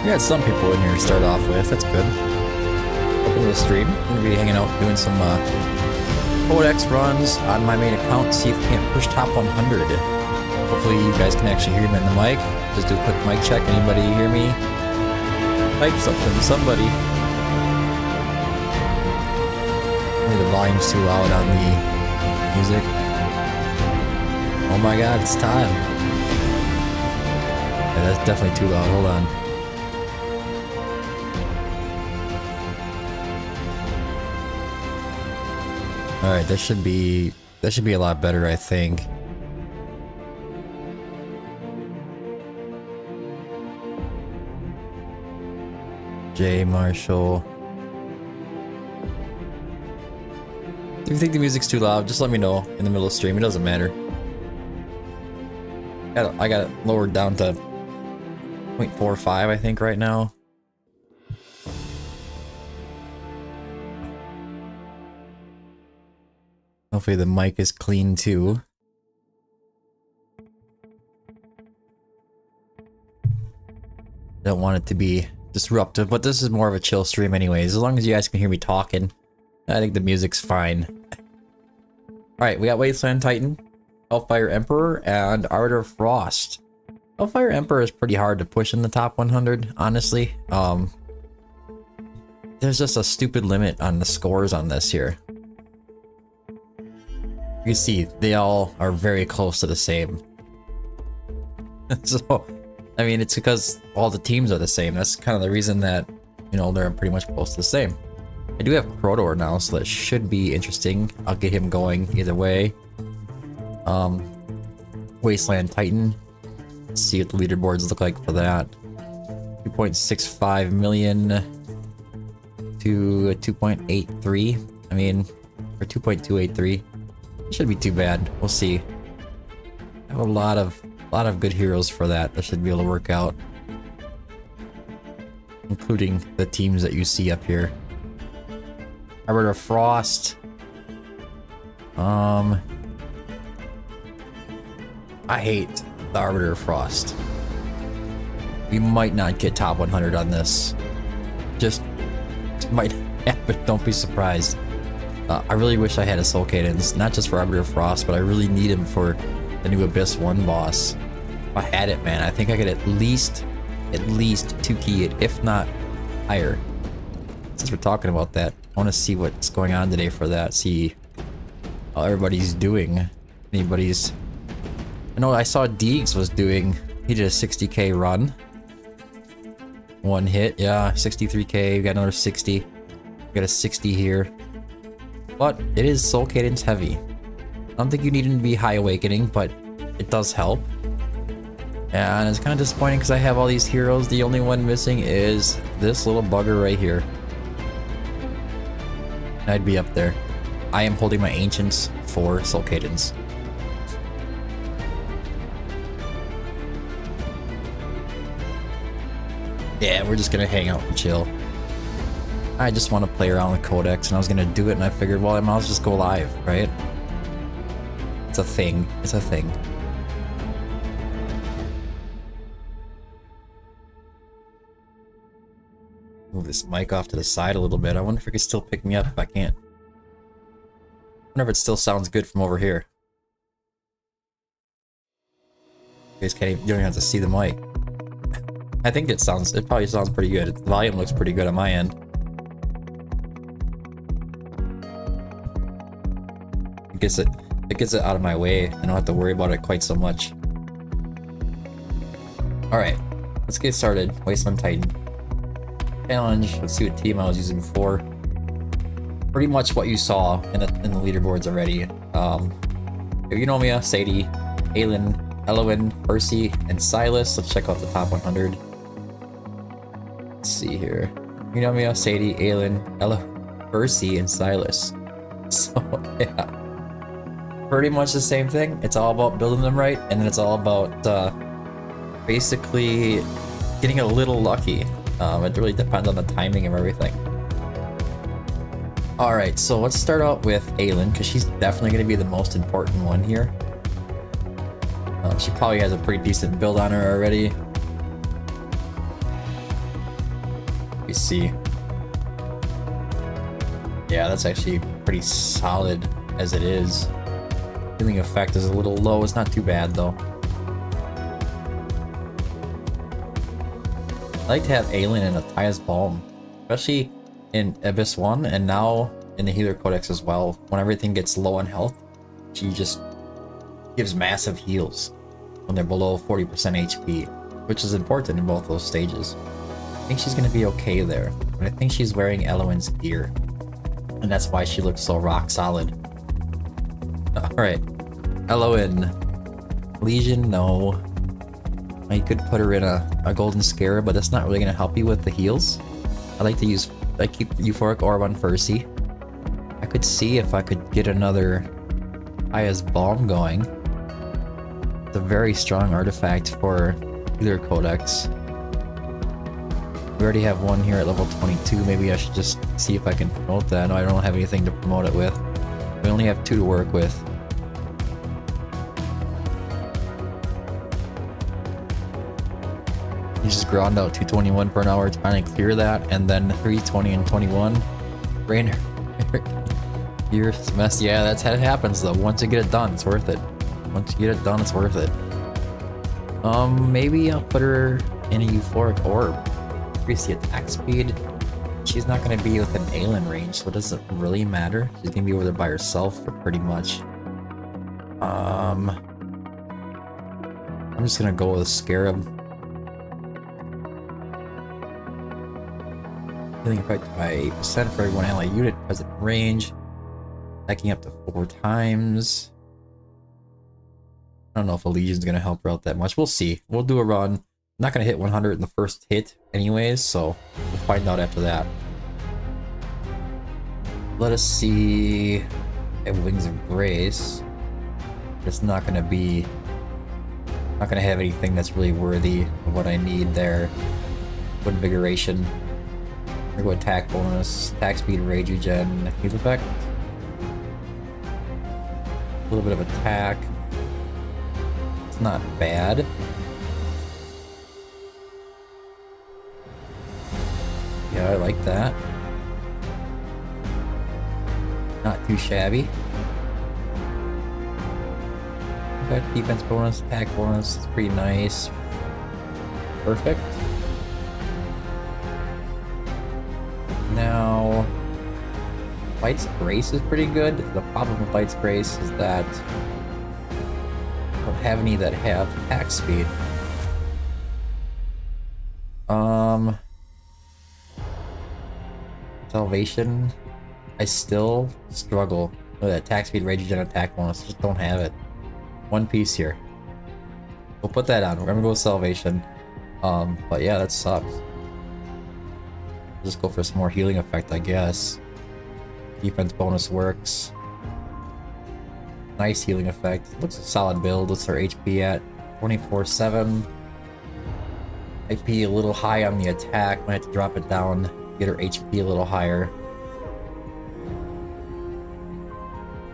We got some people in here to start off with, that's good. Open the stream. I'm gonna be hanging out doing some Codex runs on my main account, see if we can't push top 100. Hopefully you guys can actually hear me in the mic. Just do a quick mic check. Anybody hear me? Type something, somebody. Maybe the volume's too loud on the music. Oh my god, it's time. Yeah, that's definitely too loud, hold on. Alright, that should be a lot better, I think. J Marshall. If you think the music's too loud, just let me know in the middle of the stream, it doesn't matter. I got it lowered down to 0.45, I think, right now. Hopefully the mic is clean too. Don't want it to be disruptive, but this is more of a chill stream anyways. As long as you guys can hear me talking, I think the music's fine. Alright, we got Wasteland Titan, Hellfire Emperor, and Arbiter Frost. Hellfire Emperor is pretty hard to push in the top 100, honestly. There's just a stupid limit on the scores on this here. You can see, they all are very close to the same. So, I mean, it's because all the teams are the same. That's kind of the reason that, you know, they're pretty much close to the same. I do have Crotor now, so that should be interesting. I'll get him going either way. Wasteland Titan. Let's see what the leaderboards look like for that. 2.65 million to 2.83. I mean, or 2.283. Shouldn't be too bad. We'll see. I have a lot of good heroes for that. That should be able to work out, including the teams that you see up here. Arbiter Frost. I hate the Arbiter Frost. We might not get top 100 on this. Just might happen. Don't be surprised. I really wish I had a Soul Cadence, not just for Arbiter Frost, but I really need him for the new Abyss 1 boss. If I had it, man, I think I could at least 2-key it, if not higher. Since we're talking about that, I want to see what's going on today for that, see how everybody's doing. Anybody's... I know I saw Deegs was doing, he did a 60k run. One hit, yeah, 63k, we got another 60. We got a 60 here. But it is Soul Cadence heavy. I don't think you need him to be High Awakening, but it does help. And it's kind of disappointing because I have all these heroes. The only one missing is this little bugger right here. I'd be up there. I am holding my Ancients for Soul Cadence. Yeah, we're just gonna hang out and chill. I just want to play around with Codex, and I was gonna do it, and I figured, well, I might as well just go live, right? It's a thing. It's a thing. Move this mic off to the side a little bit. I wonder if it could still pick me up if I can't. I wonder if it still sounds good from over here. You guys can't even, you don't even have to see the mic. I think it probably sounds pretty good. The volume looks pretty good on my end. It gets it out of my way. I don't have to worry about it quite so much. Alright, let's get started. Wasteland Titan. Challenge. Let's see what team I was using before. Pretty much what you saw in the leaderboards already. Eunomia, Sadie, Aelin, Elowen, Percy, and Silas. Let's check out the top 100. Let's see here. Eunomia, Sadie, Aelin, Percy, and Silas. So, yeah. Pretty much the same thing. It's all about building them right, and then it's all about basically getting a little lucky. It really depends on the timing of everything. Alright, so let's start out with Aelin, because she's definitely going to be the most important one here. She probably has a pretty decent build on her already. me see. Yeah, that's actually pretty solid as it is. Healing effect is a little low. It's not too bad though. I like to have Alien and Ataya's Balm, especially in Abyss 1 and now in the Healer Codex as well. When everything gets low on health, she just gives massive heals when they're below 40% HP, which is important in both those stages. I think she's going to be okay there, but I think she's wearing Eloin's gear, and that's why she looks so rock solid. Alright, Eloin. Legion, no. You could put her in a golden scarab, but that's not really going to help you with the heals. I keep Euphoric Orb on Percy. I could see if I could get another Aya's Balm going. It's a very strong artifact for Healer Codex. We already have one here at level 22. Maybe I should just see if I can promote that. No, I don't have anything to promote it with. We only have 2 to work with. You just ground out 221 for an hour to finally clear that, and then 320 and 21. Rainer. You're mess. Yeah, that's how it happens though. Once you get it done, it's worth it. Once you get it done, it's worth it. Maybe I'll put her in a Euphoric Orb. Increase the attack speed. She's not going to be within Aelin range, so it doesn't really matter. She's going to be over there by herself for pretty much. I'm just going to go with a Scarab. Healing effect by 8% for every one ally unit present range. Attacking up to 4 times. I don't know if a Legion's going to help her out that much. We'll see. We'll do a run. I'm not going to hit 100 in the first hit anyways, so we'll find out after that. Let us see. I have Wings of Grace. It's not going to be... not going to have anything that's really worthy of what I need there. Invigoration. We're going to go attack bonus, attack speed, rage regen, heal effect. A little bit of attack. It's not bad. Yeah, I like that. Not too shabby. Got defense bonus, attack bonus, it's pretty nice. Perfect. Now, Light's Grace is pretty good. The problem with Light's Grace is that I don't have any that have attack speed. Salvation, I still struggle with attack speed, rage regen, attack bonus. Just don't have it. One piece here. We'll put that on. We're gonna go with Salvation. But yeah, that sucks. Just go for some more healing effect, I guess. Defense bonus works. Nice healing effect. Looks a solid build. What's our HP at? 24/7. HP a little high on the attack. Might have to drop it down. Get her HP a little higher.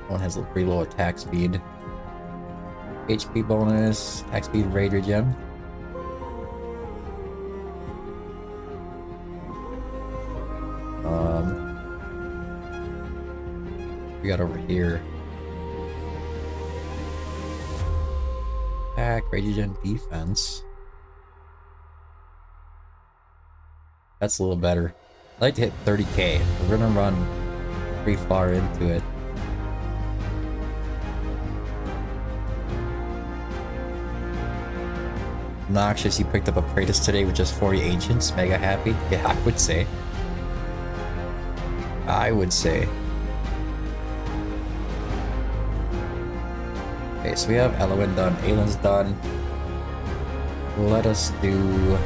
One has a pretty low attack speed. HP bonus, attack speed, rage regen. We got over here. Attack, rage regen, defense. That's a little better. I'd like to hit 30k. We're gonna run pretty far into it. Noxious, you picked up a Kratos today with just 40 ancients. Mega happy? Yeah, I would say. Okay, so we have Eloin done, Aelin's done. Let us do...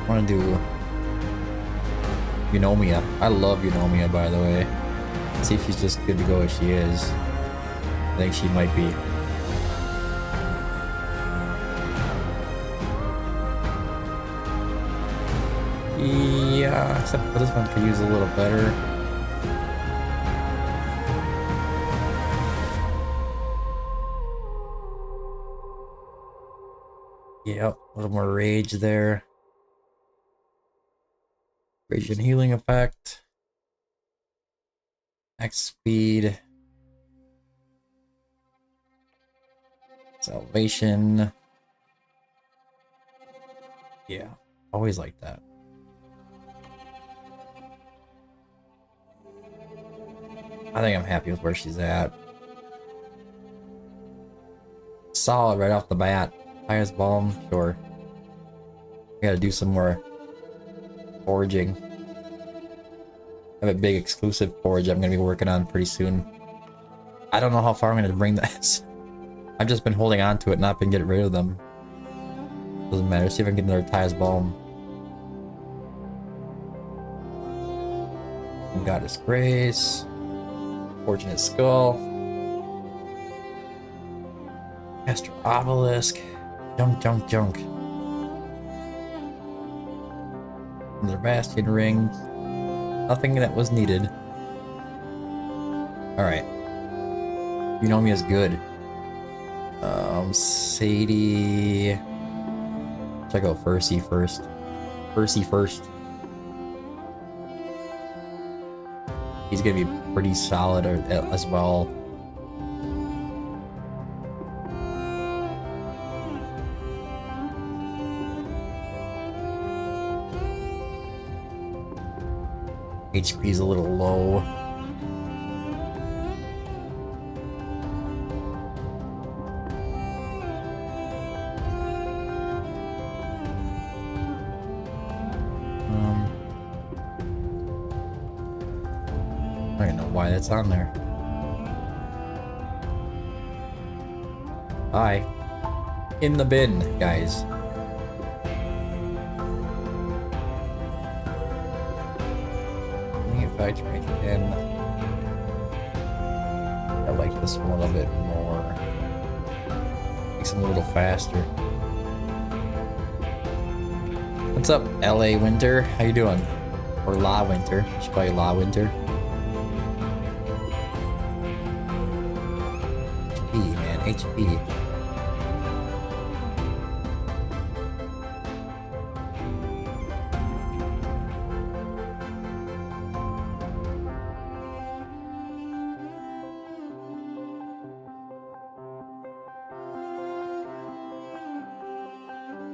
I want to do... Eunomia. I love Eunomia, by the way. Let's see if she's just good to go as she is. I think she might be. Yeah, except for this one could use a little better. Yep, a little more rage there. Rage and healing effect. Max speed. Salvation. Yeah, always like that. I think I'm happy with where she's at. Solid right off the bat. Highest bomb, sure. Gotta do some more foraging. I have a big exclusive forage I'm gonna be working on pretty soon. I don't know how far I'm gonna bring this. I've just been holding on to it, not been getting rid of them. Doesn't matter. See if I can get another Ty's Balm. Goddess Grace. Fortunate Skull. Master Obelisk. Junk. Another Bastion Ring. Nothing that was needed. Alright. You know me as good. Sadie. Check out Percy first. He's gonna be pretty solid as well. HP's a little low. I don't know why that's on there. Bye. In the bin, guys. Fight right again. I like this one a little bit more. Makes him a little faster. What's up, LA Winter? How you doing? Or La Winter? I should call you La Winter. HP, man, HP.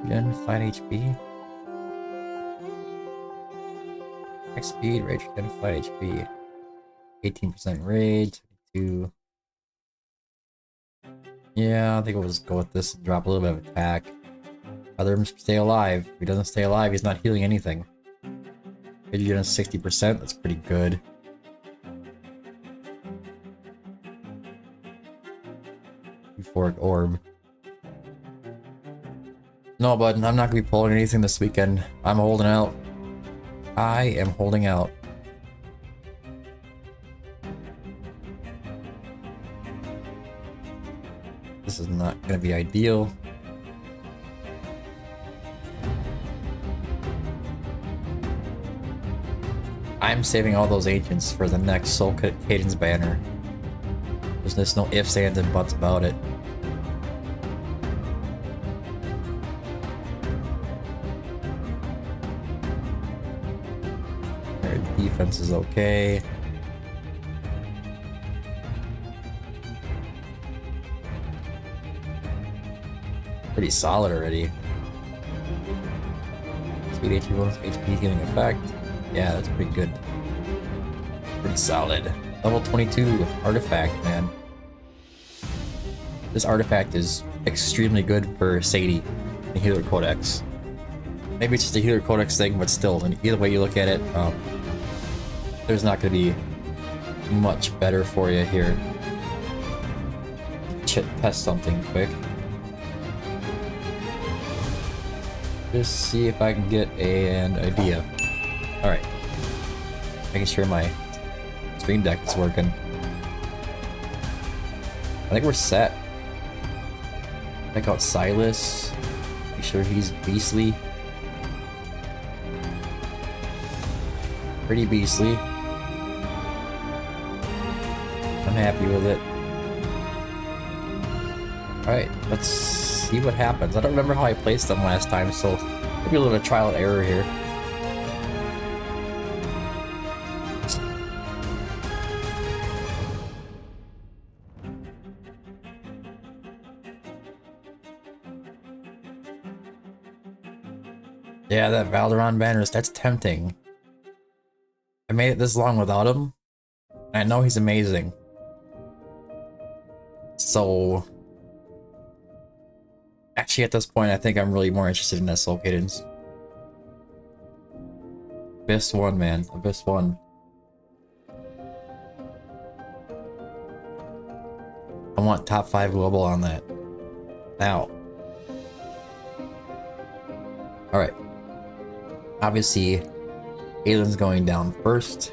Again, flat HP. Max speed, rage, again, flat HP. 18% rage, 22. Yeah, I think we'll just go with this and drop a little bit of attack. Rather him stay alive. If he doesn't stay alive, he's not healing anything. If you're getting 60%, that's pretty good. Euphoric Orb. No, bud, I'm not gonna be pulling anything this weekend. I'm holding out. I am holding out. This is not gonna be ideal. I'm saving all those agents for the next Soul Cadence banner. There's just no ifs, ands, and buts about it. Defense is okay. Pretty solid already. Speed HP bonus, HP healing effect. Yeah, that's pretty good. Pretty solid. Level 22 artifact, man. This artifact is extremely good for Sadie, the Healer Codex. Maybe it's just a Healer Codex thing, but still, and either way you look at it, there's not going to be much better for you here. Test something quick. Just see if I can get an idea. Alright. Making sure my Stream Deck is working. I think we're set. Check out Silas. Make sure he's beastly. Pretty beastly. I'm happy with it. Alright, let's see see what happens. I don't remember how I placed them last time, so maybe a little bit of trial and error here. Yeah, that Valderon banner, that's tempting. I made it this long without him. I know he's amazing. So... actually, at this point, I think I'm really more interested in SL Cadence. Abyss 1, man. Abyss 1. I want top 5 global on that. Now. Alright. Obviously, Aelin's going down first.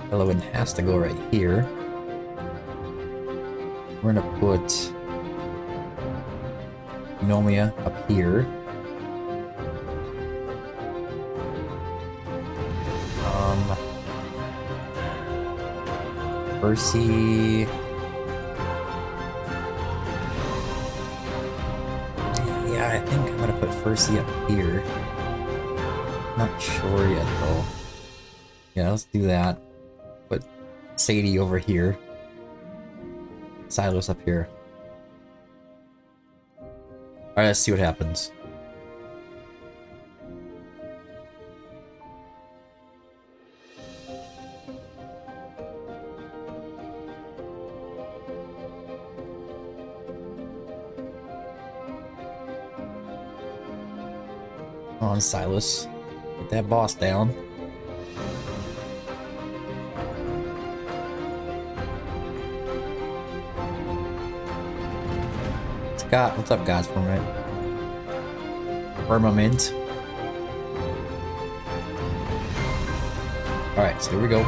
Elowen has to go right here. We're gonna put Nomia up here. Percy. Yeah, I think I'm gonna put Percy up here. Not sure yet though. Yeah, let's do that. Put Sadie over here. Silos up here. Alright, let's see what happens. Come on, Silas. Get that boss down. Scott, what's up, guys? Firmament. Alright, so here we go.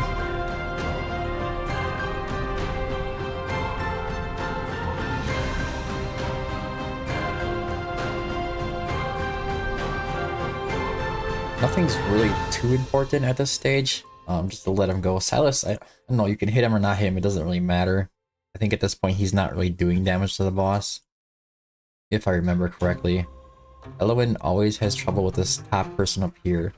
Nothing's really too important at this stage. Just to let him go. Silas, I don't know, you can hit him or not hit him, it doesn't really matter. I think at this point he's not really doing damage to the boss, if I remember correctly. Elowen always has trouble with this top person up here.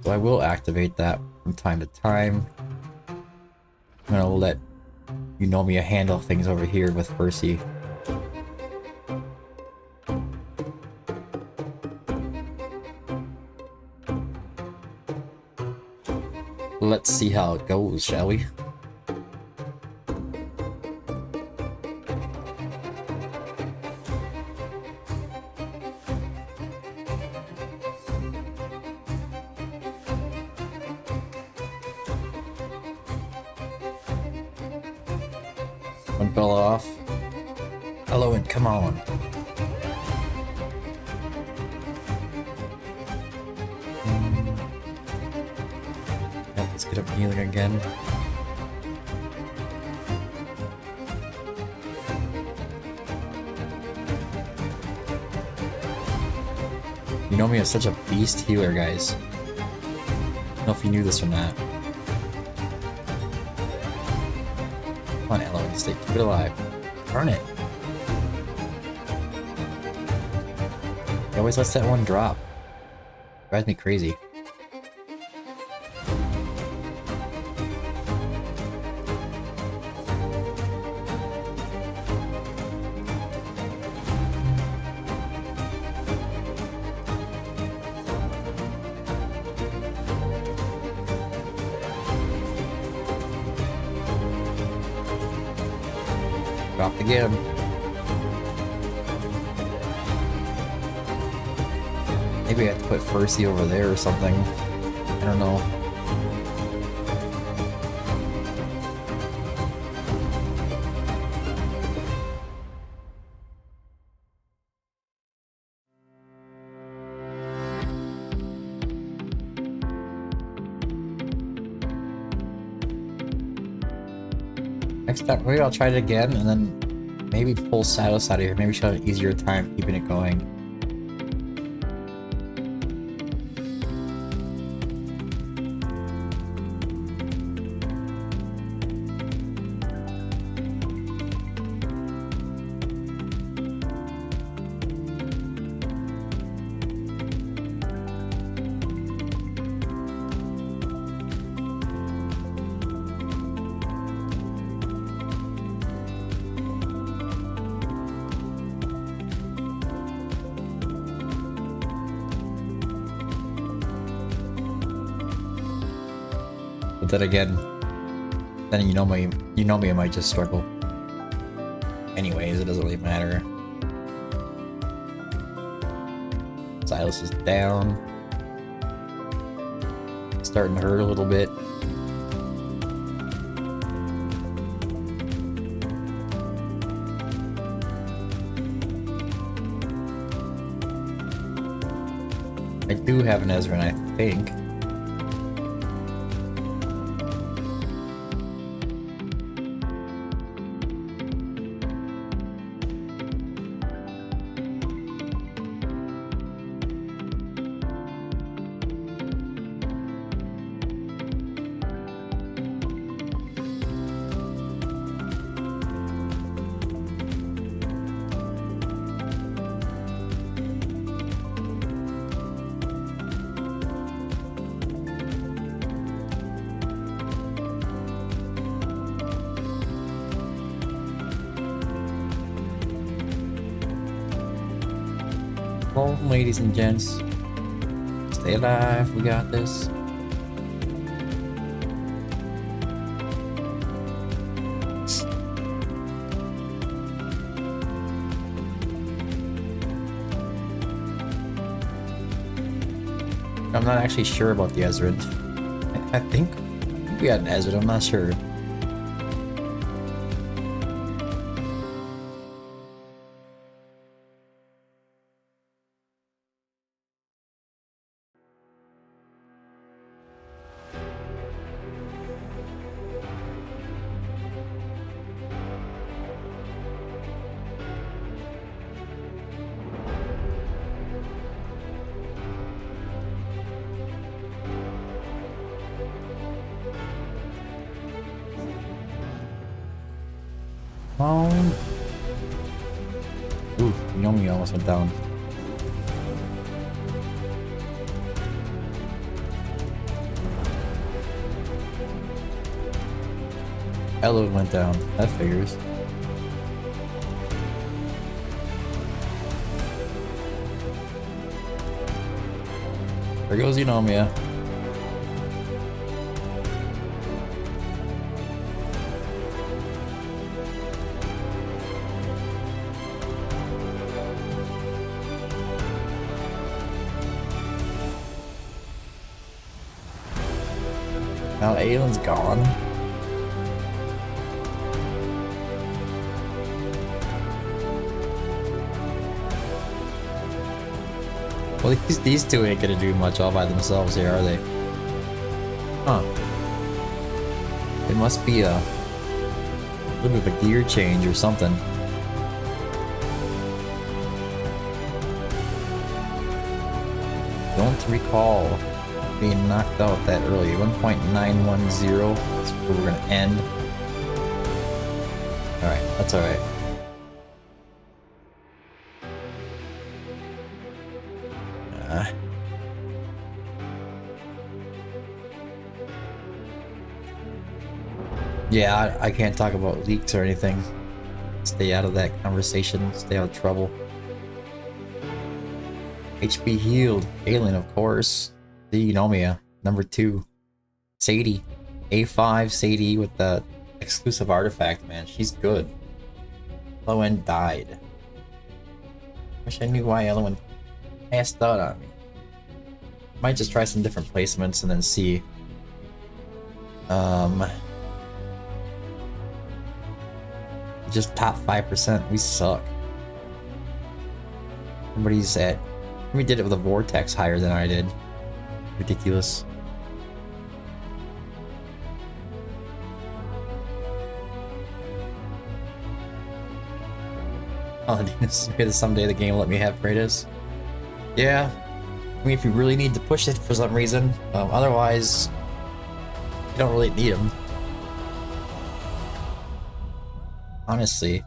So I will activate that from time to time. I'm gonna let Eunomia handle things over here with Percy. Let's see how it goes, shall we? One fell off. Hello, and come on. Let's get up healing again. Eunomia is such a beast healer, guys. I don't know if you knew this or not. Come on, Elo, stay, keep it alive. Burn it. He always lets that one drop. Drives me crazy. Dropped again. Maybe I have to put Percy over there or something. I don't know. Next time, maybe I'll try it again and then maybe pull Silas out of here. Maybe she'll have an easier time keeping it going. then again, you know me, I might just struggle. Anyways, it doesn't really matter. Silas is down. Starting to hurt a little bit. I do have an Ezreal, I think. Well, ladies and gents, stay alive, we got this. I'm not actually sure about the Ezreal. I think we got an Ezreal, I'm not sure. Ooh, Yomi almost went down. Elo went down. That figures. There goes Eunomia. Now Aelin's gone. Well, these two ain't gonna do much all by themselves here, are they? Huh. It must be a little bit of a gear change or something. Don't recall being knocked out that early. 1.910. That's where we're gonna end. Alright, that's alright. Yeah, I can't talk about leaks or anything. Stay out of that conversation. Stay out of trouble. HP healed. Alien, of course. The Eunomia, number 2. Sadie. A5 Sadie with the exclusive artifact, man. She's good. Elowen died. Wish I knew why Elowen passed out on me. Might just try some different placements and then see. Just top 5%. We suck. Everybody's at. We did it with a vortex higher than I did. Ridiculous. Oh, maybe someday the game will let me have Kratos. Yeah. I mean, if you really need to push it for some reason. Otherwise, you don't really need him. Honestly.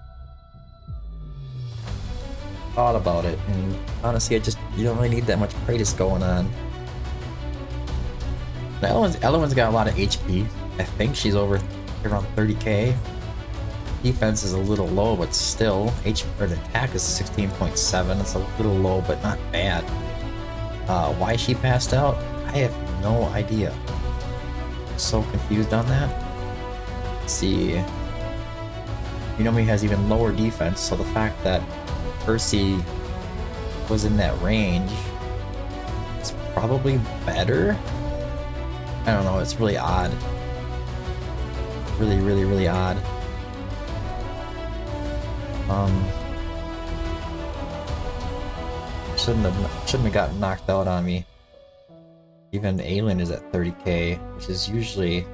Thought about it, and honestly, you don't really need that much Kratos going on. Elowen's got a lot of HP. I think she's over around 30k. Defense is a little low, but still, her attack is 16.7. It's a little low, but not bad. Why she passed out? I have no idea. so confused on that. Let's see. Yunomi has even lower defense, so the fact that Percy was in that range is probably better. I don't know, it's really odd. Really, really, really odd. Shouldn't have gotten knocked out on me. Even Aelin is at 30k, which is usually...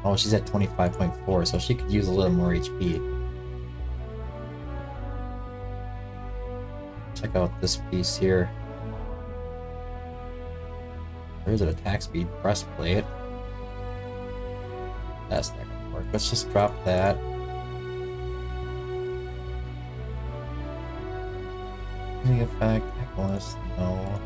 Oh, she's at 25.4, so she could use a little more HP. Check out this piece here. There's an attack speed breastplate. That's not gonna work. Let's just drop that. Any effect? Heck bonus? No.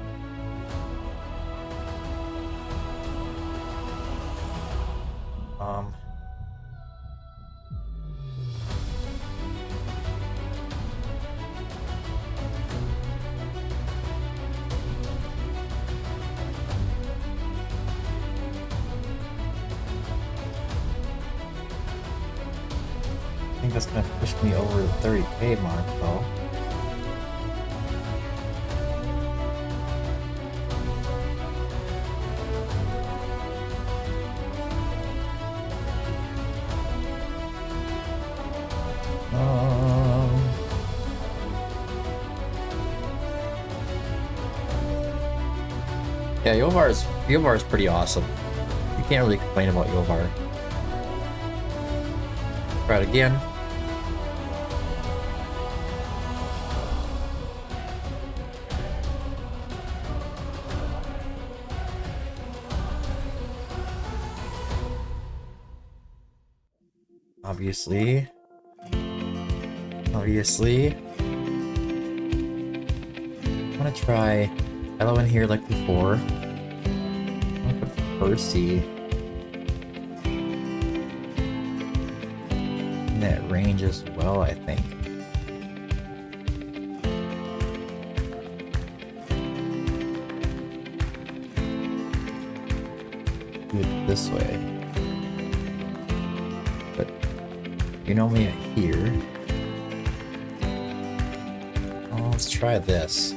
I think that's gonna push me over the 30k mark though. Yeah, Yovar is pretty awesome. You can't really complain about Yovar. Try it again. Obviously. I'm gonna try Elo in here like before. I'm gonna put Percy in that range as well, I think. Do it this way. But you know me here. Oh, let's try this.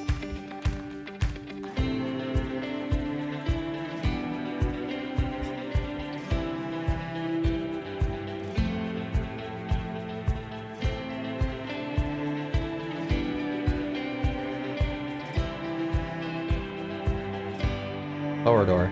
Lower door.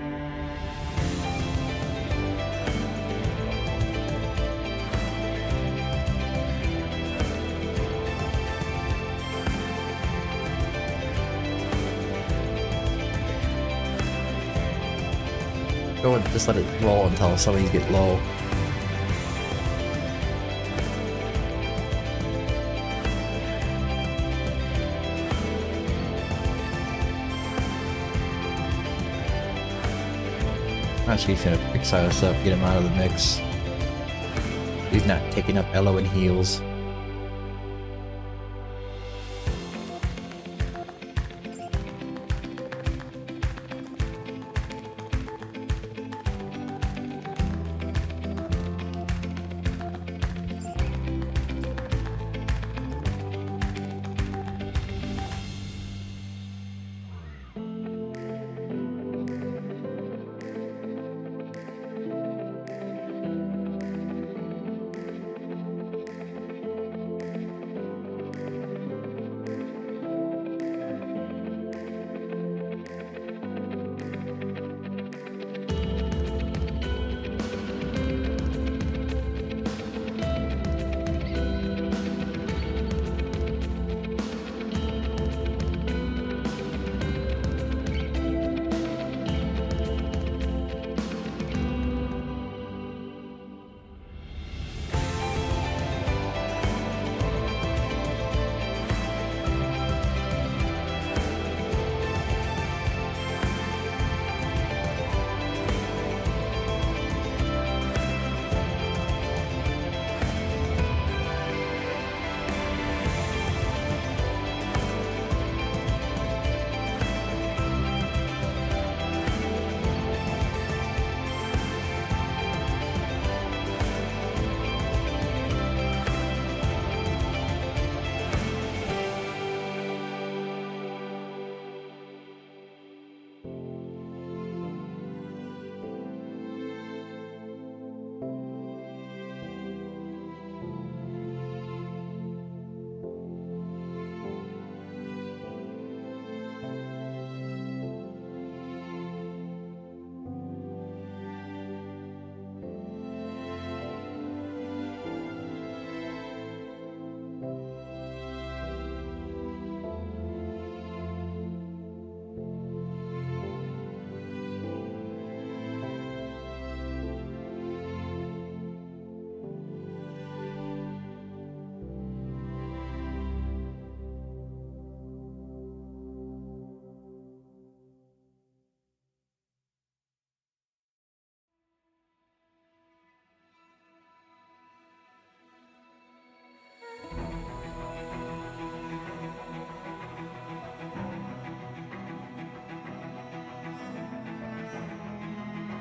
Go and just let it roll until some of you get low. Actually, he's gonna pick Silas up, get him out of the mix. He's not taking up Elo and heals.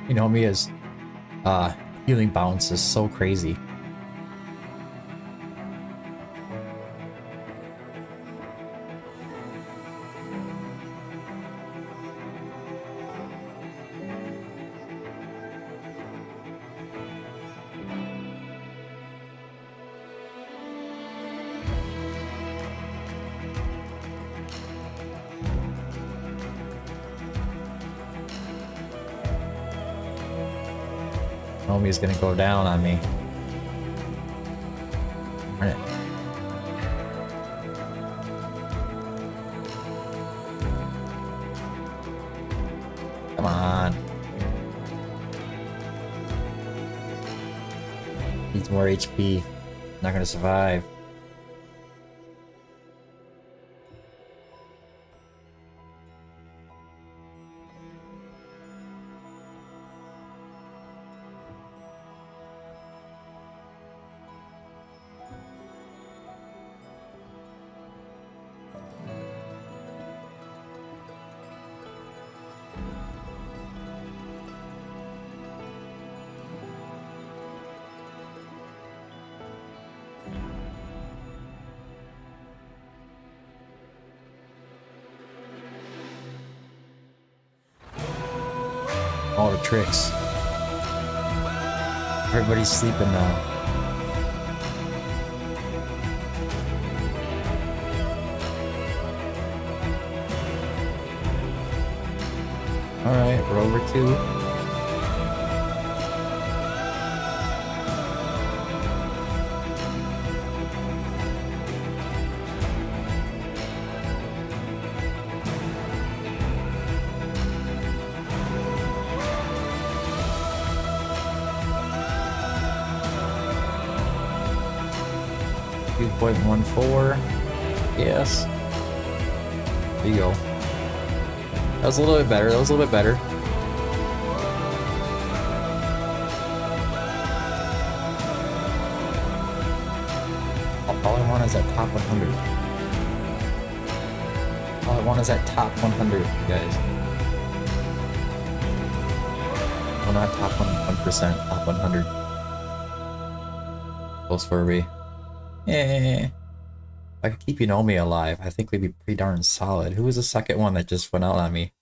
You know, Mia's healing bounce is so crazy. Homie's gonna go down on me. Darn it. Come on. Needs more HP. Not gonna survive. All the tricks. Everybody's sleeping now. Alright, we're over 2. .14. Yes. There you go. That was a little bit better. That was a little bit better. All I want is that top 100. All I want is that top 100, guys. Well, not top 1%, top 100. Close Furby. Yeah. If I could keep Yunomi alive, I think we'd be pretty darn solid. Who was the second one that just went out on me?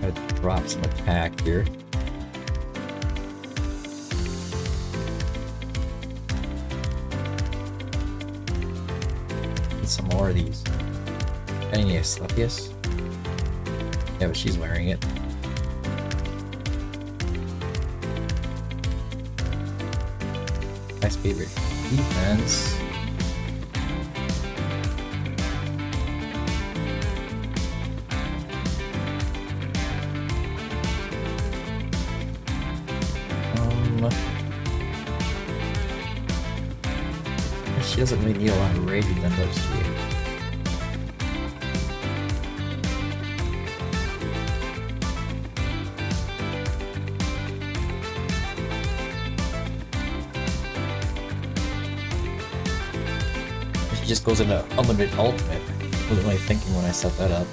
Gotta drop some attack here. Some more of these. Any Slepius? Yeah, but she's wearing it. Nice favorite defense. She doesn't really need a lot of raging than those two. She just goes into unlimited ultimate. I wasn't really thinking when I set that up.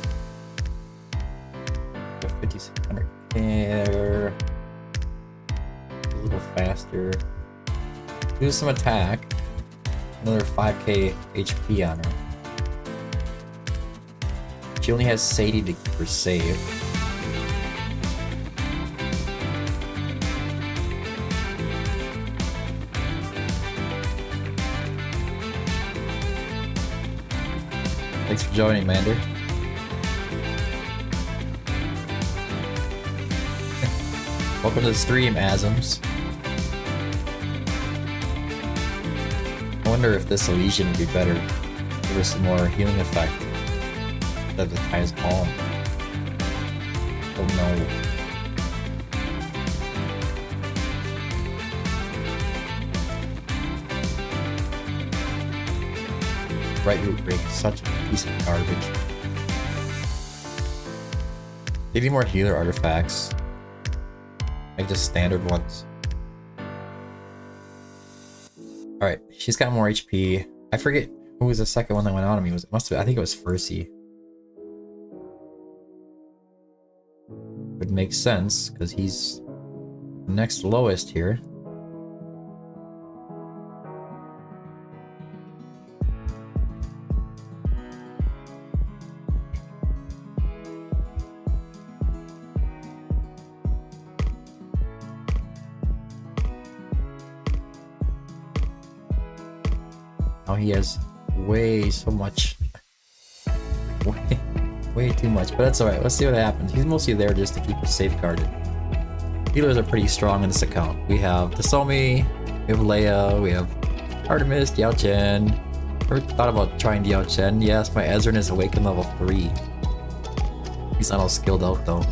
5600 there. A little faster. Do some attack. Another 5k HP on her. She only has Sadie to keep her safe. Thanks for joining, Mander. Welcome to the stream, Asms. I wonder if this Elysian would be better. Give her some more healing effect. Instead of the Titan's Palm. Oh no. Right Root Break is such a piece of garbage. They need more healer artifacts. Like just standard ones. Alright, she's got more HP. I forget who was the second one that went on me. It must have, I think it was Fercy. Would make sense, because he's the next lowest here. Now he has way so much. Way too much, but that's alright. Let's see what happens. He's mostly there just to keep us safeguarded. Healers are pretty strong in this account. We have Tasomi, we have Leia, we have Artemis, Diao Chen. Ever thought about trying Diao Chen? Yes, my Ezrin is Awakened level 3. He's not all skilled out though.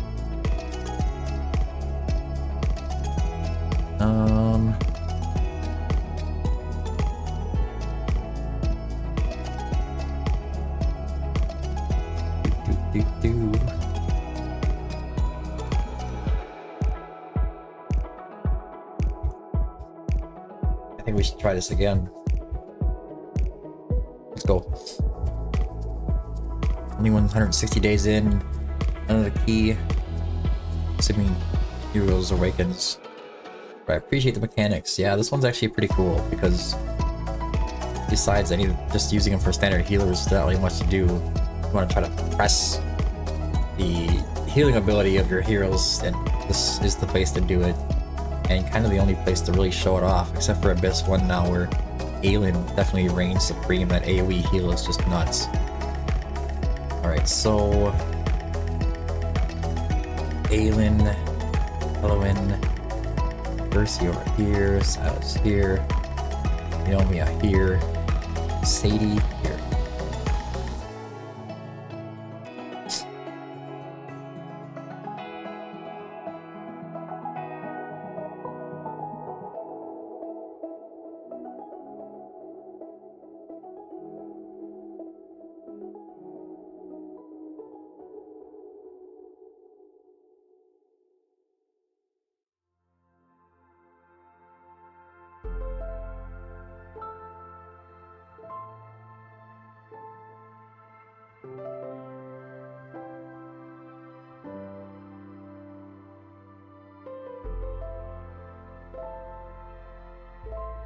I think we should try this again. Let's go. Only 160 days in. Another key. Assuming Heroes Awakens. But I appreciate the mechanics. Yeah, this one's actually pretty cool because besides just using them for standard healers, there's not really much to do. You want to try to press the healing ability of your heroes, and this is the place to do it. And kind of the only place to really show it off, except for Abyss 1 now, where Aelin definitely reigns supreme. That AoE heal is just nuts. Alright, so Aelin, Eloin, Percy over here, Silas here, Naomi here, Sadie here.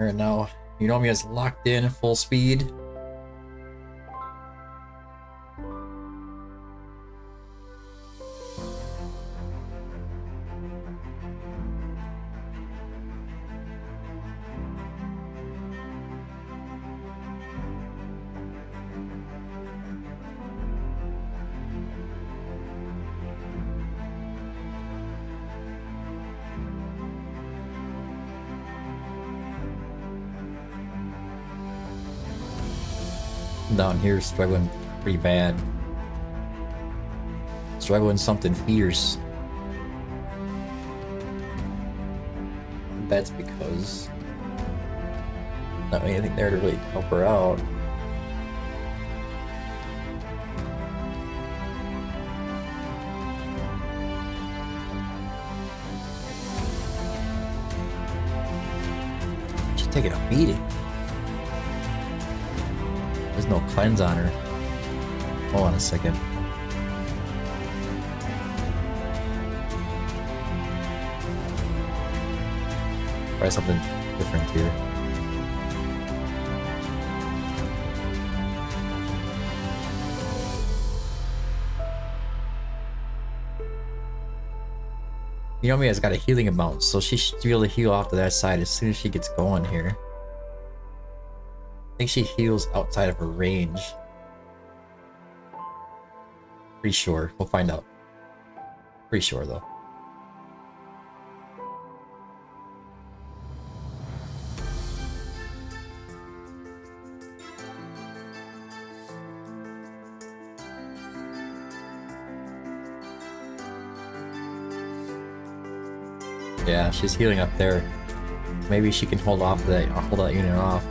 Alright, now Naomi is locked in full speed. Down here struggling pretty bad. Struggling something fierce. That's because not anything there to really help her out. She's taking a beating. There's no cleanse on her. Hold on a second. Try something different here. Naomi has got a healing amount, so she should be able to heal off to that side as soon as she gets going here. I think she heals outside of her range. Pretty sure. We'll find out. Pretty sure though. Yeah, she's healing up there. Maybe she can hold off that. Hold that unit off.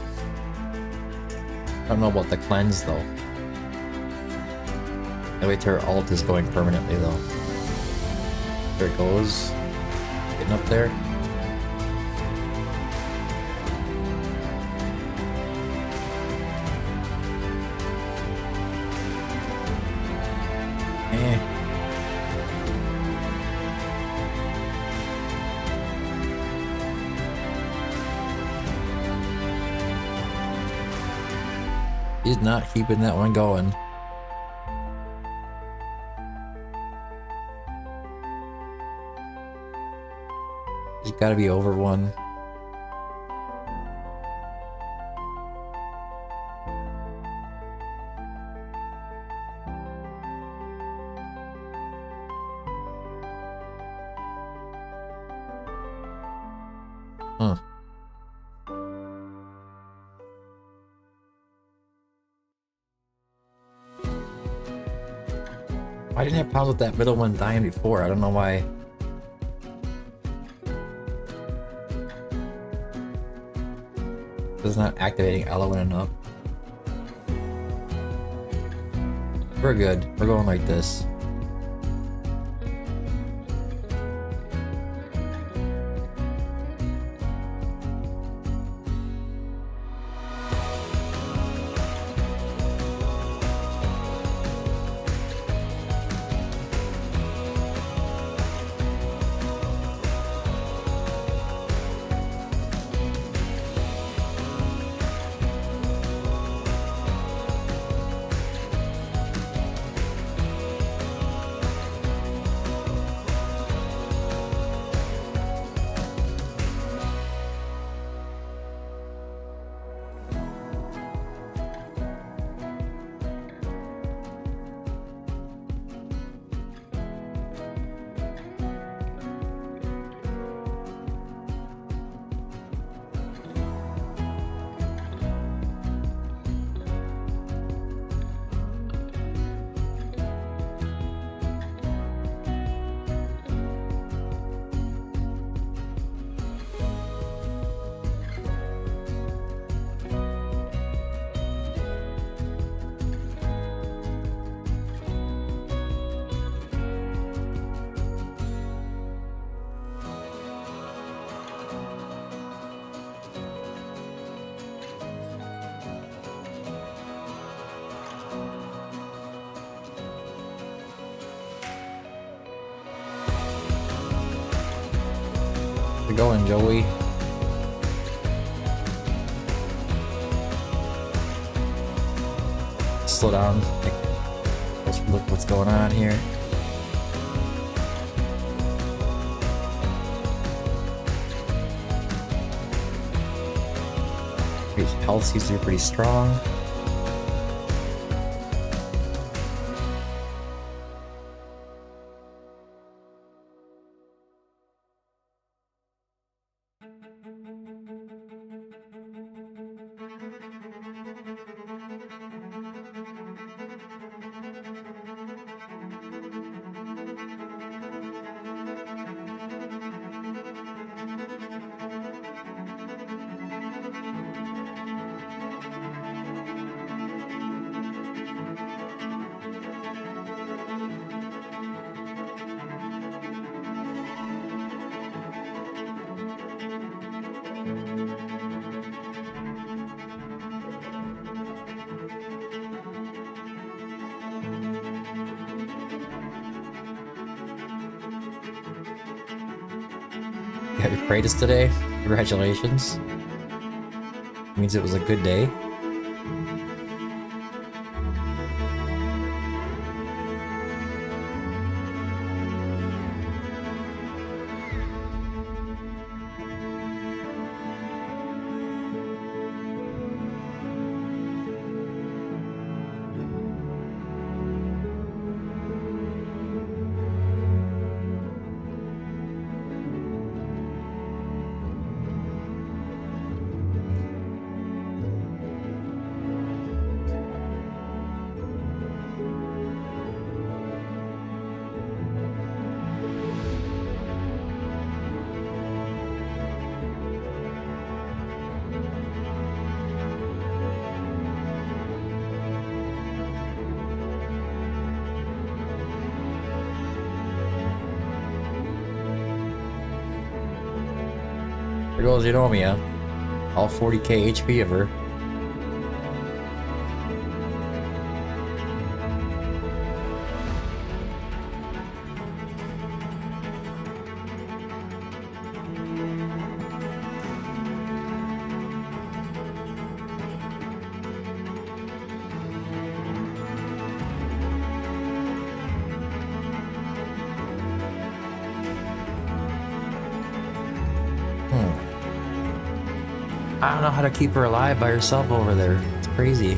I don't know about the cleanse though. I wait till her ult is going permanently though. There it goes. Getting Titan up there. He's not keeping that one going. He's got to be over one. Huh. I didn't have problems with that middle one dying before. I don't know why. It's not activating element enough. We're good. We're going like this. How's it going, Joey? Slow down. Let's look what's going on here. His health seems to be pretty strong. You got your Kratos today? Congratulations. Means it was a good day. There goes Eunomia. All 40k HP of her. I don't know how to keep her alive by herself over there. It's crazy.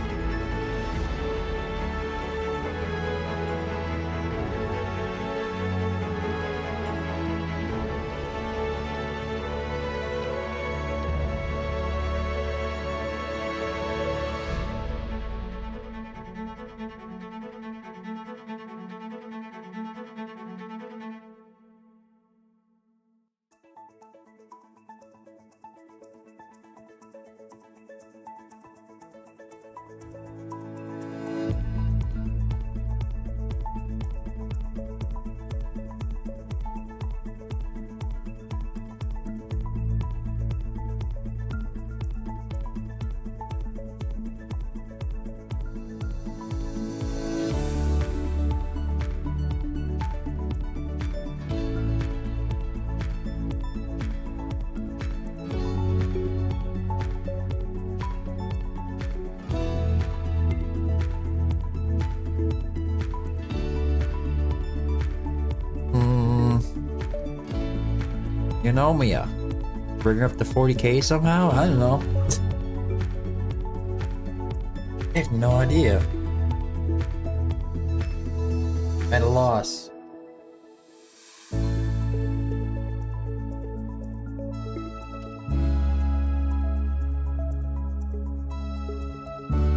Eunomia. Bring her up to 40k somehow? I don't know. I have no idea. At a loss. A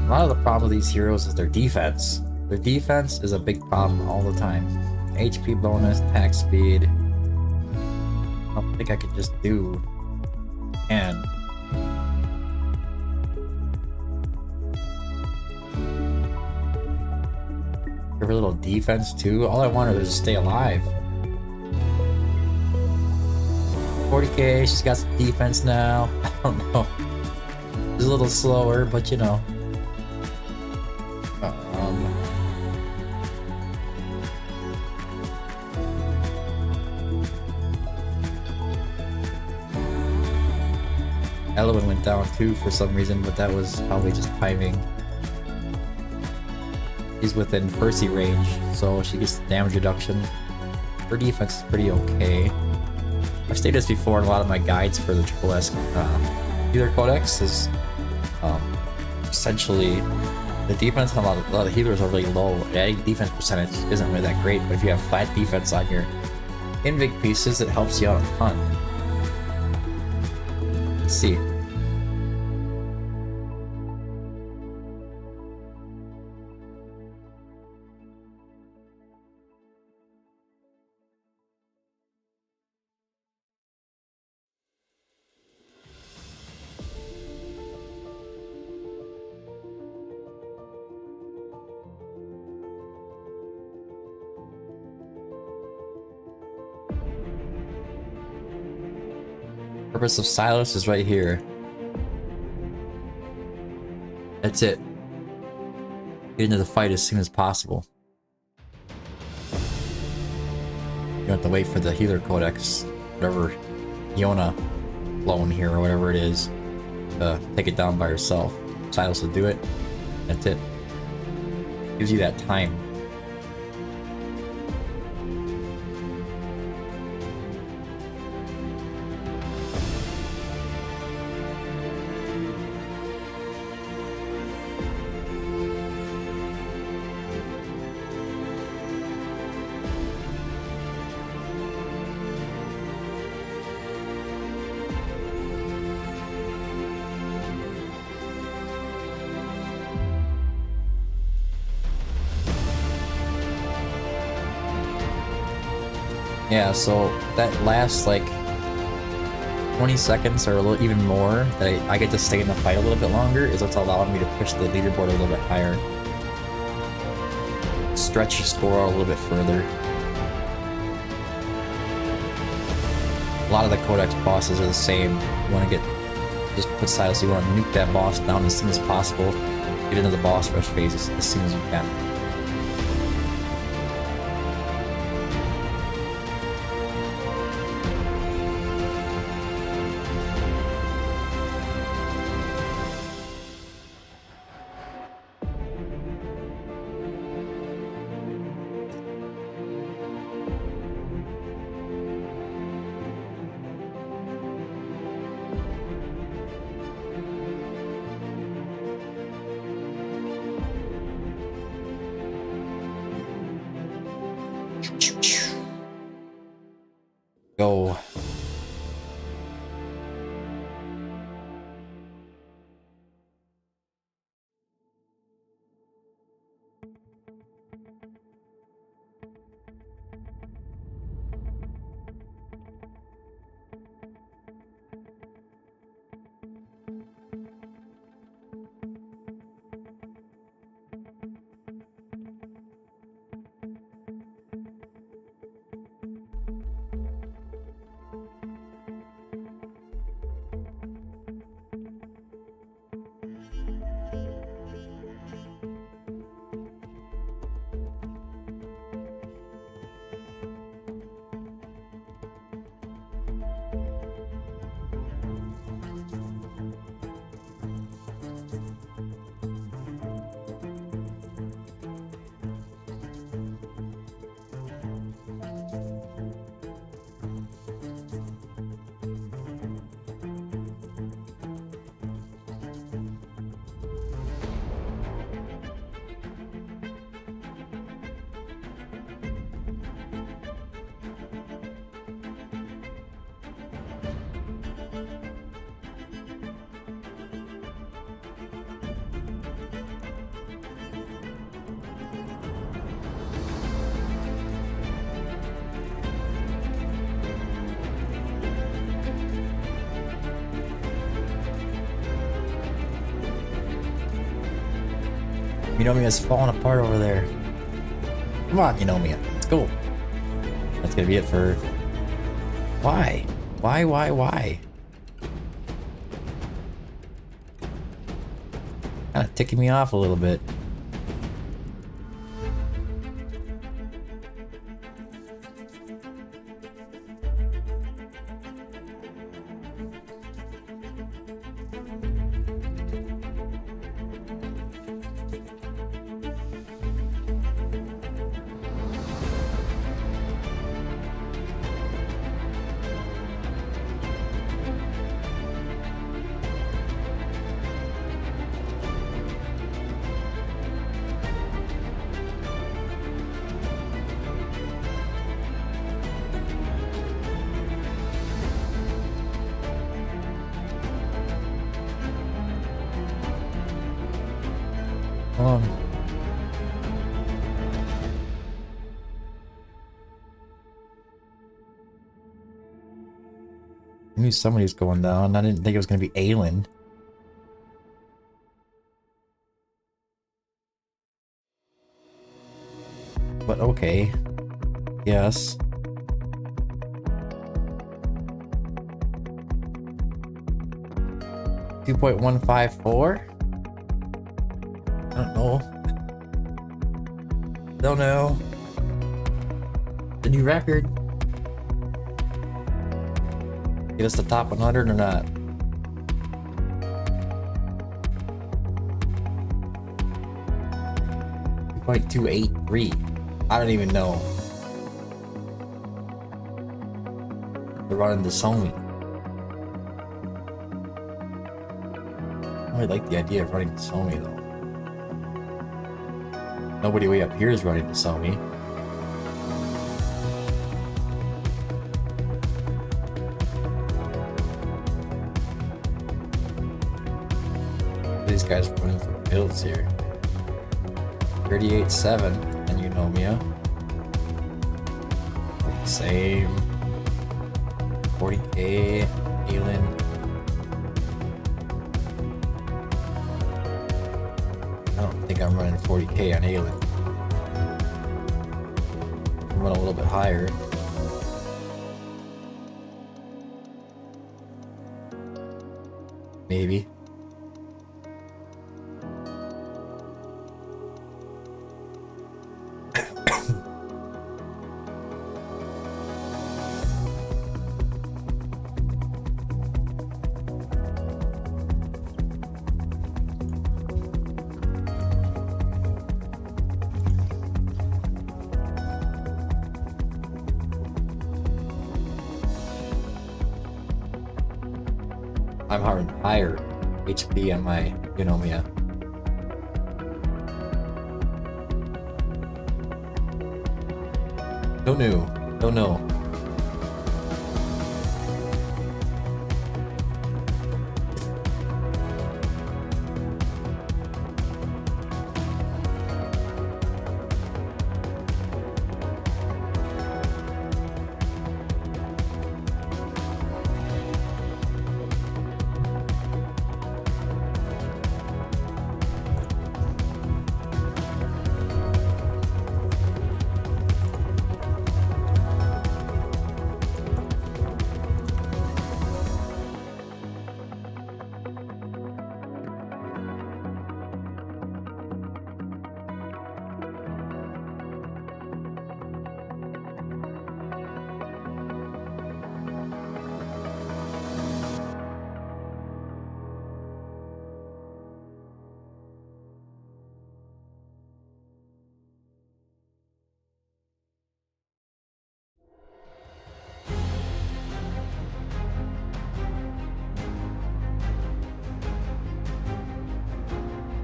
lot of the problem with these heroes is their defense. Their defense is a big problem all the time. HP bonus, attack speed. I don't think I could just do and give her a little defense too. All I wanted was to stay alive. 40k, she's got some defense now. I don't know. She's a little slower, but you know. Elowen went down too for some reason, but that was probably just timing. She's within Percy range, so she gets damage reduction. Her defense is pretty okay. I've stated this before in a lot of my guides for the Triple S Healer Codex is essentially the defense on a lot of healers are really low. Adding defense percentage isn't really that great, but if you have flat defense on your Invig pieces, it helps you out a ton. Let's see. Purpose of Silas is right here. That's it. Get into the fight as soon as possible. You don't have to wait for the Healer Codex, whatever Yona loan here or whatever it is, to take it down by herself. Silas will do it. That's it. Gives you that time. Yeah, so that last like 20 seconds or a little even more that I get to stay in the fight a little bit longer is what's allowing me to push the leaderboard a little bit higher. Stretch your score out a little bit further. lot of the Codex bosses are the same. You want to get just precise. You want to nuke that boss down as soon as possible. Get into the boss rush phase as soon as you can. Go. Eunomia is falling apart over there. Come on, Eunomia. Let's go. That's gonna be it for... Why? Why? Kinda ticking me off a little bit. I knew somebody was going down. I didn't think it was going to be Aelin. But okay. Yes. $2.154? I don't know. Don't know. The new record. Get us the top 100 or not? $2.283. I don't even know. They're running the Sony. I really like the idea of running the Sony though. Nobody way up here is running the Sony. These guys are running for builds here. 38.7 and Eunomia. Same. 40k, Aelin. I don't think I'm running 40k on Aelin. I'm running a little bit higher. Maybe. I'm higher HP on my Eunomia. Don't know. Don't know.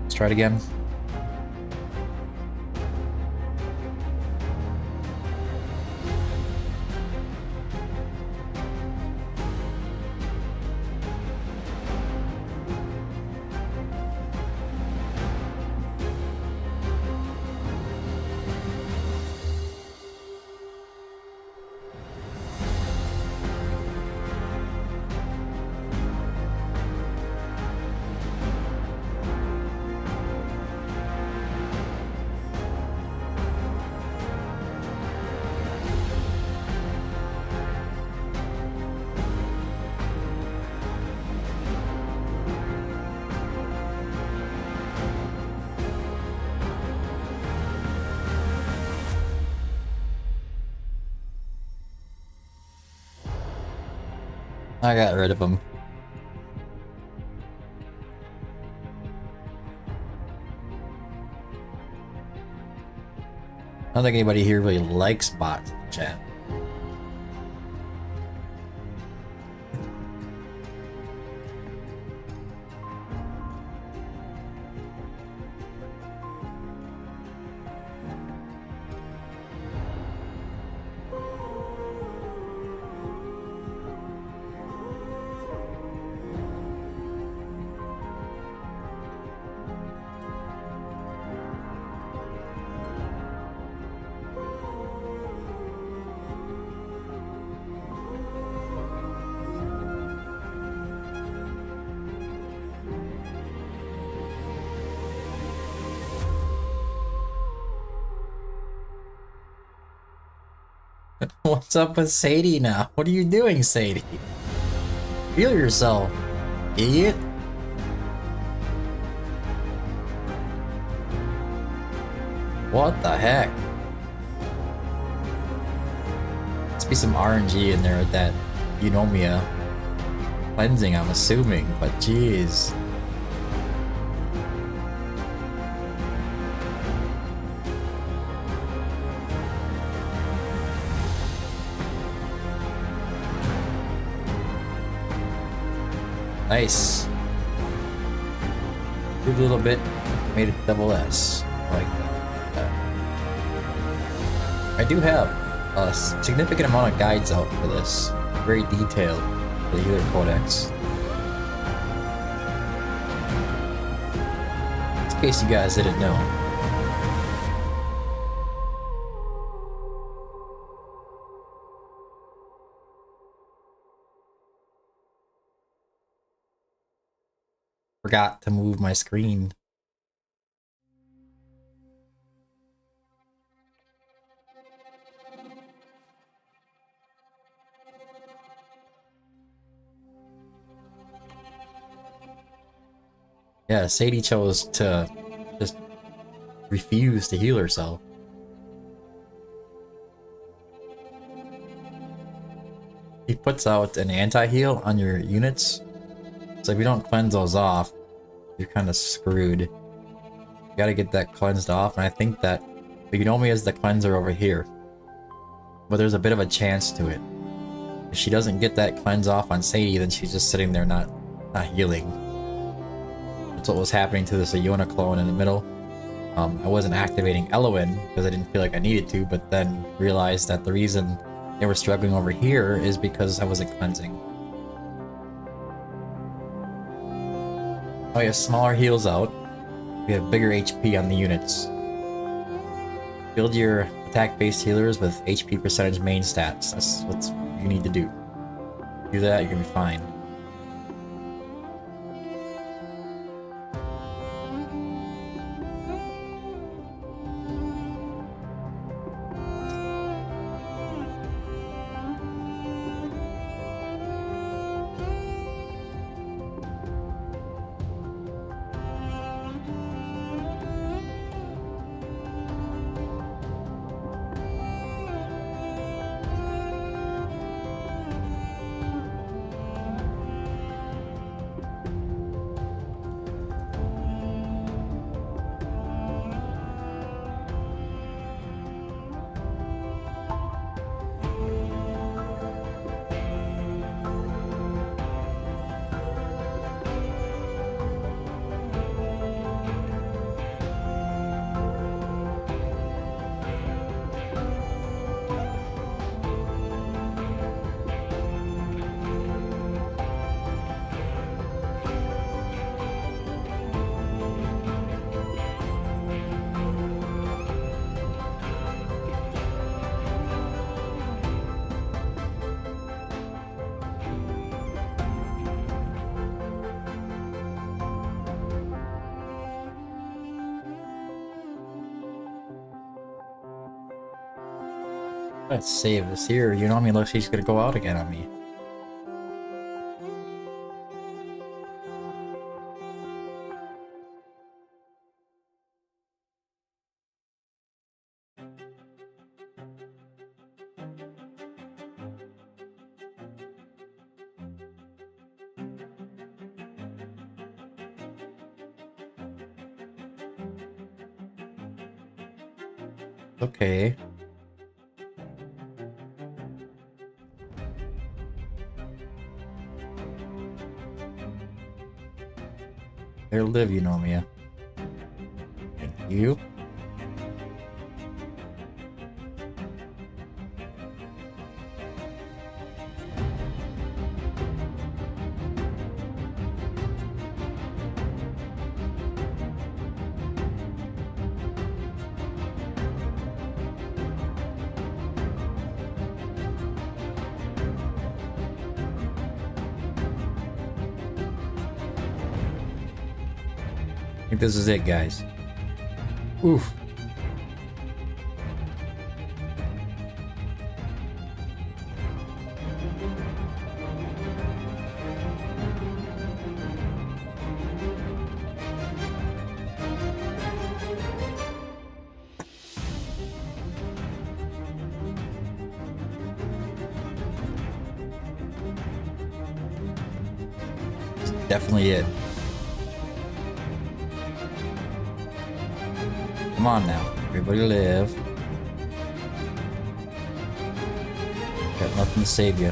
Let's try it again. I got rid of him. I don't think anybody here really likes bots in the chat. What's up with Sadie now? What are you doing, Sadie? Feel yourself, idiot. What the heck? Must be some RNG in there with that Eunomia cleansing, I'm assuming, but jeez. Nice. Moved a little bit, made it double S. I like that. I do have a significant amount of guides out for this. Very detailed, for the Healer Codex. In case you guys didn't know. Forgot to move my screen. Yeah, Sadie chose to just refuse to heal herself. He puts out an anti-heal on your units, so if you don't cleanse those off, you're kind of screwed. You gotta get that cleansed off, and I think that Ignomi is the cleanser over here. But there's a bit of a chance to it. If she doesn't get that cleanse off on Sadie, then she's just sitting there not healing. That's what was happening to this Iona clone in the middle. I wasn't activating Eloin because I didn't feel like I needed to, but then realized that the reason they were struggling over here is because I wasn't cleansing. Oh yeah, smaller heals out. We have bigger HP on the units. Build your attack-based healers with HP percentage main stats. That's what you need to do. Do that, you're gonna be fine. Let's save this here. You know, I mean, looks like she's gonna go out again on me. Okay. There live, you know me. Thank you. I think this is it, guys. Oof. It's definitely it. Come on now, everybody live. Got nothing to save you.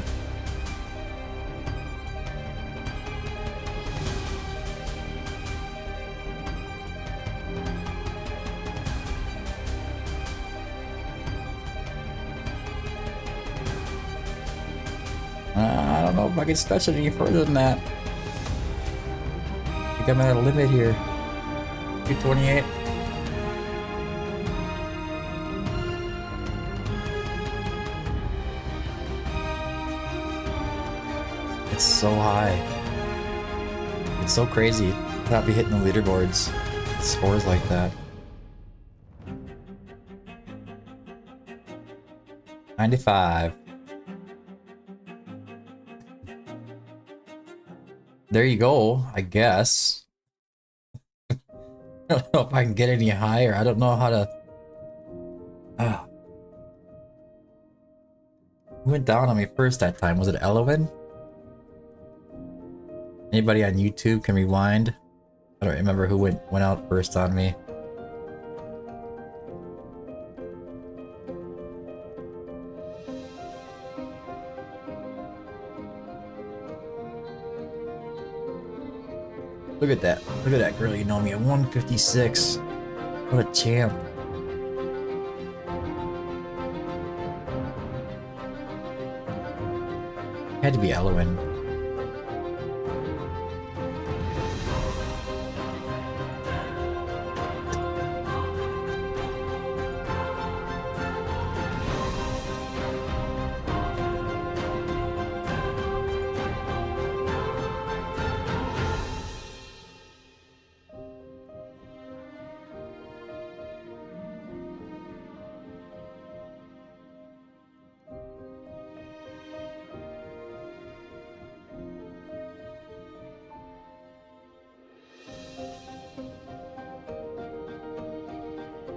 I don't know if I can stretch it any further than that. I think I'm at a limit here. 228. It's so high. It's so crazy to not be hitting the leaderboards. Scores like that. 95. There you go, I guess. don't know if I can get any higher. I don't know how to... Who went down on me first that time? Was it Elowin? Anybody on YouTube can rewind? I don't remember who went out first on me. Look at that. Look at that girl, you know me, at 156. What a champ. Had to be Elowin.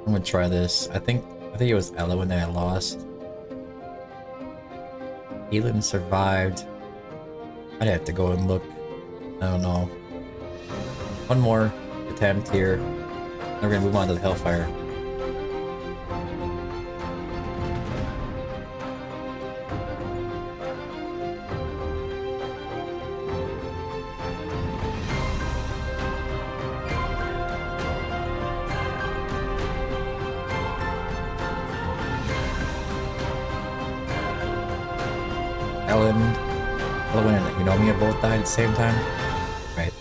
I'm gonna try this. I think it was Elowin that I lost. Elin survived. I'd have to go and look. I don't know. One more attempt here. Then we're gonna move on to the Hellfire. Elowin and Yunomiya both died at the same time? Right.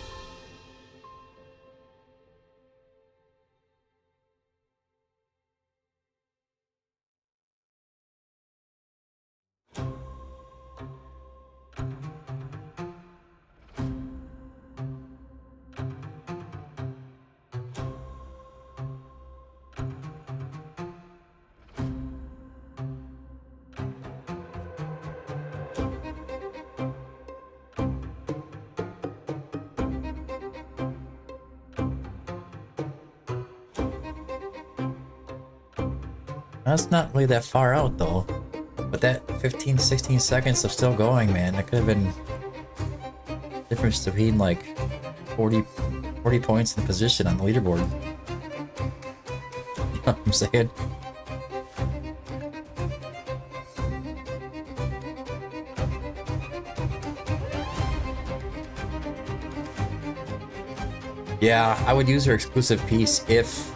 That's not really that far out though. But that 15-16 seconds of still going, man, that could have been difference between like 40 points in position on the leaderboard. You know what I'm saying? Yeah, I would use her exclusive piece if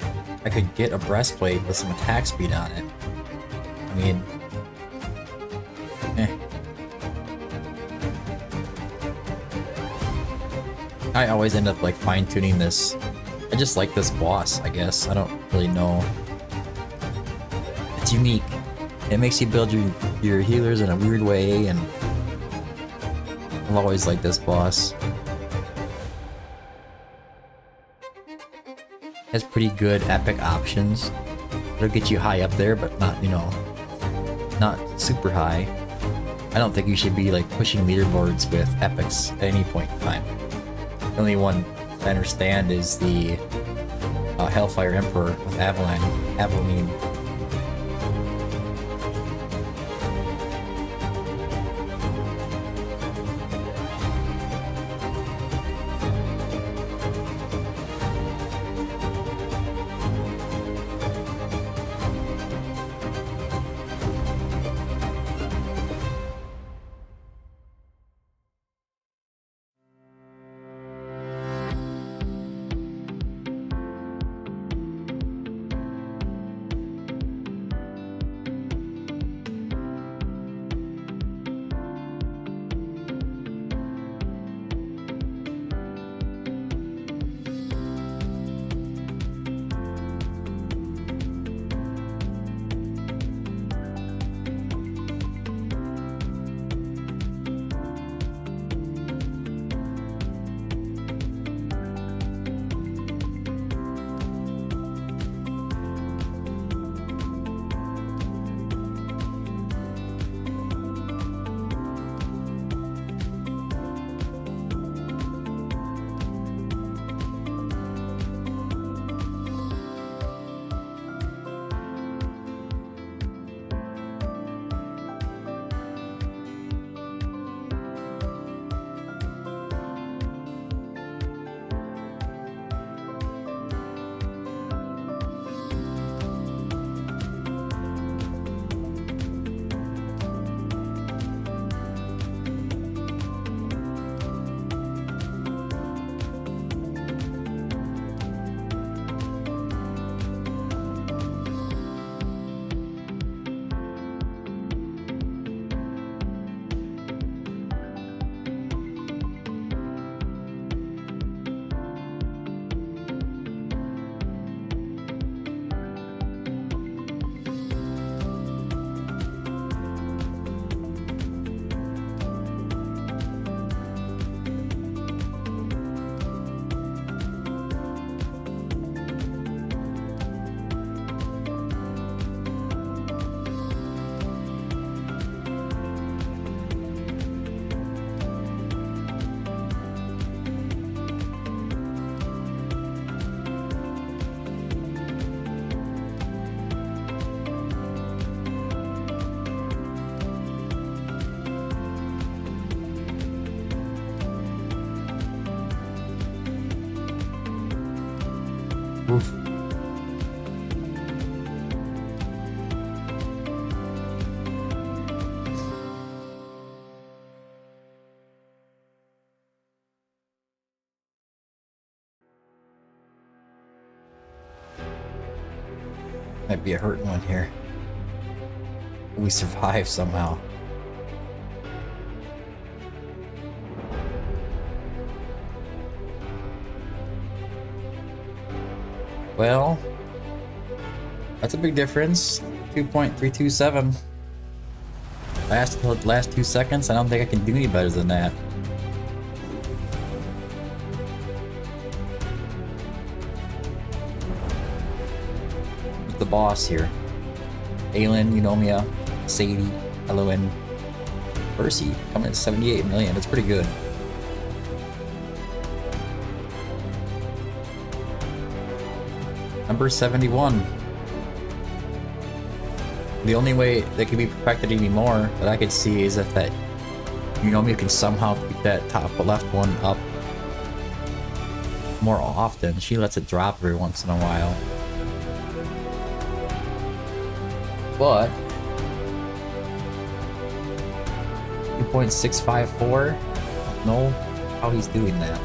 I could get a breastplate with some attack speed on it. I mean... I always end up like fine-tuning this. I just like this boss, I guess. I don't really know. It's unique. It makes you build your healers in a weird way, and I've always liked this boss. Has pretty good epic options. It'll get you high up there, but not, you know, not super high. I don't think you should be like pushing leaderboards with epics at any point in time. The only one I understand is the Hellfire Emperor with Aveline. Might be a hurting one here. We survived somehow. Well, that's a big difference. 2.327. Last 2 seconds, I don't think I can do any better than that. With the boss here. Aelin, Eunomia, Sadie, Eloin, Percy coming at 78 million. That's pretty good. Number 71. The only way they can be perfected anymore that I could see is if that Eunomia can somehow keep that top left one up more often. She lets it drop every once in a while. But 2.654? I don't know how he's doing that.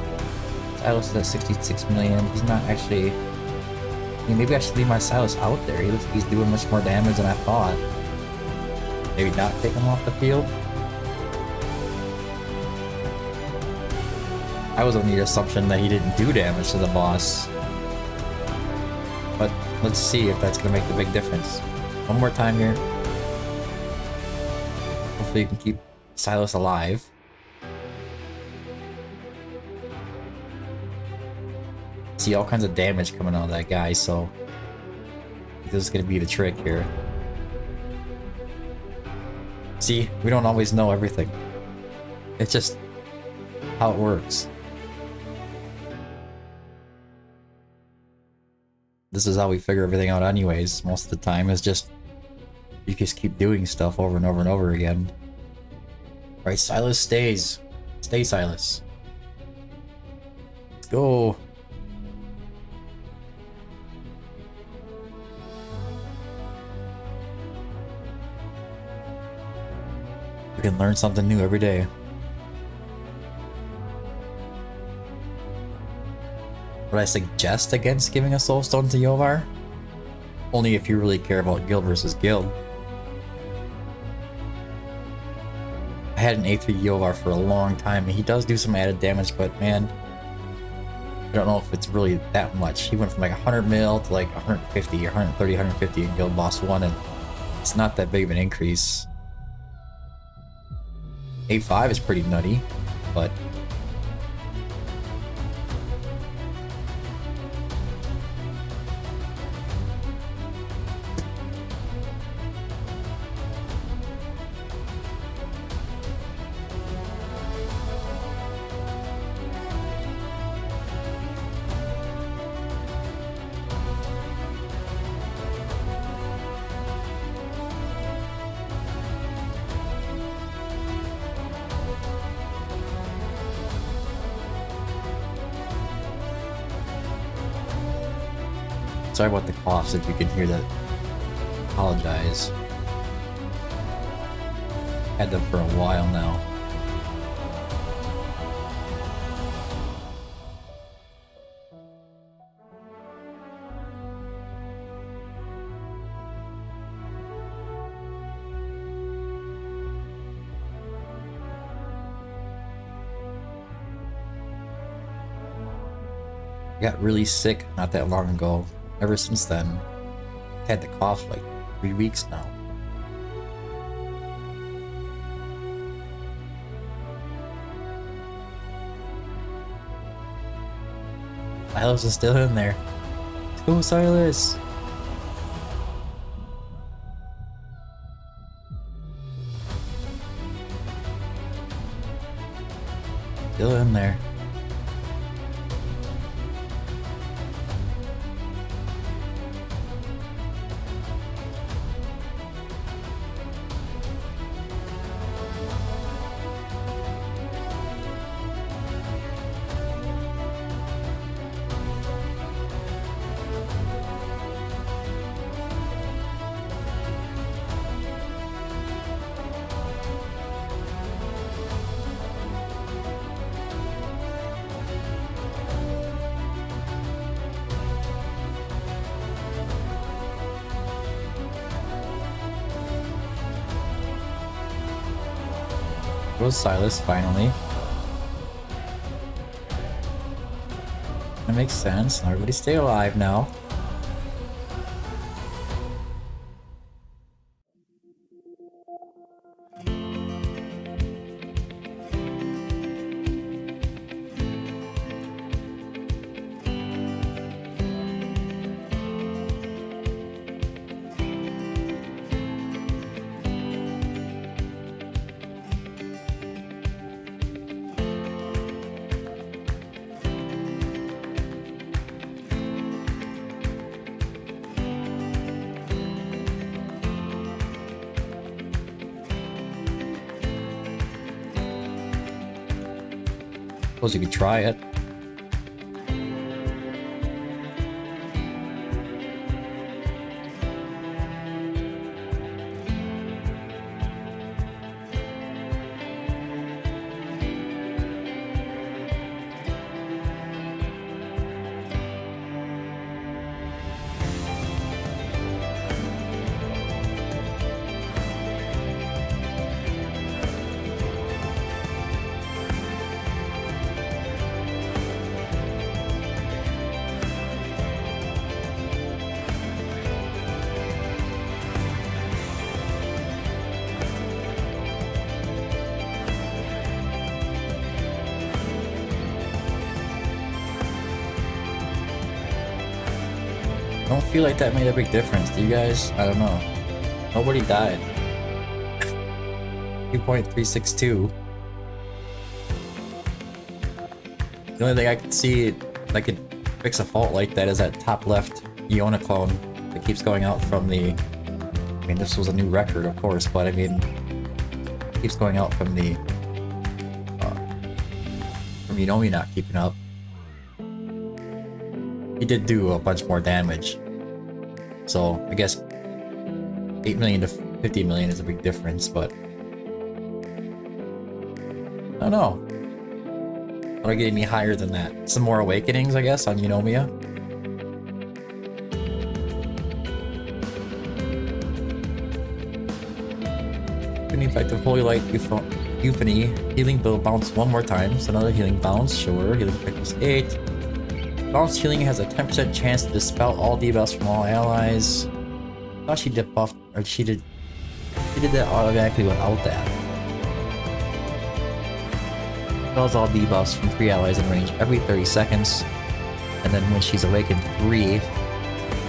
Silas is at 66 million. He's not actually. I mean, maybe I should leave my Silas out there. He looks like he's doing much more damage than I thought. Maybe not take him off the field. I was under the assumption that he didn't do damage to the boss. But let's see if that's going to make the big difference. One more time here. Hopefully you can keep Silas alive. See all kinds of damage coming out of that guy, so this is gonna be the trick here. See, we don't always know everything. It's just how it works. This is how we figure everything out anyways. Most of the time is just you just keep doing stuff over and over and over again. Alright, Silas stays. Stay, Silas. Let's go. We can learn something new every day. Would I suggest against giving a soulstone to Yovar? Only if you really care about guild versus guild. I had an A3 Yovar for a long time, and he does do some added damage, but man, I don't know if it's really that much. He went from like 100 mil to like 150 or 130, 150 in Guild Boss 1, and it's not that big of an increase. A5 is pretty nutty, but sorry about the coughs if you can hear that. Apologize. Had them for a while now. I got really sick not that long ago. Ever since then, I've had the cough for like 3 weeks now. Silas is still in there. Let's go, Silas! Still in there. Goes Silas finally. That makes sense. Everybody stay alive now. Suppose you could try it. Don't feel like that made a big difference, do you guys? I don't know. Nobody died. 2.362. The only thing I could see that could fix a fault like that is that top left Iona clone that keeps going out from the... I mean, this was a new record, of course, but I mean... It keeps going out from the... from Yunomi not keeping up. He did do a bunch more damage. So, I guess 8 million to 50 million is a big difference, but... I don't know. That'll get me higher than that. Some more awakenings, I guess, on Eunomia. Effective Holy Light Euphony. Healing build bounce one more time. So another healing bounce, sure. Healing effect 8. Bounce healing has a 10% chance to dispel all debuffs from all allies. I thought she debuffed, or she did that automatically without that. Dispels all debuffs from 3 allies in range every 30 seconds. And then when she's awakened 3,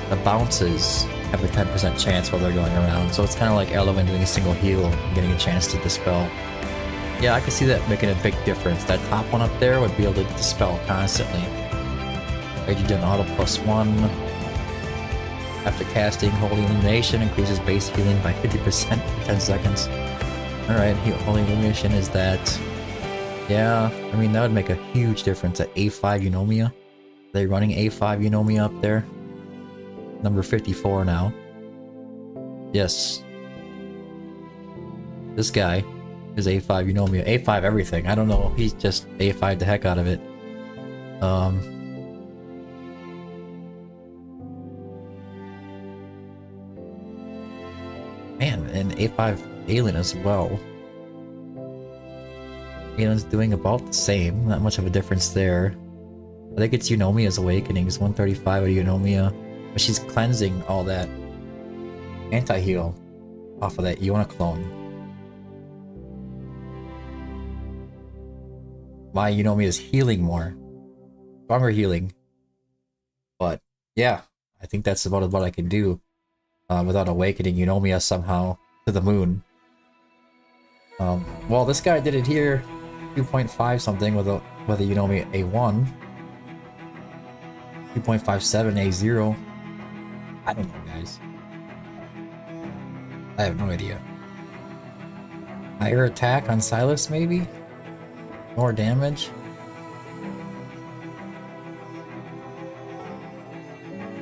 the bounces have a 10% chance while they're going around. So it's kind of like Elowen doing a single heal and getting a chance to dispel. Yeah, I can see that making a big difference. That top one up there would be able to dispel constantly. Hydrogen auto +1. After casting, Holy Illumination increases base healing by 50% for 10 seconds. Alright, Holy Illumination is that. Yeah, I mean, that would make a huge difference at A5 Eunomia. Are they running A5 Eunomia up there? Number 54 now. Yes. This guy is A5 Eunomia. A5 everything. I don't know. He's just A5 the heck out of it. Man, and A5 Alien as well. Alien's doing about the same. Not much of a difference there. I think it's Eunomia's Awakenings. 135 of Eunomia. But she's cleansing all that anti-heal off of that Iona clone. My Eunomia is healing more. Stronger healing. But yeah, I think that's about what I can do without awakening Eunomia somehow to the moon. Well, this guy did it here. 2.5 something with a Eunomia A1. 2.57 A0. I don't know, guys. I have no idea. Higher attack on Silas, maybe? More damage?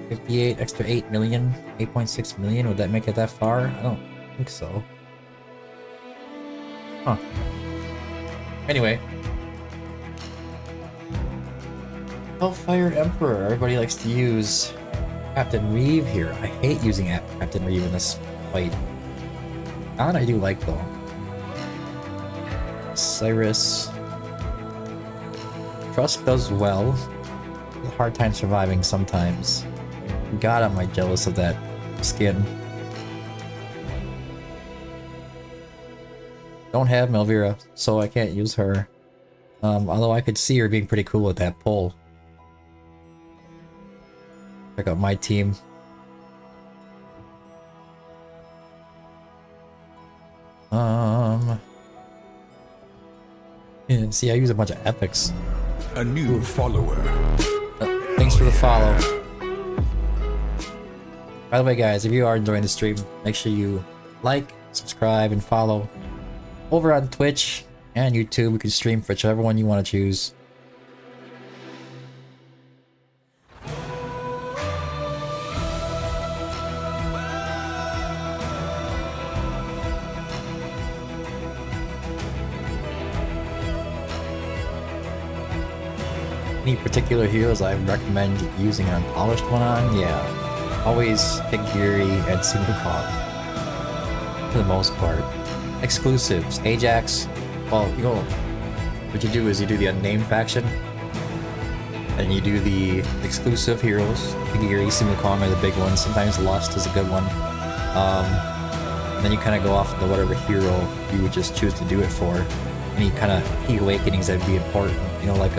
$58, extra 8 million? 8.6 million? Would that make it that far? I don't think so. Huh. Anyway. Hellfire Emperor. Everybody likes to use Captain Reeve here. I hate using Captain Reeve in this fight. That I do like though. Cyrus. Trust does well. A hard time surviving sometimes. God, am I jealous of that skin. Don't have Melvira, so I can't use her. Although I could see her being pretty cool with that pole. Check out my team. Yeah, see, I use a bunch of epics. A new follower. Thanks for the follow. By the way, guys, if you are enjoying the stream, make sure you like, subscribe, and follow. Over on Twitch and YouTube, we can stream for whichever one you want to choose. Any particular heroes I recommend using an unpolished one on? Yeah, always pick Geary and Simukov for the most part. Exclusives, Ajax. Well, you know, what you do is you do the unnamed faction, and you do the exclusive heroes. Geary, Simukong are the big ones. Sometimes Lust is a good one. And then you kind of go off into whatever hero you would just choose to do it for. Any kind of key awakenings that'd be important. You know, like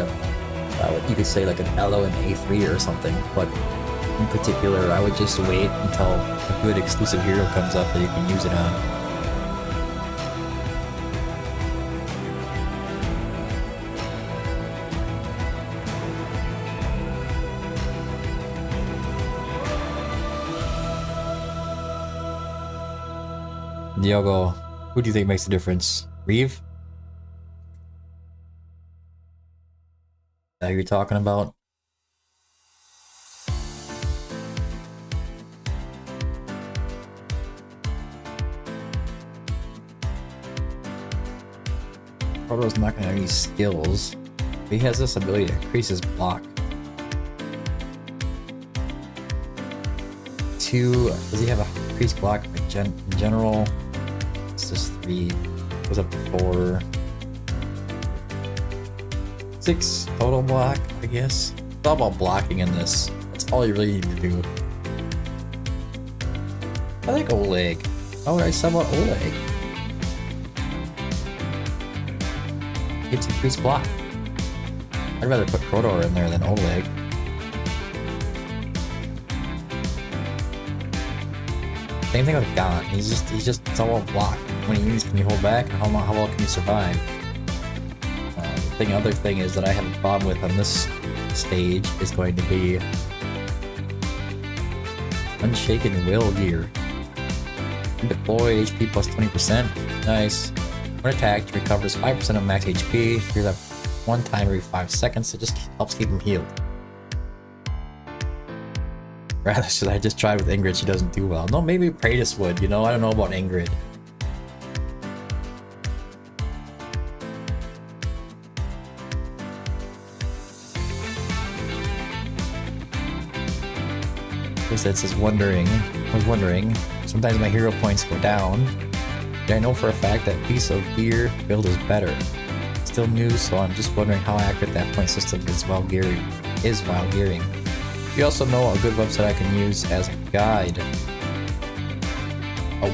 you could say like an Elo and A3 or something. But in particular, I would just wait until a good exclusive hero comes up that you can use it on. Diogo, who do you think makes the difference? Reeve? That you're talking about? Proto's not gonna have any skills, but he has this ability to increase his block. 2, does he have a increased block in general? It's just 3, goes up to 4. 6 total block, I guess. It's all about blocking in this. That's all you really need to do. I like Oleg. Oh, I said about Oleg. It's increased block. I'd rather put Kotor in there than Oleg. Same thing with Gaunt. He's just it's all about block. How many units can you hold back, and how well can you survive? The other thing is that I have a problem with on this stage is going to be Unshaken Will gear. Deployed HP plus 20%. Nice. When attacked, recovers 5% of max HP. Here's that one time every 5 seconds. It just helps keep him healed. Rather, should I just try with Ingrid? She doesn't do well. No, maybe Praetus would, you know? I don't know about Ingrid. This is I was wondering, sometimes my hero points go down. And I know for a fact that piece of gear build is better. It's still new, so I'm just wondering how accurate that point system is while gearing. You also know a good website I can use as a guide. A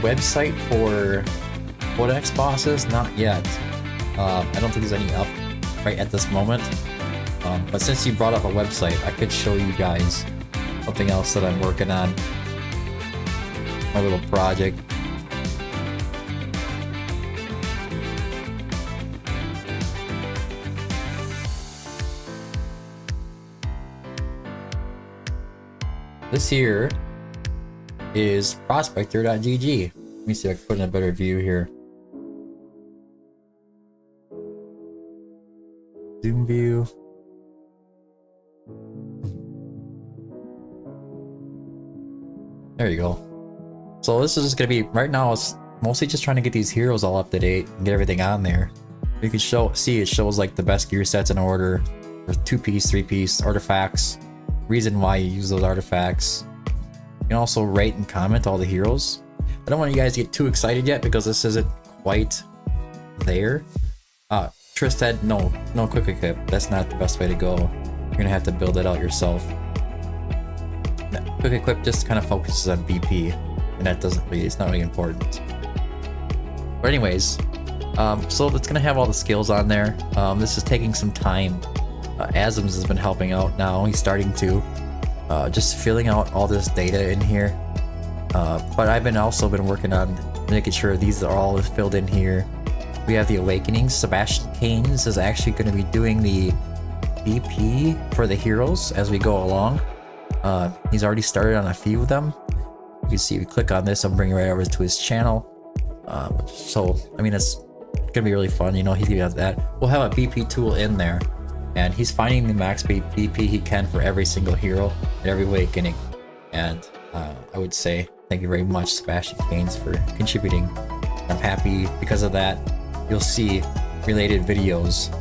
website for Codex Bosses? Not yet. I don't think there's any up right at this moment. But since you brought up a website, I could show you guys something else that I'm working on. My little project. This here is prospector.gg. Let me see if I can put in a better view here. Zoom view. There you go. So this is just gonna be, right now it's mostly just trying to get these heroes all up to date and get everything on there. You can see it shows like the best gear sets in order, or 2-piece, 3-piece, artifacts, reason why you use those artifacts. You can also rate and comment all the heroes. I don't want you guys to get too excited yet because this isn't quite there. Tristed, no quick equip. That's not the best way to go. You're gonna have to build it out yourself. Quick equip just kind of focuses on BP, and that doesn't really, it's not really important. But anyways, so it's gonna have all the skills on there. This is taking some time. Asms has been helping out now. He's starting to just filling out all this data in here. But I've also been working on making sure these are all filled in here. We have the Awakenings. Sebastian Keynes is actually going to be doing the BP for the heroes as we go along. He's already started on a few of them. You can see, if you click on this, I'll bring you right over to his channel. So, I mean, it's going to be really fun. You know, he's going to have that. We'll have a BP tool in there, and he's finding the max BP he can for every single hero and every Awakening. And I would say thank you very much, Sebastian Keynes, for contributing. I'm happy because of that. You'll see related videos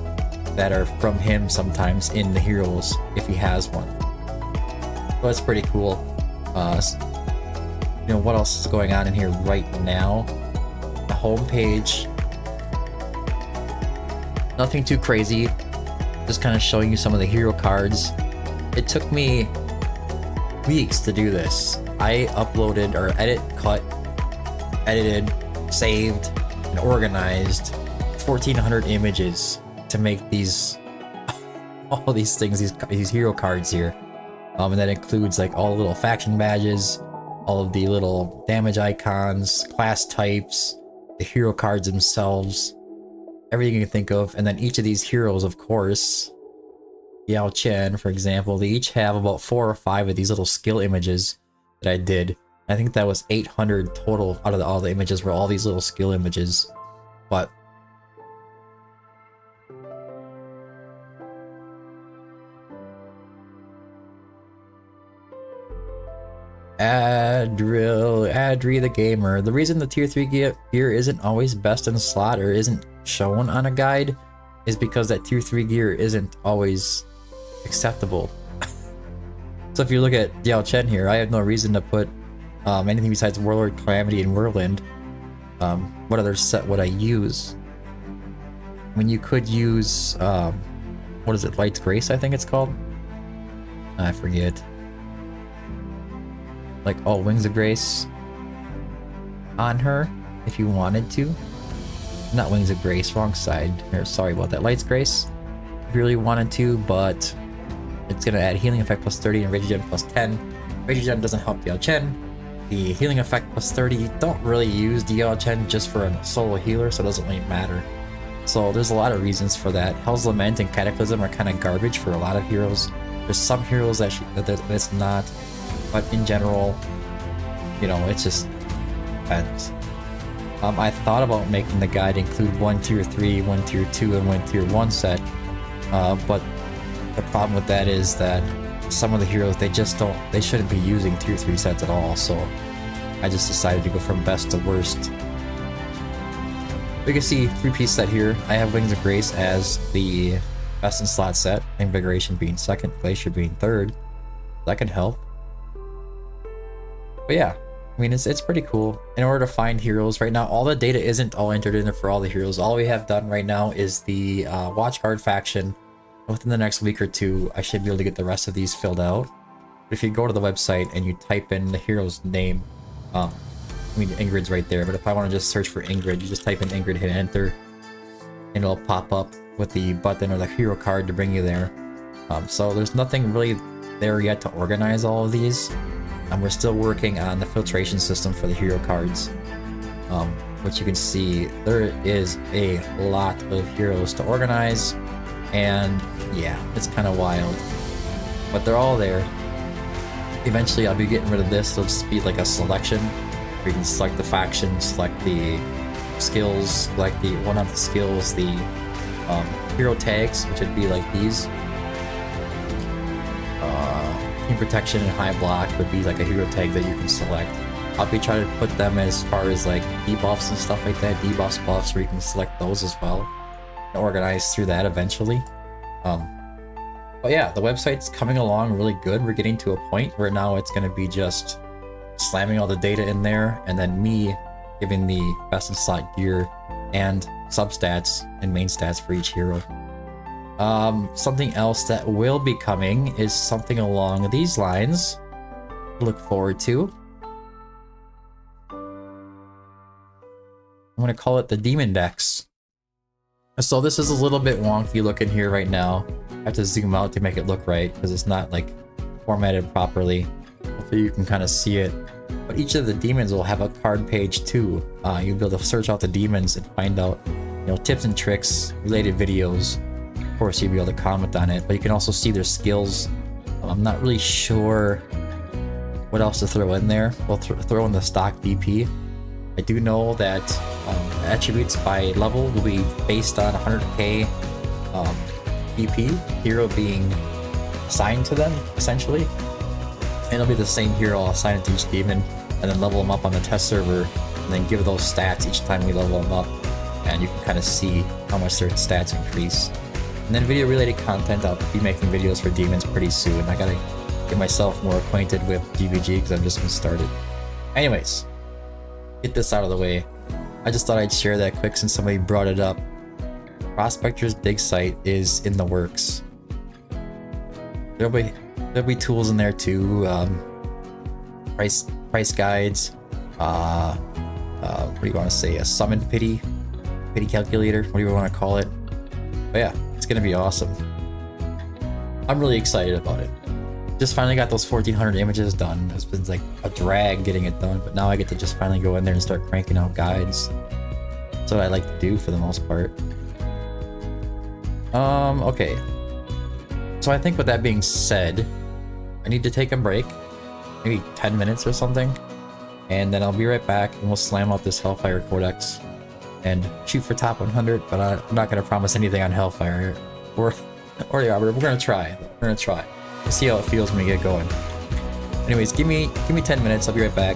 that are from him sometimes in the heroes if he has one. So that's pretty cool. You know, what else is going on in here right now? The homepage. Nothing too crazy. Just kind of showing you some of the hero cards. It took me weeks to do this. I uploaded or edited, saved, and organized 1,400 images to make these all these things, these hero cards here. And that includes like all the little faction badges, all of the little damage icons, class types, the hero cards themselves, everything you can think of. And then each of these heroes, of course, Yao Chen, for example, they each have about 4 or 5 of these little skill images that I did. I think that was 800 total out of all the images were all these little skill images. But Adri the Gamer. The reason the tier 3 gear isn't always best in slot or isn't shown on a guide is because that tier 3 gear isn't always acceptable. So if you look at Yao Chen here, I have no reason to put anything besides Warlord, Calamity, and Whirlwind. What other set would I use? I mean, you could use what is it, Light's Grace, I think it's called? I forget. Like, oh, Wings of Grace on her if you wanted to. Not Wings of Grace, wrong side. Here, sorry about that. Light's Grace if you really wanted to, but it's gonna add healing effect plus 30 and rage regen plus 10. Rage regen doesn't help Yao Chen. The healing effect plus 30, you don't really use the Yao Chen just for a solo healer, so it doesn't really matter. So there's a lot of reasons for that. Hell's Lament and Cataclysm are kind of garbage for a lot of heroes. There's some heroes that's not, but in general, you know, it's just depends. I thought about making the guide include 1 tier 3, 1 tier 2, and 1 tier 1 set, but the problem with that is that some of the heroes, they shouldn't be using tier 3 sets at all, so I just decided to go from best to worst. You can see 3-piece set here. I have Wings of Grace as the best in slot set, Invigoration being second, Glacier being third. That can help. But yeah, I mean, it's pretty cool. In order to find heroes right now, all the data isn't all entered in there for all the heroes. All we have done right now is the Watchguard faction. Within the next week or two, I should be able to get the rest of these filled out. But if you go to the website and you type in the hero's name, I mean, Ingrid's right there, but if I want to just search for Ingrid, you just type in Ingrid, hit enter, and it'll pop up with the button or the hero card to bring you there. So there's nothing really there yet to organize all of these. And we're still working on the filtration system for the hero cards. Which you can see, there is a lot of heroes to organize. And yeah, it's kind of wild. But they're all there. Eventually I'll be getting rid of this. It'll just be like a selection where you can select the faction, select the skills, select the, well, not the skills, the hero tags, which would be like these. Team Protection and High Block would be like a hero tag that you can select. I'll be trying to put them as far as like debuffs and stuff like that, debuffs, buffs, where you can select those as well. And organize through that eventually. But yeah, the website's coming along really good. We're getting to a point where now it's going to be just slamming all the data in there, and then me giving the best in slot gear and substats and main stats for each hero. Something else that will be coming is something along these lines. Look forward to. I'm gonna call it the Demon Dex. So this is a little bit wonky looking here right now. I have to zoom out to make it look right because it's not like formatted properly. Hopefully you can kind of see it. But each of the demons will have a card page too. You'll be able to search out the demons and find out, you know, tips and tricks, related videos. Of course, you'll be able to comment on it, but you can also see their skills. I'm not really sure what else to throw in there. We'll throw in the stock DP. I do know that attributes by level will be based on 100k DP, hero being assigned to them, essentially. And it'll be the same hero, I'll assign it to each demon, and then level them up on the test server, and then give those stats each time we level them up. And you can kind of see how much their stats increase. And then video related content, I'll be making videos for demons pretty soon. I gotta get myself more acquainted with GVG because I've just been started. Anyways, get this out of the way. I just thought I'd share that quick since somebody brought it up. Prospector's dig site is in the works. There'll be tools in there too. Price guides. What do you want to say? A summon pity calculator. What do you want to call it? But yeah, it's gonna be awesome. I'm really excited about it. Just finally got those 1400 images done. It's been like a drag getting it done, but now I get to just finally go in there and start cranking out guides. That's what I like to do for the most part. Okay. So I think with that being said, I need to take a break. Maybe 10 minutes or something. And then I'll be right back and we'll slam out this Hellfire Codex and shoot for top 100, but I'm not going to promise anything on Hellfire or the Arbiter. We're going to try. We're going to try. We'll see how it feels when we get going. Anyways, give me 10 minutes. I'll be right back.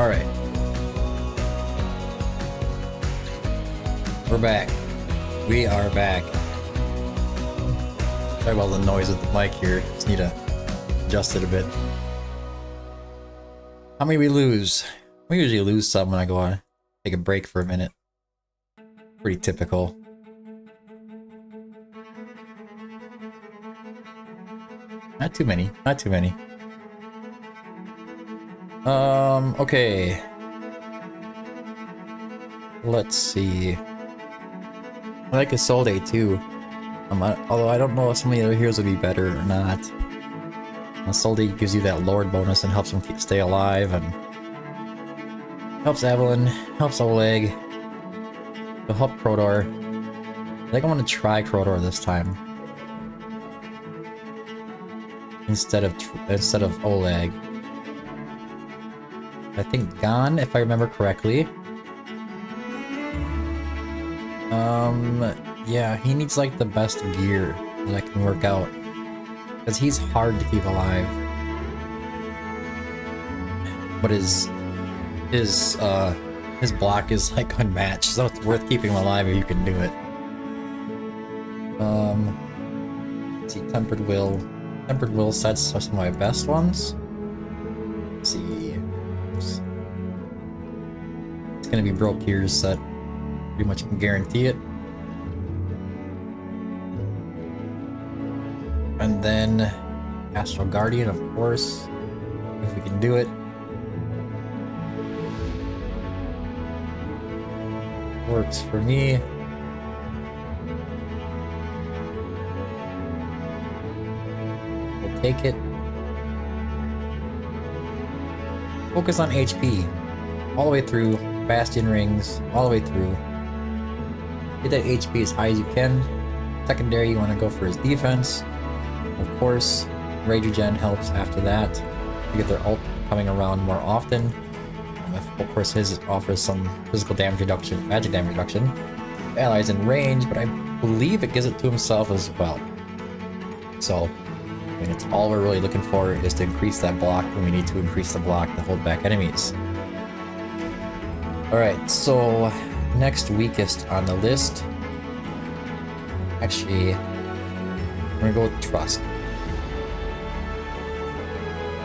Alright. We're back. We are back. Sorry about the noise with the mic here. Just need to adjust it a bit. How many we lose? We usually lose some when I go on take a break for a minute. Pretty typical. Not too many. Not too many. Okay. Let's see. I like Isolde too. Although I don't know if some of the other heroes would be better or not. Isolde gives you that Lord bonus and helps him stay alive, and helps Evelyn, helps Oleg, will help Crowdor. I think I want to try Crowdor this time instead of Oleg. I think Gon, if I remember correctly. Yeah, he needs like the best gear that I can work out, because he's hard to keep alive. But his block is like unmatched, so it's worth keeping him alive if you can do it. Let's see, Tempered Will. Tempered Will sets are some of my best ones. Let's see. Oops. It's gonna be Broke Gears set. Pretty much can guarantee it. And then Astral Guardian, of course, if we can do it. Works for me. We'll take it. Focus on HP all the way through. Bastion rings all the way through. Get that HP as high as you can. Secondary, you want to go for his defense. Of course, Rage Regen helps after that. You get their ult coming around more often. Of course, his offers some physical damage reduction, magic damage reduction. Allies in range, but I believe it gives it to himself as well. So, I mean, it's all we're really looking for is to increase that block when we need to increase the block to hold back enemies. Alright, so next weakest on the list. Actually, we're gonna go with Trust.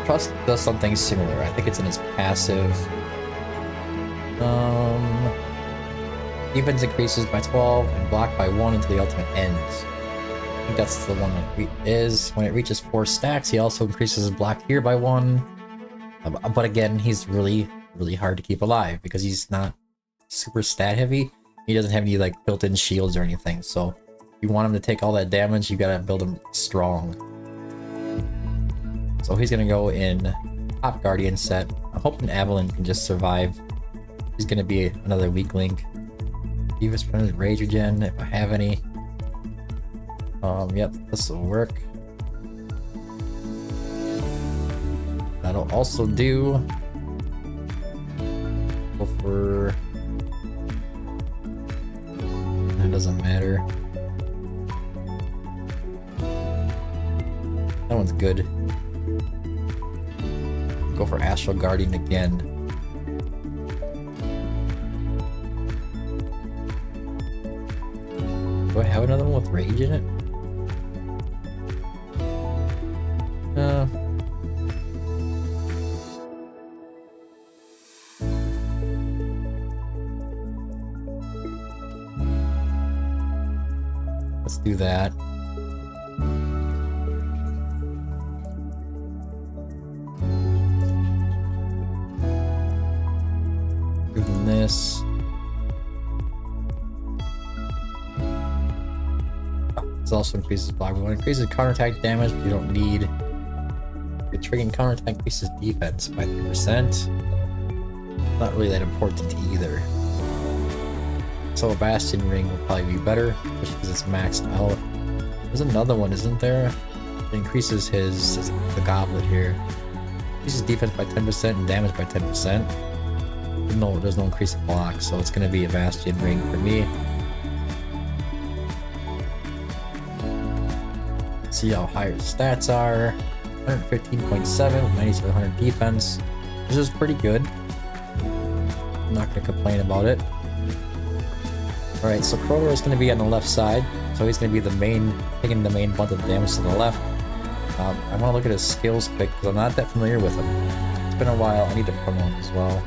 Trust does something similar. I think it's in his passive. Defense increases by 12 and block by 1 until the ultimate ends. I think that's the one that is. When it reaches 4 stacks, he also increases his block here by 1. But again, he's really hard to keep alive because he's not super stat heavy. He doesn't have any like built-in shields or anything. So if you want him to take all that damage, you gotta build him strong. So he's gonna go in Top Guardian set. I'm hoping Evelyn can just survive. He's gonna be another weak link. Divas Friendly Rage Regen, if I have any. Yep, this will work. That'll also do. Go for... That doesn't matter. That one's good. Go for Astral Guardian again. Do I have another one with Rage in it? Let's do that. Doing this. This also increases block. We want to increase counterattack damage, but you don't need. The triggering counterattack increases defense by 3%. Not really that important either. So a Bastion ring will probably be better, especially because it's maxed out. There's another one, isn't there? It increases the goblet here. Increases defense by 10% and damage by 10%. No, there's no increase in block, so it's going to be a Bastion ring for me. See how high his stats are. 115.7 with 9700 defense. This is pretty good. I'm not gonna complain about it. Alright, so Crowdor is gonna be on the left side, so he's gonna be the main, taking the main brunt of the damage to the left. I wanna look at his skills quick, because I'm not that familiar with him. It's been a while, I need to promote as well.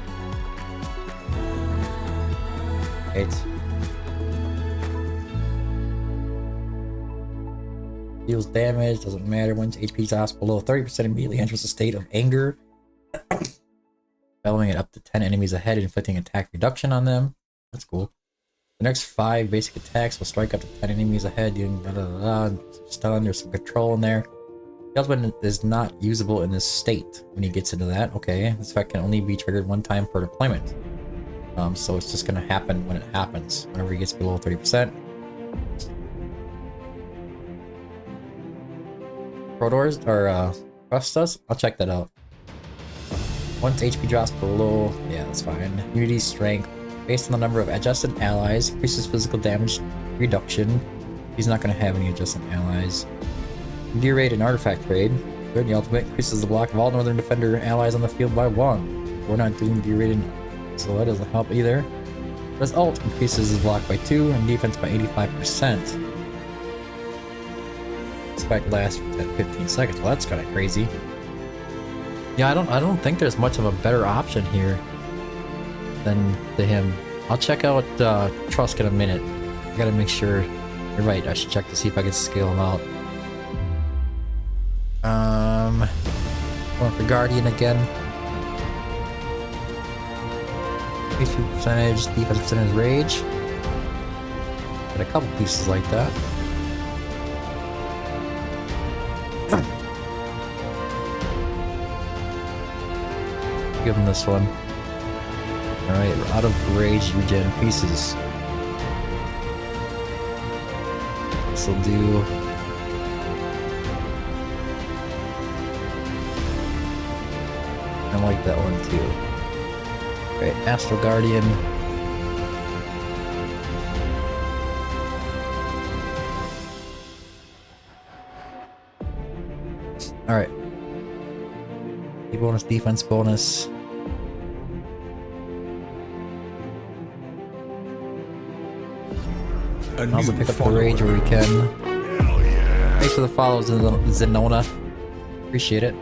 Right. Deals damage, doesn't matter. Once HP drops below 30%, immediately enters a state of anger. Following it up to 10 enemies ahead, inflicting attack reduction on them. That's cool. The next 5 basic attacks will strike up to 10 enemies ahead, doing stun, there's some control in there. The ultimate is not usable in this state when he gets into that. Okay, this effect can only be triggered 1 time per deployment. So it's just gonna happen when it happens, whenever he gets below 30%. Prodors or Rust does? I'll check that out. Once HP drops below, yeah, that's fine. Unity strength, based on the number of adjacent allies, increases physical damage reduction. He's not gonna have any adjacent allies. Gear raid and artifact raid. Good, the ultimate increases the block of all Northern Defender allies on the field by 1. We're not doing gear raid, so that doesn't help either. His ult increases his block by 2 and defense by 85%. Spike lasts for 15 seconds. Well, that's kind of crazy. Yeah, I don't think there's much of a better option here than to him. I'll check out Trusk in a minute. I gotta make sure. You're right. I should check to see if I can scale him out. Going for Guardian again. HP percentage, defense percentage, rage. Got a couple pieces like that. Give him this one. Alright, we're out of rage regen pieces. This'll do. I like that one too. Alright, Astral Guardian. Alright. Bonus, defense bonus. Also pick up the rage where we can. Thanks for the follows, Zenona. Appreciate it.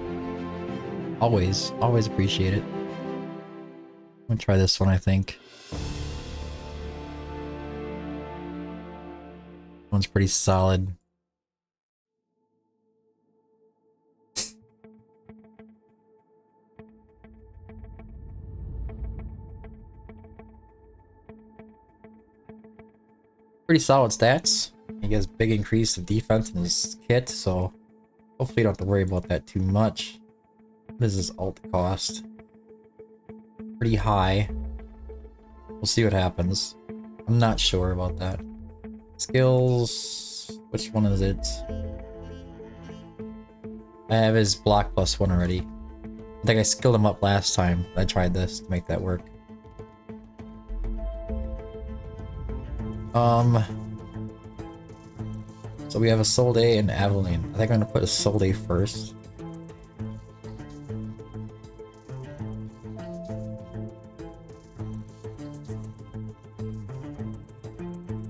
Always appreciate it. I'm gonna try this one, I think. One's pretty solid. Pretty solid stats. He gets big increase of defense in his kit, so hopefully you don't have to worry about that too much. What is his ult cost? Pretty high. We'll see what happens. I'm not sure about that. Skills... which one is it? I have his block +1 already. I think I skilled him up last time. I tried this to make that work. So we have a Solday and Aveline. I think I'm gonna put a Solday first.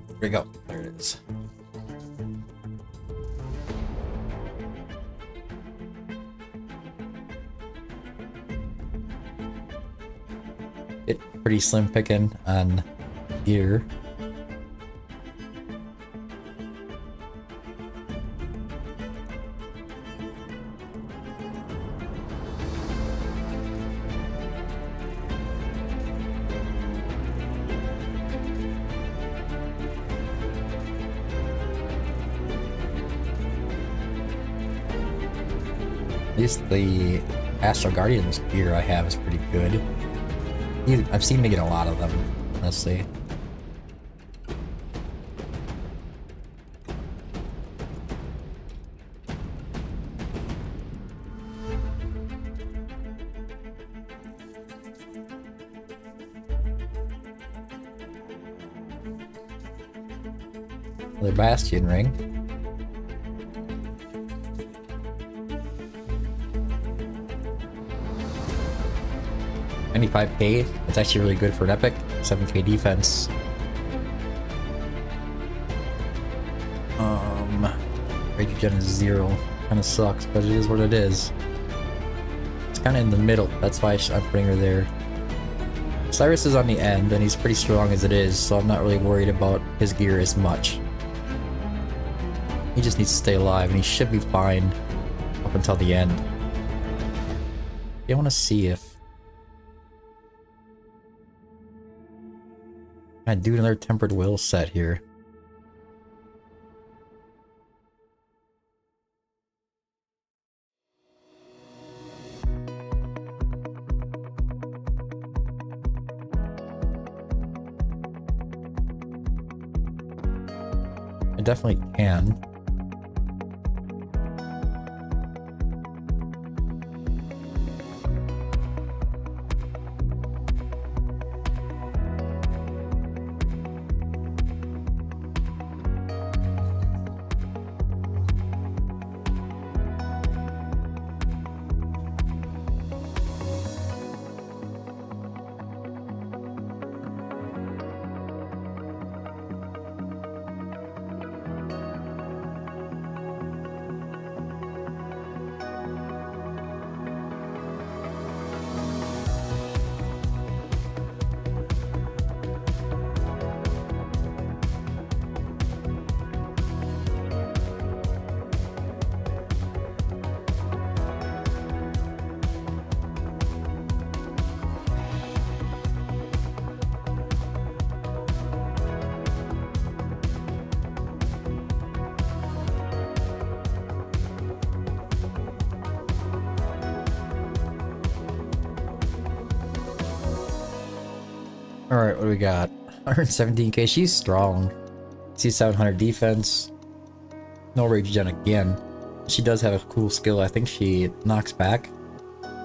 There we go. There it is. It pretty slim picking on gear. At least the Astral Guardians gear I have is pretty good. I've seen to get a lot of them, honestly. Another Bastion ring. 95k. It's actually really good for an epic. 7k defense. Rage Gen is 0. Kind of sucks, but it is what it is. It's kind of in the middle. That's why I'm putting her there. Cyrus is on the end, and he's pretty strong as it is, so I'm not really worried about his gear as much. He just needs to stay alive, and he should be fine up until the end. I want to see if I do another Tempered Will set here. I definitely can. Alright, what do we got? 117k, she's strong. She's 700 defense. No rage gen again. She does have a cool skill. I think she knocks back.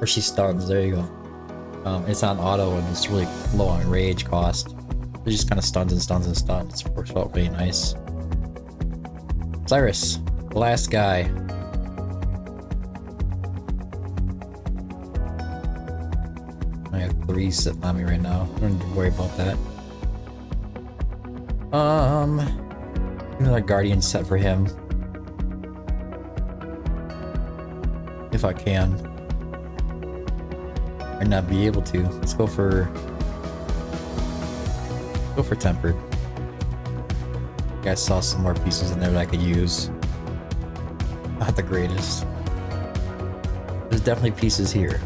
Or she stuns, there you go. It's on auto and it's really low on rage cost. It just kind of stuns and stuns and stuns. Works out really nice. Cyrus, the last guy. I have 3 sitting on me right now. I don't need to worry about that. Another guardian set for him. If I can. Might not be able to. Let's go for tempered. I guys saw some more pieces in there that I could use. Not the greatest. There's definitely pieces here.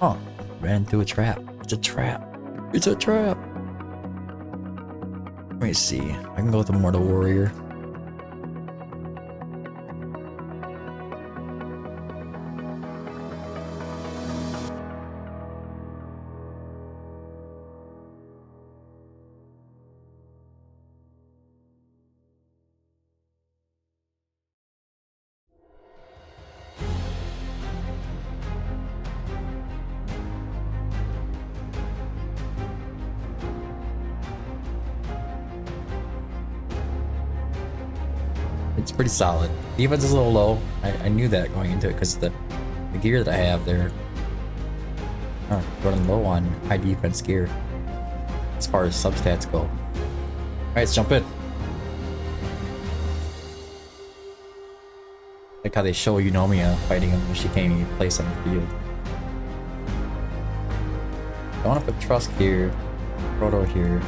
Oh, ran into a trap. It's a trap. It's a trap. Let me see. I can go with the Immortal Warrior. It's pretty solid. Defense is a little low. I knew that going into it because the gear that I have there running low on high defense gear as far as substats go. Alright, let's jump in. Like how they show Eunomia fighting him when she can't even place on the field. I want to put Trusk here, Proto here,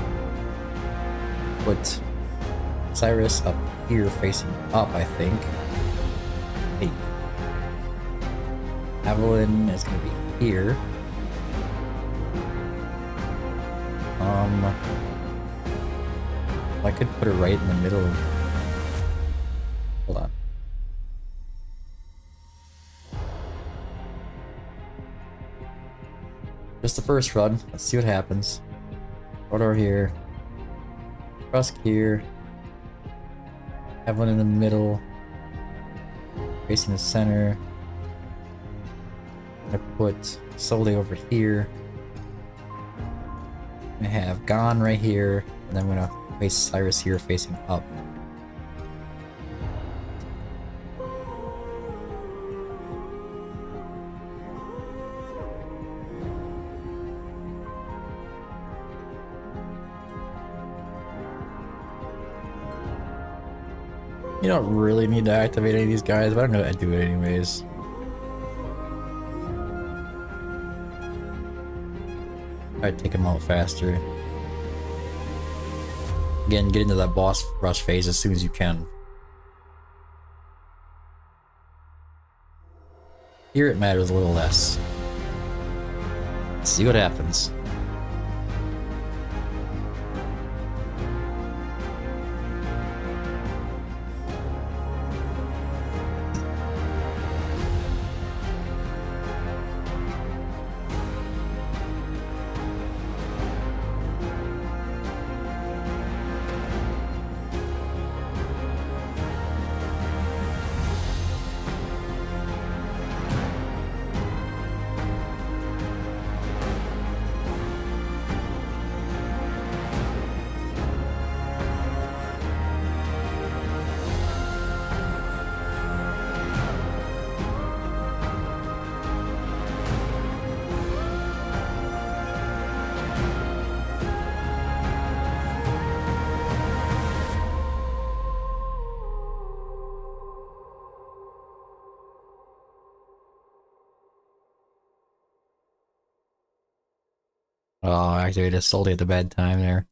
put Cyrus up here facing up, I think. Hey. Evelyn is gonna be here. I could put her right in the middle. Hold on. Just the first run. Let's see what happens. Rotor here. Trusk here. Evelyn in the middle. facing the center. I'm gonna put Solely over here. I'm gonna have Gon right here, and then I'm gonna place Cyrus here facing up. You don't really need to activate any of these guys, but I'm gonna do it anyways. Try to take them out faster. Again, get into that boss rush phase as soon as you can. Here it matters a little less. Let's see what happens. Oh, I activated Solely at the bad time there.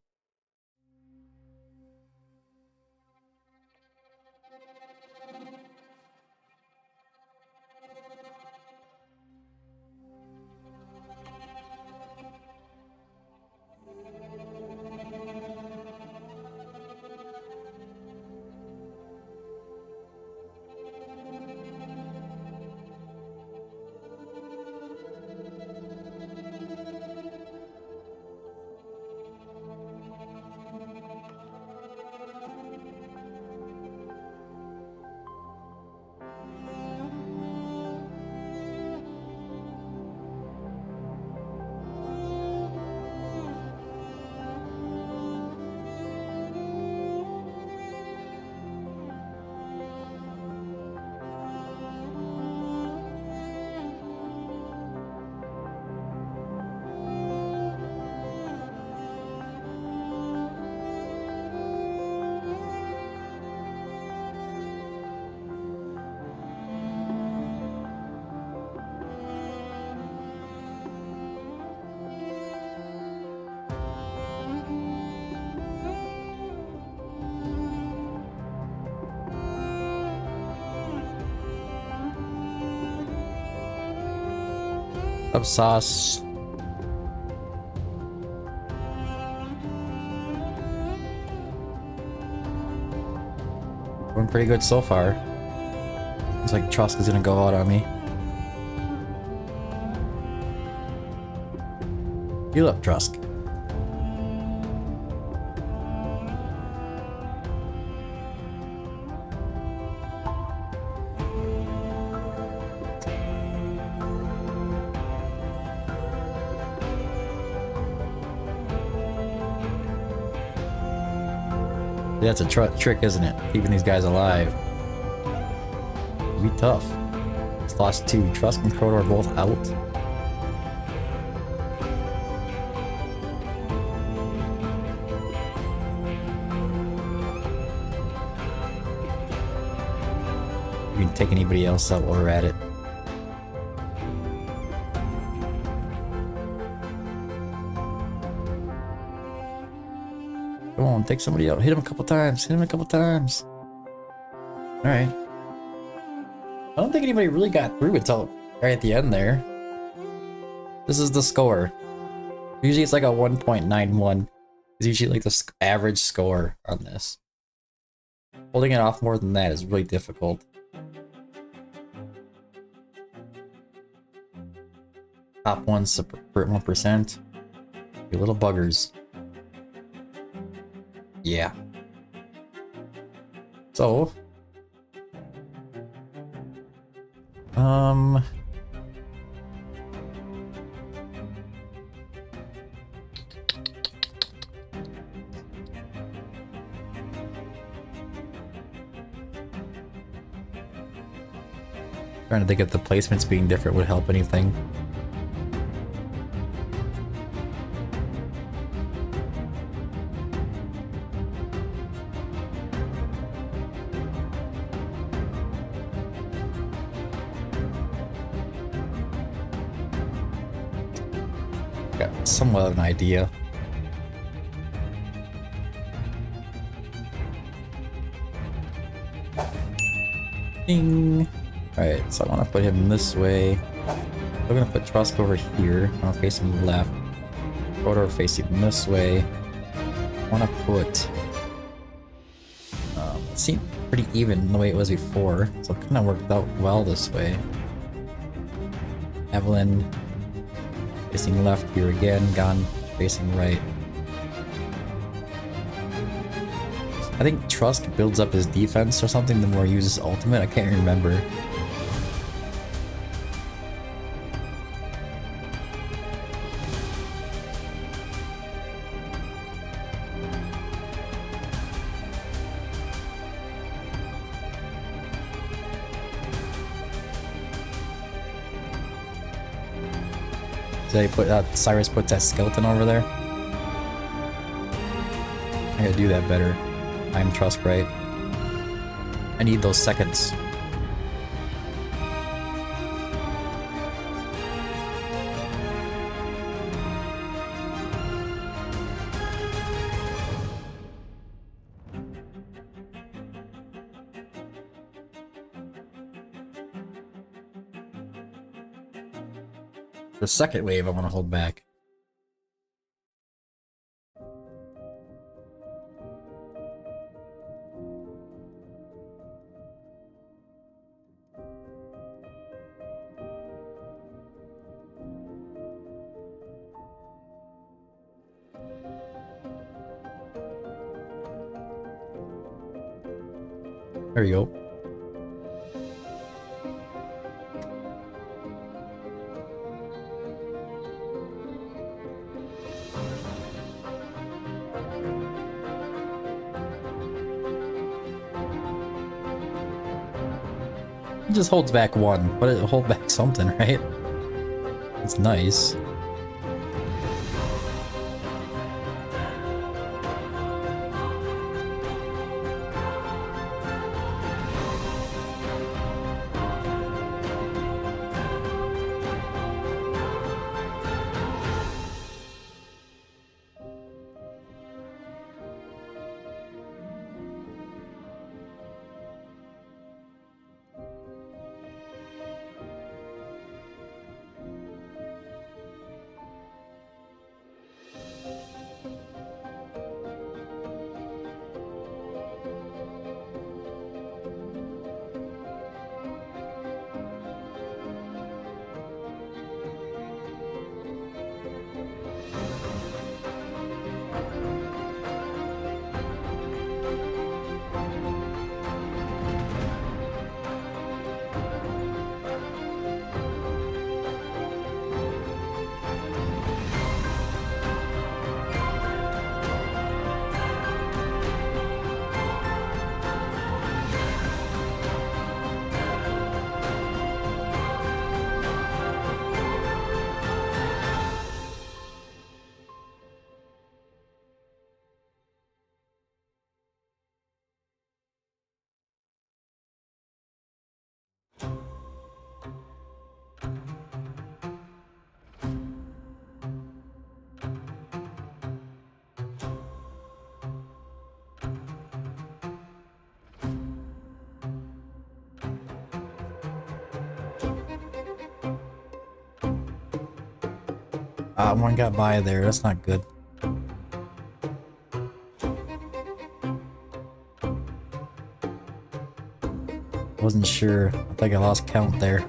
Up sauce. Going pretty good so far. Looks like Trusk is gonna go out on me. Heal up, Trusk. That's a trick, isn't it? Keeping these guys alive. It'll be tough. It's lost 2. Trusk and Crota are both out. You can take anybody else out while we're at it. Come on, take somebody out. Hit him a couple times. Hit him a couple times. Alright. I don't think anybody really got through until right at the end there. This is the score. Usually it's like a 1.91. It's usually like the average score on this. Holding it off more than that is really difficult. Top 1%. You little buggers. Yeah. So Um. Trying to think if the placements being different would help anything. Got somewhat of an idea. Ding! Alright, so I want to put him this way. I'm going to put Trusk over here. I want to face him left. Rotor facing this way. I want to put... it seemed pretty even the way it was before, so it kind of worked out well this way. Evelyn facing left here again, Gon facing right. I think Trusk builds up his defense or something the more he uses ultimate. I can't remember. Did I put Cyrus puts that skeleton over there? I gotta do that better. I'm Trusk, right? I need those seconds. The second wave I want to hold back. There you go. It just holds back one, but it hold back something, right? It's nice. One got by there, that's not good. Wasn't sure. I think I lost count there.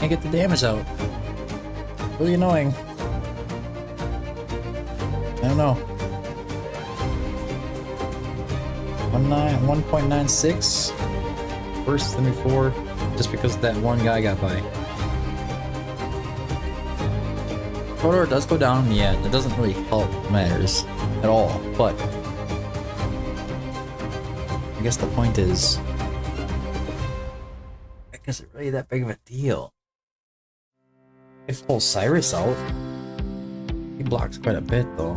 can't get the damage out. Really annoying. I don't know. 1.96 worse than before, just because that one guy got by. Rotor does go down in the end. It doesn't really help matters at all, but I guess the point is, I guess it's really that big of a deal. If pull Cyrus out, he blocks quite a bit though.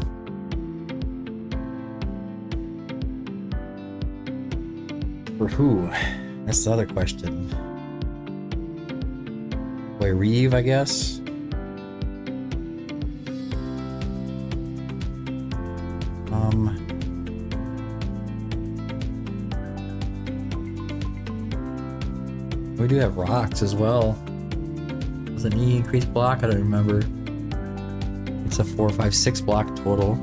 For who? That's the other question. Boy, Reeve, I guess. We do have rocks as well. Does it need increased block? I don't remember. It's a 4, 5, 6 block total.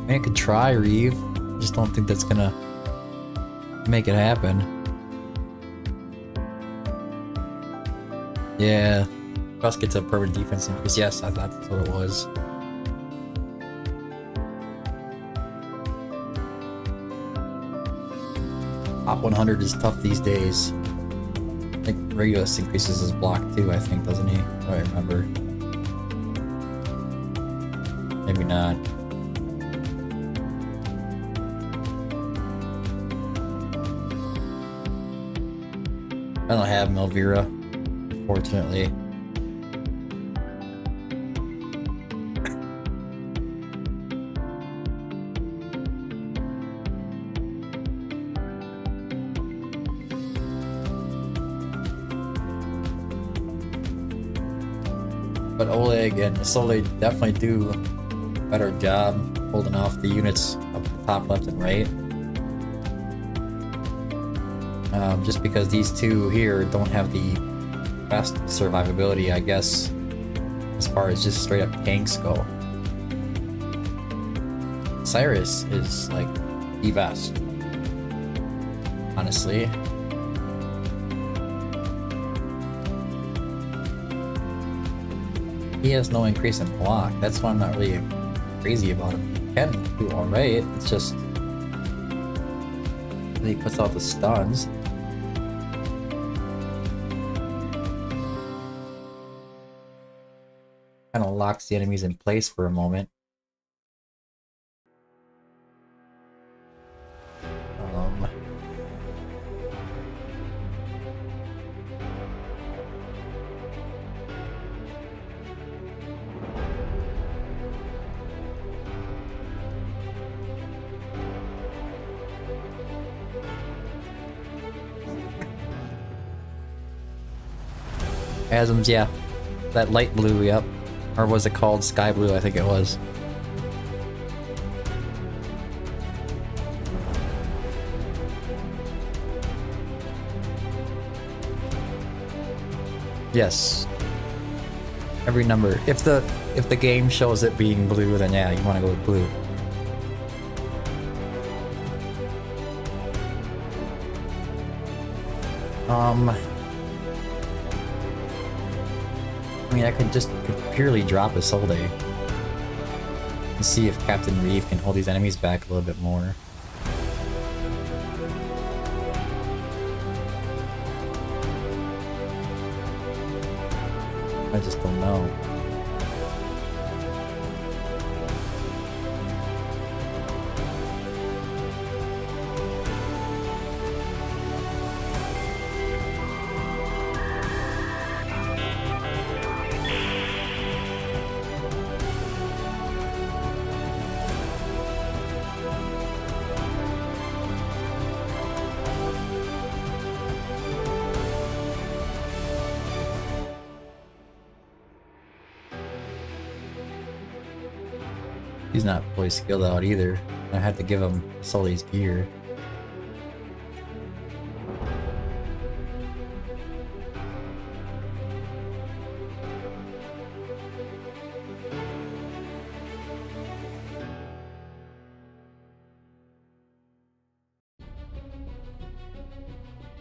I could try Reeve. Just don't think that's gonna make it happen. Yeah. Plus gets a permanent defense increase. Yes, I thought that's what it was. Top 100 is tough these days. I think Regulus increases his block too, I think, doesn't he? I don't remember. Maybe not. I don't have Melvira, unfortunately. But Oleg and Sole definitely do a better job holding off the units up the top left and right. Just because these two here don't have the best survivability, I guess, as far as just straight up tanks go. Cyrus is like the best, honestly. He has no increase in block. That's why I'm not really crazy about him. He can do alright. It's just he puts out the stuns. Kind of locks the enemies in place for a moment. Asms, yeah. That light blue, yep. Or was it called sky blue? I think it was. Yes. Every number. If the game shows it being blue, then yeah, you want to go with blue. I mean, I could just purely drop a Soul Day and see if Captain Reeve can hold these enemies back a little bit more. I just don't know. He's not fully skilled out either. I had to give him Sully's gear.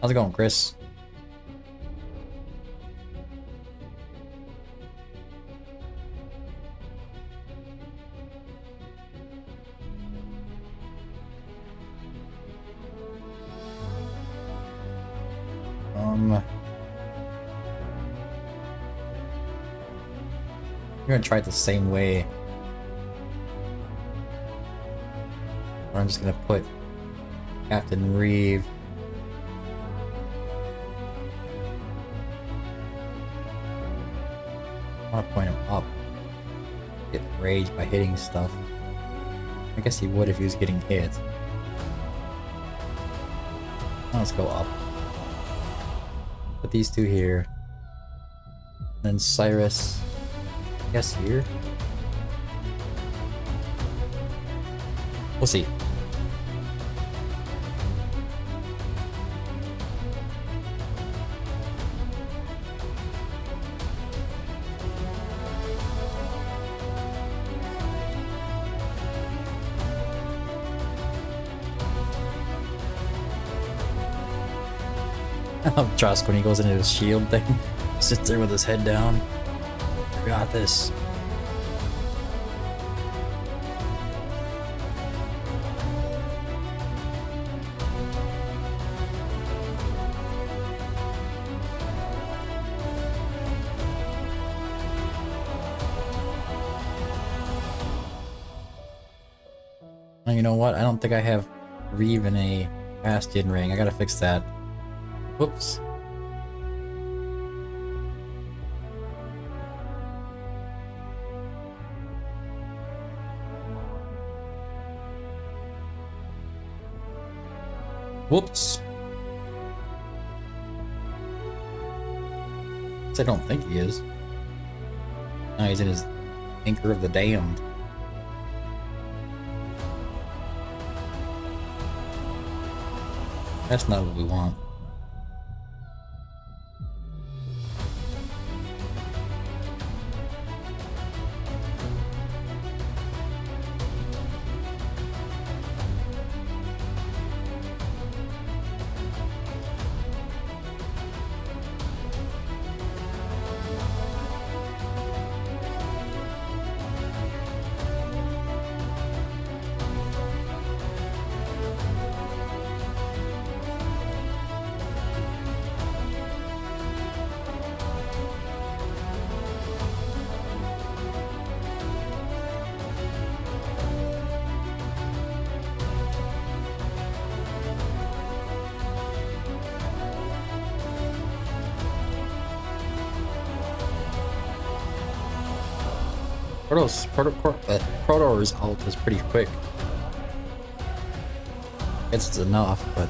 How's it going, Chris? I'm gonna try it the same way. I'm just gonna put Captain Reeve. I want to point him up. Get raged by hitting stuff. I guess he would if he was getting hit. Now let's go up. Put these two here. Then Cyrus, I guess here. We'll see. Trust when he goes into his shield thing, sits there with his head down. I got this. And you know what? I don't think I have Reeve in a Bastion ring. I gotta fix that. Whoops. Whoops. I don't think he is. No, he's in his Anchor of the Damned. That's not what we want. Protor's ult is pretty quick. It's enough, but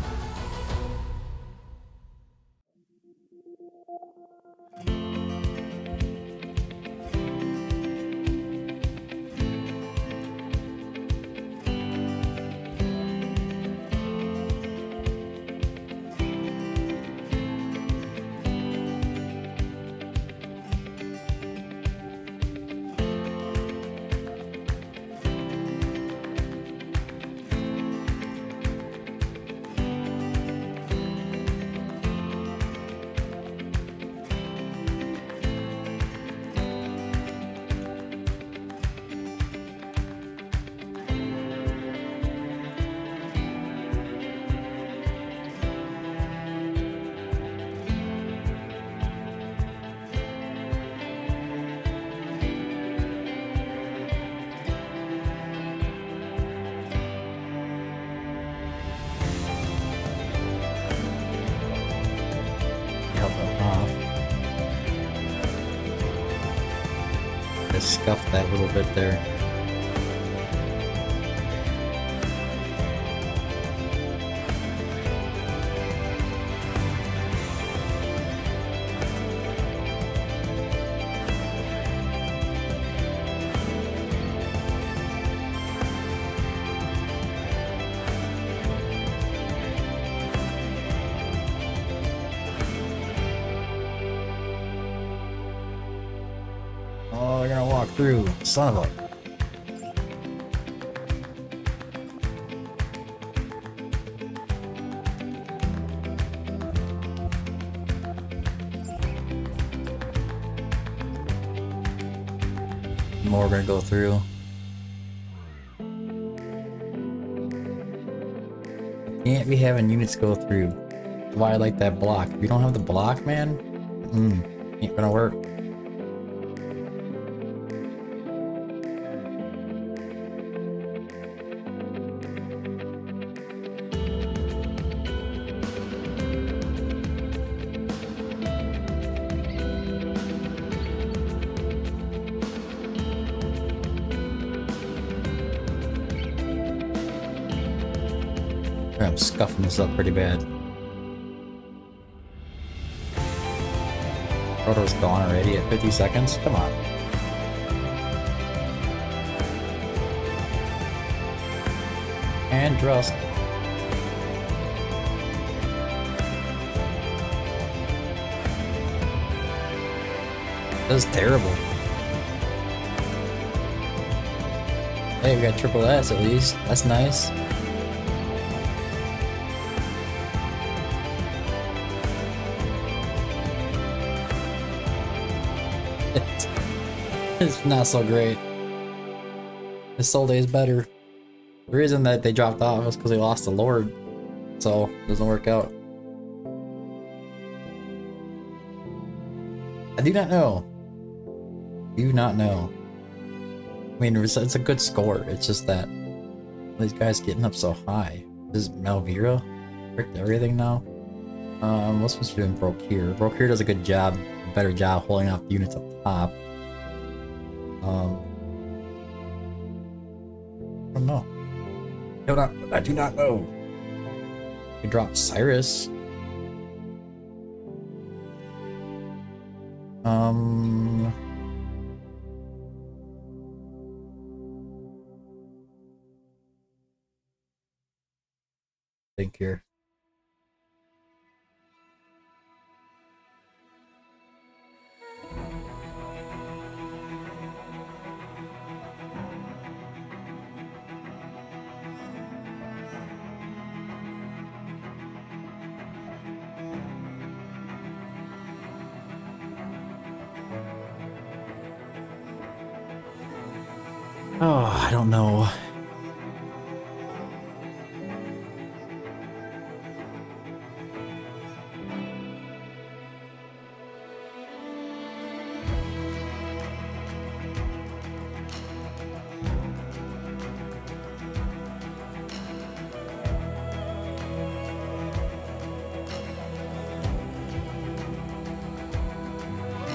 scuffed that little bit there. Oh, they're gonna walk through. Son of a... More are gonna go through. Can't be having units go through. That's why I like that block. If you don't have the block, man, ain't gonna work. I'm scuffing this up pretty bad. Proto's gone already at 50 seconds. Come on. And Drust. This is terrible. Hey, we got triple S at least. That's nice. It's not so great. This Soul Day is better. The reason that they dropped off was because they lost the Lord, so it doesn't work out. I do not know. Do not know. I mean, it's a good score. It's just that these guys getting up so high. This is Malvira. Fricked everything now. What's supposed to be doing Broke here? Broke here does a good job, a better job holding off units up top. I don't know. I do not know. You drop Cyrus. Think here. Oh, I don't know.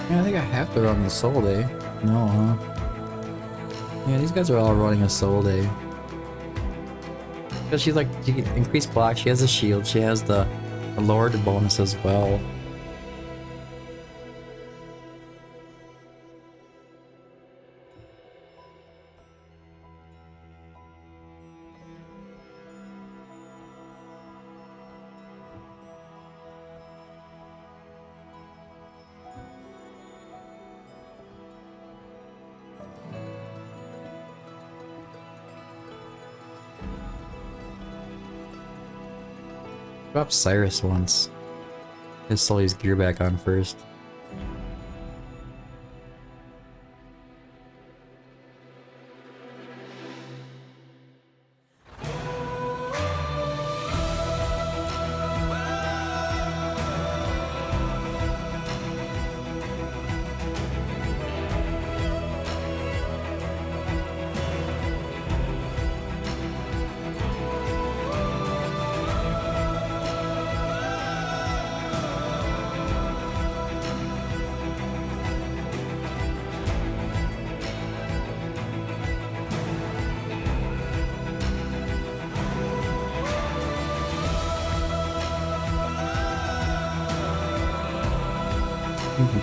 Yeah, I think I have to run the Soul Day. No, huh? Yeah, these guys are all running a Soul Day. Because she's like, she can increase block, she has a shield, she has the Lord bonus as well. Drop Cyrus once. Let's slow his gear back on first.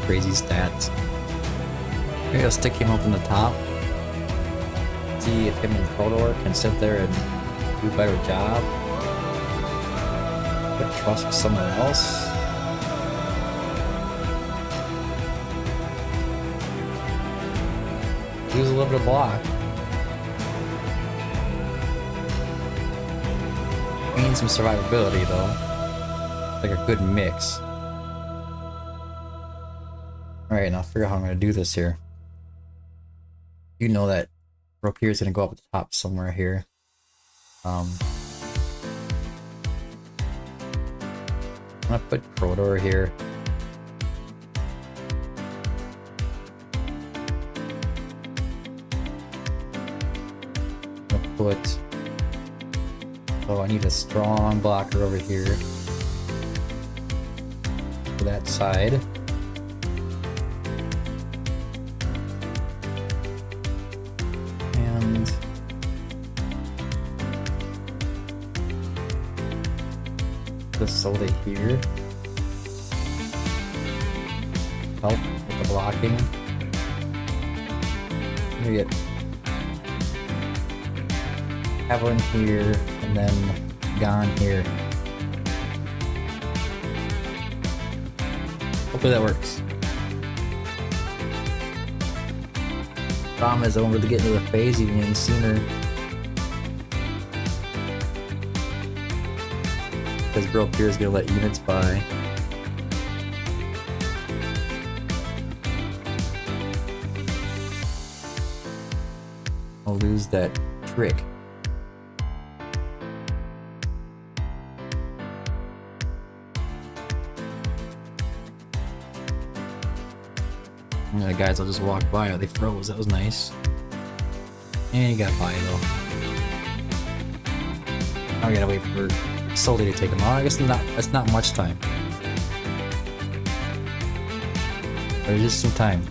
Crazy stats. Maybe I'll stick him up in the top. See if him and Kodor can sit there and do a better job. Put trust somewhere else. Use a little bit of block. We need some survivability though. Like a good mix. Alright, now I'll figure out how I'm going to do this here. You know that Rokier is gonna go up at the top somewhere here. I'm gonna put Crodor here. I'm gonna put. Oh, I need a strong blocker over here for that side. And the Solde here. Help with the blocking. We get Evelyn here, and then Gon here. Hopefully that works. Problem is, I won't really get into the phase even any sooner. Because Broke here is gonna let units by. I'll lose that trick. The guys I'll just walk by. Oh, they froze. That was nice. And he got by though. Now we gotta wait for Solde to take him out. I guess that's not much time. There's just some time.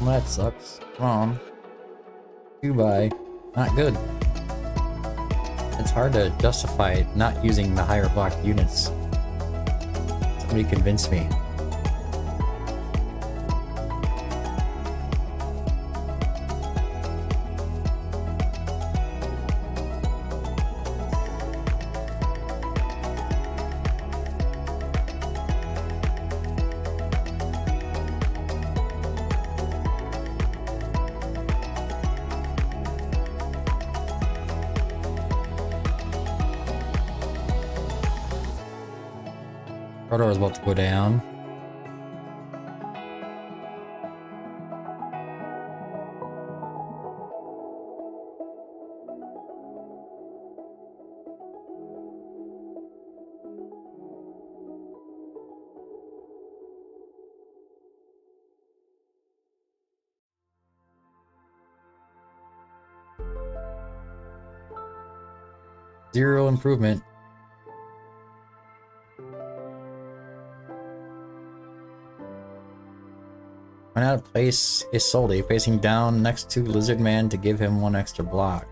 Well, that sucks. Wrong. Goodbye. Not good. It's hard to justify not using the higher block units. Somebody convince me. Radar is about to go down. Zero improvement. Why not place Isolde facing down next to Lizard Man to give him one extra block?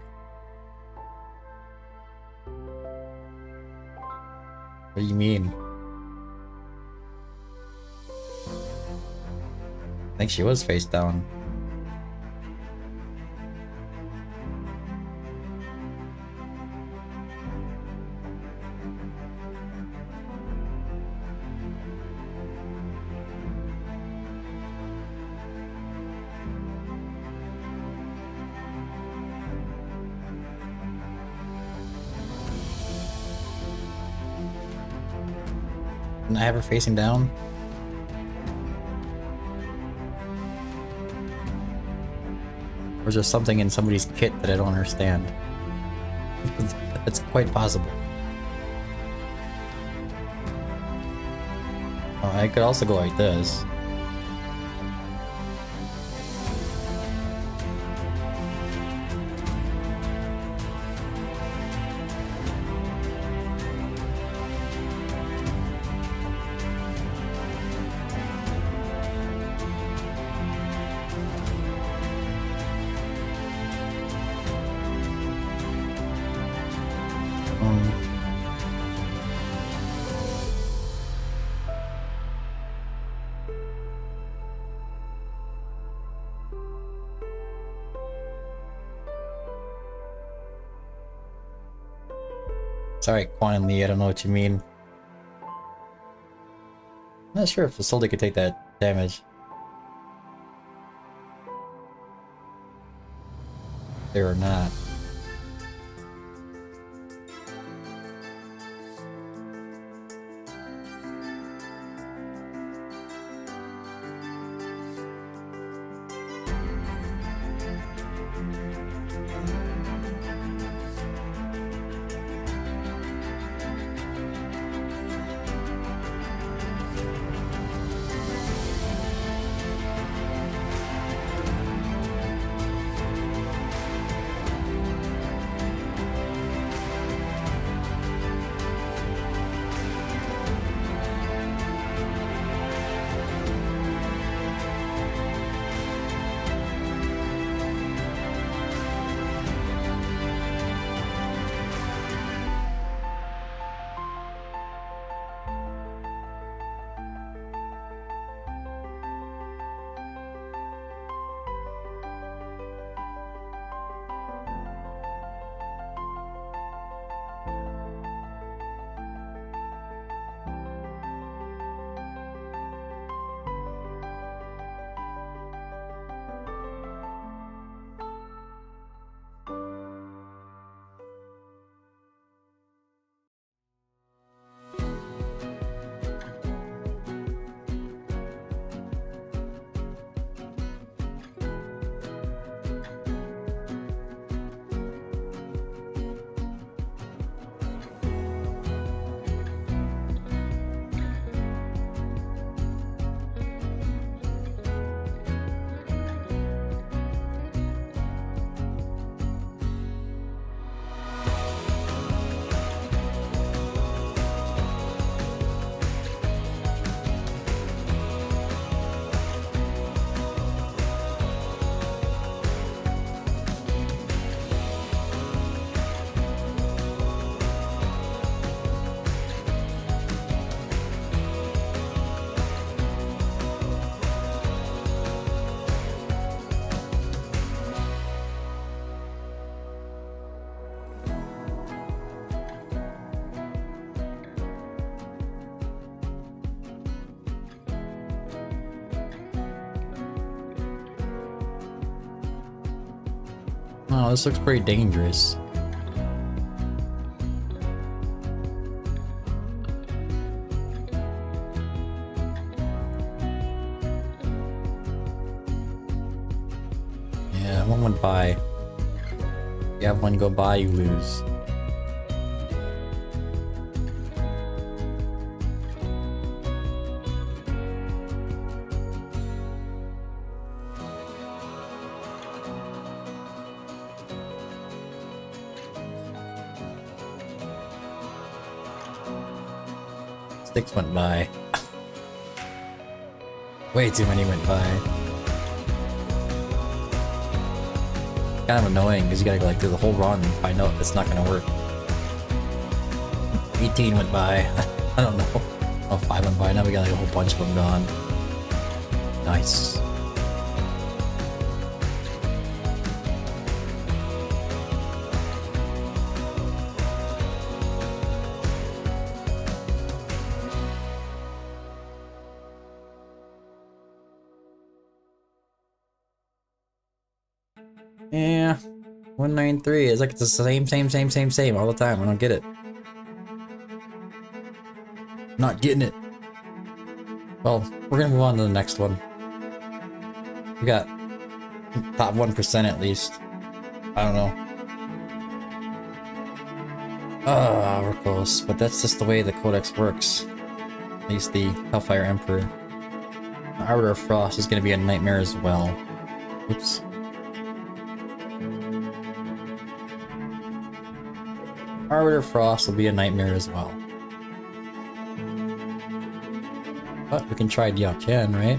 What do you mean? I think she was face down. Didn't I have her facing down? Or is there something in somebody's kit that I don't understand? That's quite possible. Oh, I could also go like this. Sorry, Quan Lee, I don't know what you mean. I'm not sure if Isolde could take that damage. There or not. Oh, this looks pretty dangerous. Yeah, one went by. You have one go by, you lose. Six went by. Way too many went by. kind of annoying because you gotta like do the whole run and find out it's not gonna work. 18 went by. I don't know. Oh, 5 went by. Now we got like a whole bunch of them gone. Nice. Yeah, 193. It's like it's the same all the time. I don't get it. Not getting it. Well, we're gonna move on to the next one. We got top 1% at least. I don't know. We're close, but that's just the way the Codex works. At least the Hellfire Emperor. The Arbiter of Frost is gonna be a nightmare as well. Oops. Arbiter Frost will be a nightmare as well. But we can try Diao-Chen, right?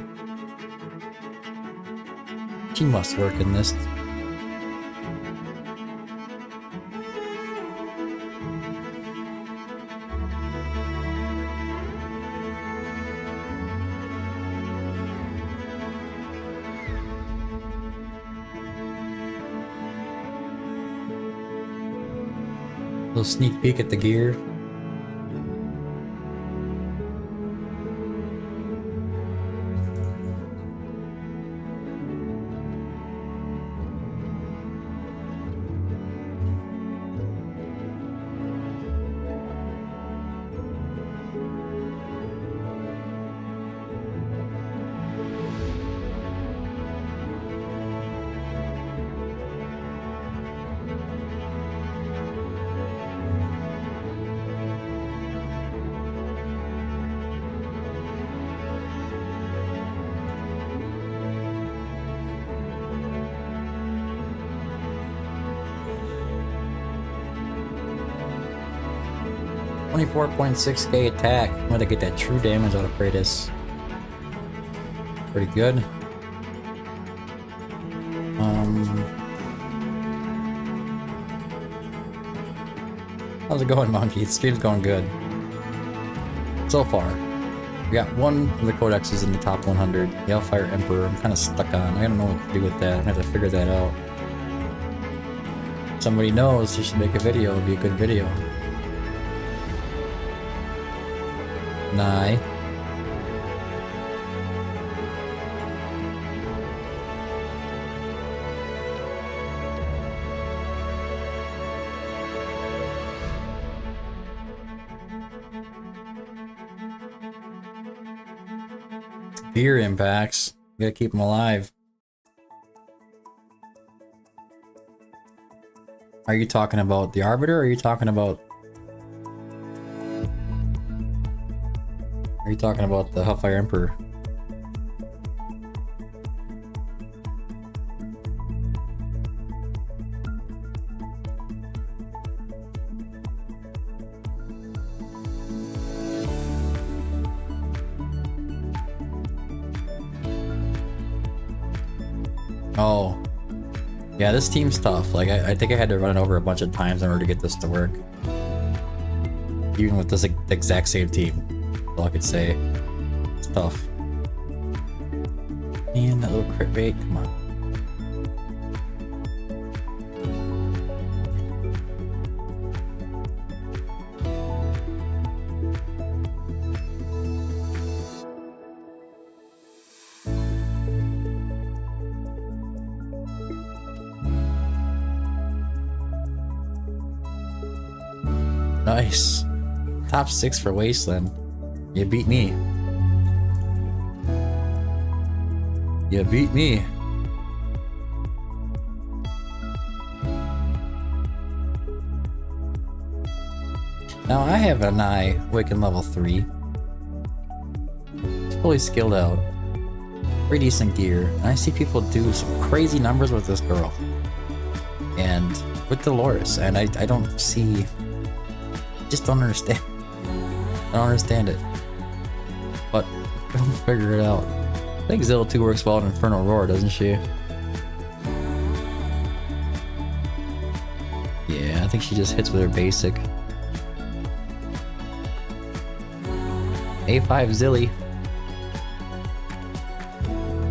She must work in this. Little sneak peek at the gear. $24.6k attack. I'm gonna get that true damage out of Kratos. Pretty good. How's it going, Monkey? The stream's going good. So far. We got one of the codexes in the top 100. The Hellfire Emperor. I'm kind of stuck on. I don't know what to do with that. I have to figure that out. If somebody knows, you should make a video. It'd be a good video. Nye. Fear impacts. You gotta keep them alive. Are you talking about the Arbiter or are you talking about... Are you talking about the Hellfire Emperor? Oh. Yeah, this team's tough. Like, I think I had to run it over a bunch of times in order to get this to work. Even with this exact same team. All I could say. It's tough. And that little crit bait, come on. Nice. Top 6 for Wasteland. You beat me. You beat me. Now I have an eye Awaken level 3. It's fully skilled out. Pretty decent gear. And I see people do some crazy numbers with this girl. And with Dolores. And I don't see... just don't understand. I don't understand it. But we'll figure it out. I think Zilla 2 works well in Infernal Roar, doesn't she? I think she just hits with her basic. A5 Zilly.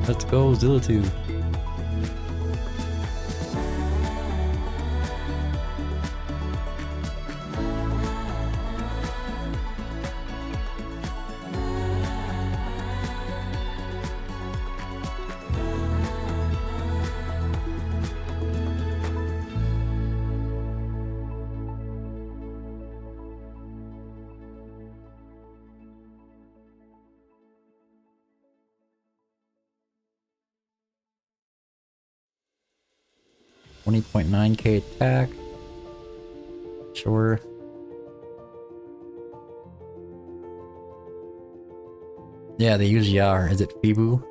Let's go, Zilla 2. $20.9k attack. Sure. Yeah, they use Yar. Is it Fibu?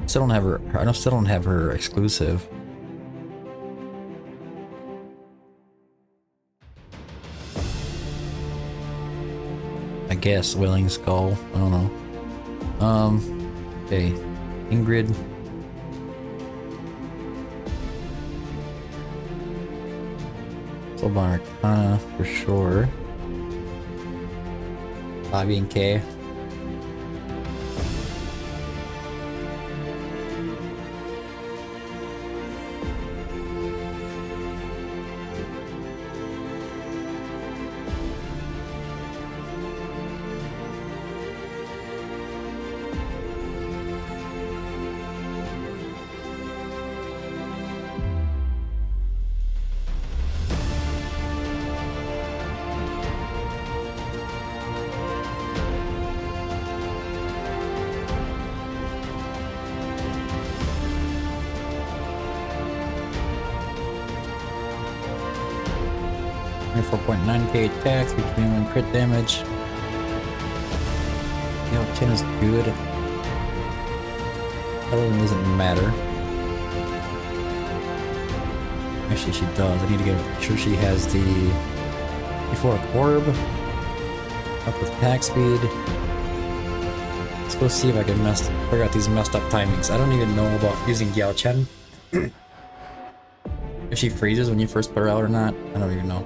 Still don't have her. I still don't have her exclusive. I guess Willing Skull. I don't know. Okay, Ingrid. Soulbound Arcana for sure. Bobby and K. $4.9k attack, 321 crit damage. Yo, 10 is good. Other than doesn't matter. Actually, she does. I need to make sure she has the euphoric orb. Up with attack speed. Let's go see if I can figure out these messed up timings. I don't even know about using Giao Chen. If she freezes when you first put her out or not, I don't even know.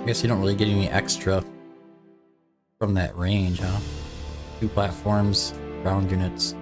I guess you don't really get any extra from that range, huh? 2 platforms, ground units.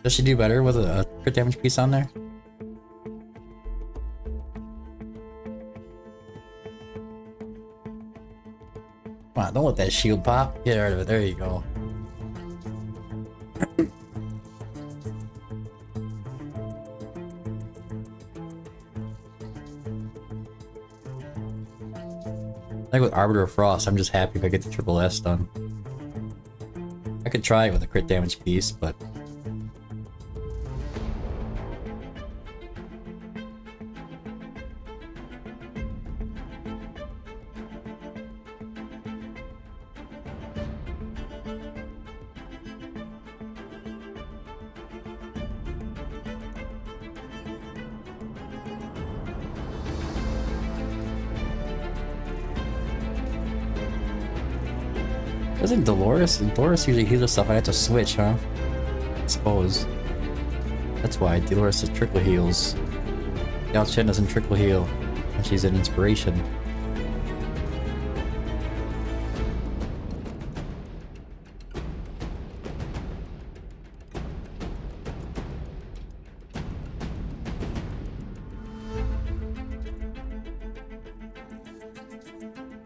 Does she do better with a crit damage piece on there? Come on, don't let that shield pop. Get rid of it. There you go. Like with Arbiter of Frost, I'm just happy if I get the triple S done. I could try it with a crit damage piece, but doesn't Dolores usually heals herself? I have to switch, huh? I suppose. That's why Dolores is trickle heals. Giao Chen doesn't trickle heal, and she's an inspiration.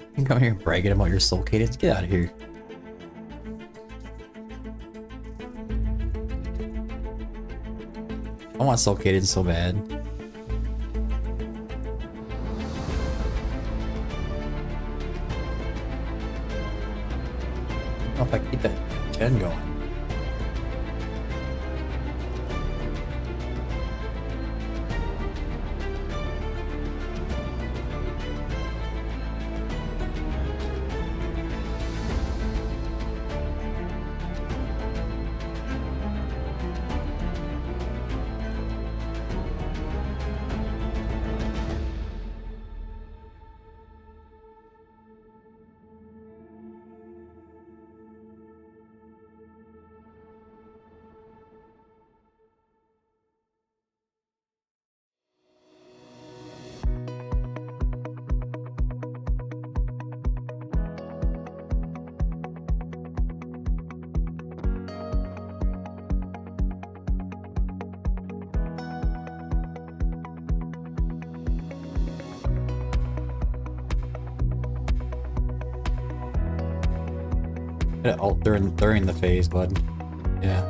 You can come here bragging about your soul cadence. Get out of here. I want Soul Cadence so bad. I don't know if I can keep that 10 going. Oh, during the phase, bud. Yeah.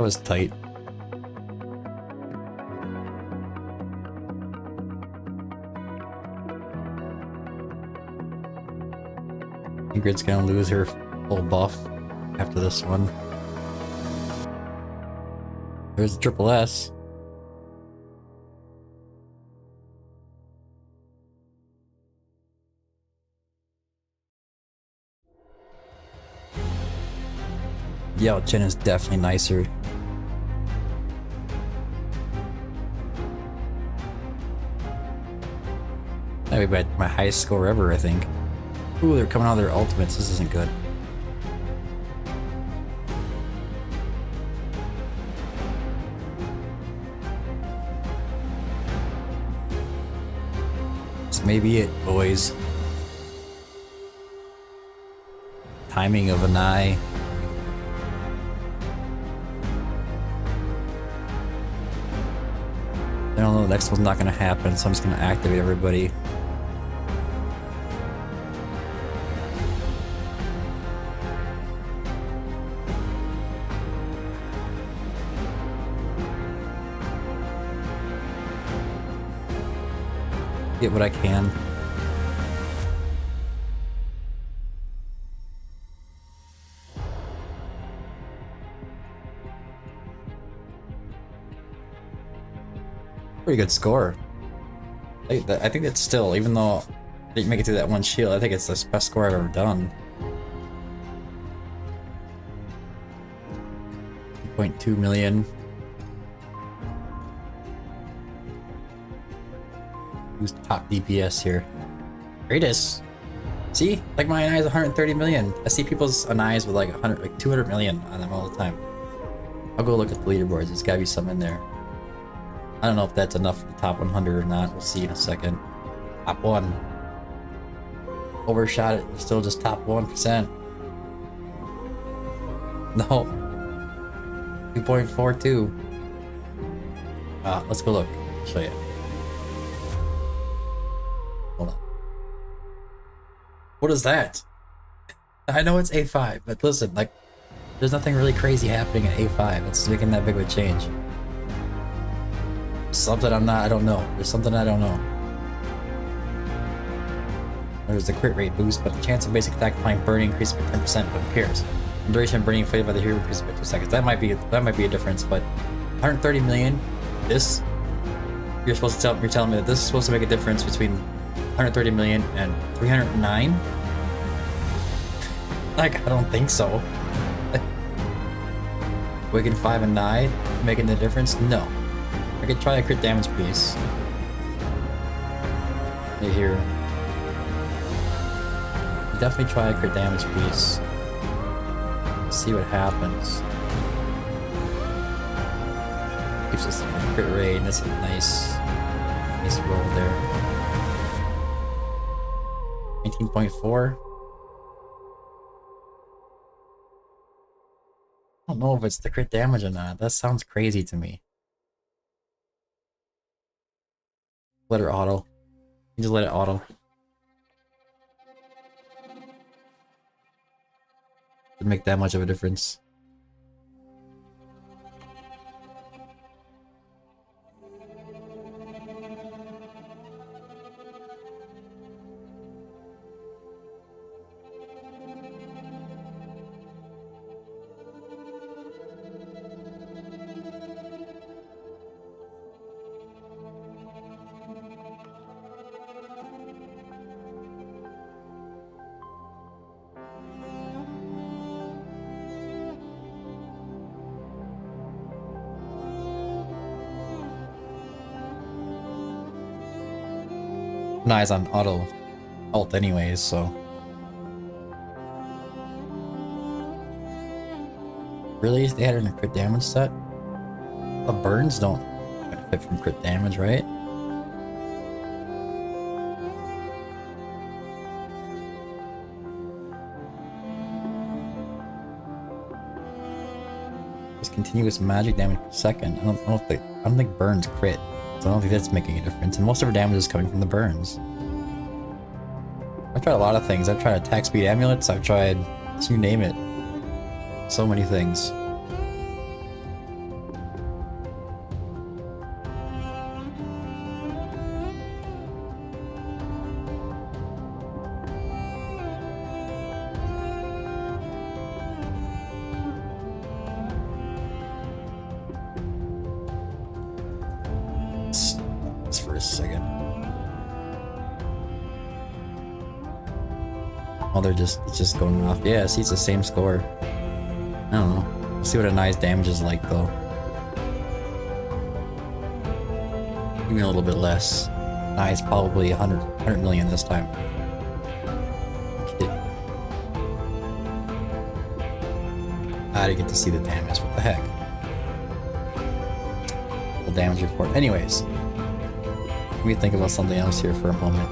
That was tight. Ingrid's gonna lose her full buff after this one. There's the triple S. Yao Chen is definitely nicer. That'd be my highest score ever, I think. Ooh, they're coming out of their ultimates. This isn't good. This may be it, boys. Timing of an eye. I don't know, the next one's not gonna happen, so I'm just gonna activate everybody. Get what I can. Pretty good score. I think that's still, even though I didn't make it through that one shield, I think it's the best score I've ever done. 2.2 million. Who's top DPS here? Greatest. See, like my Anais 130 million. I see people's Anais with like 100, like 200 million on them all the time. I'll go look at the leaderboards. There's gotta be some in there. I don't know if that's enough for the top 100 or not. We'll see in a second. Top 1. Overshot it. Still just top 1%. No. 2.42. Let's go look. I'll show you. Hold on. What is that? I know it's A5, but listen, like, there's nothing really crazy happening at A5. It's making that big of a change. Something I don't know. There's something I don't know. There's the crit rate boost, but the chance of basic attack applying burning increases by 10% when appears. The duration of burning inflated by the hero increases by 2 seconds. That might be a difference, but 130 million. This you're telling me that this is supposed to make a difference between 130 million and 309? Like, I don't think so. Wicked 5 and 9 making the difference? No. I could try a crit damage piece. Right here. Definitely try a crit damage piece. See what happens. Keeps us in a crit rate, and that's a nice roll there. 19.4. I don't know if it's the crit damage or not. That sounds crazy to me. Let her auto. You just let it auto. Doesn't make that much of a difference. Nice on auto ult anyways, so. Really? They had it in a crit damage set? The burns don't benefit from crit damage, right? Just continuous magic damage per second. I don't think burns crit. So I don't think that's making a difference, and most of her damage is coming from the burns. I've tried a lot of things. I've tried attack speed amulets, I've tried, you name it. So many things. For a second. Oh, it's just going off. Yeah, see, it's the same score. I don't know. Let's see what a nice damage is like, though. Give me a little bit less. Nice, probably 100 million this time. Okay. I didn't get to see the damage. What the heck? Full damage report. Anyways. Let me think about something else here for a moment.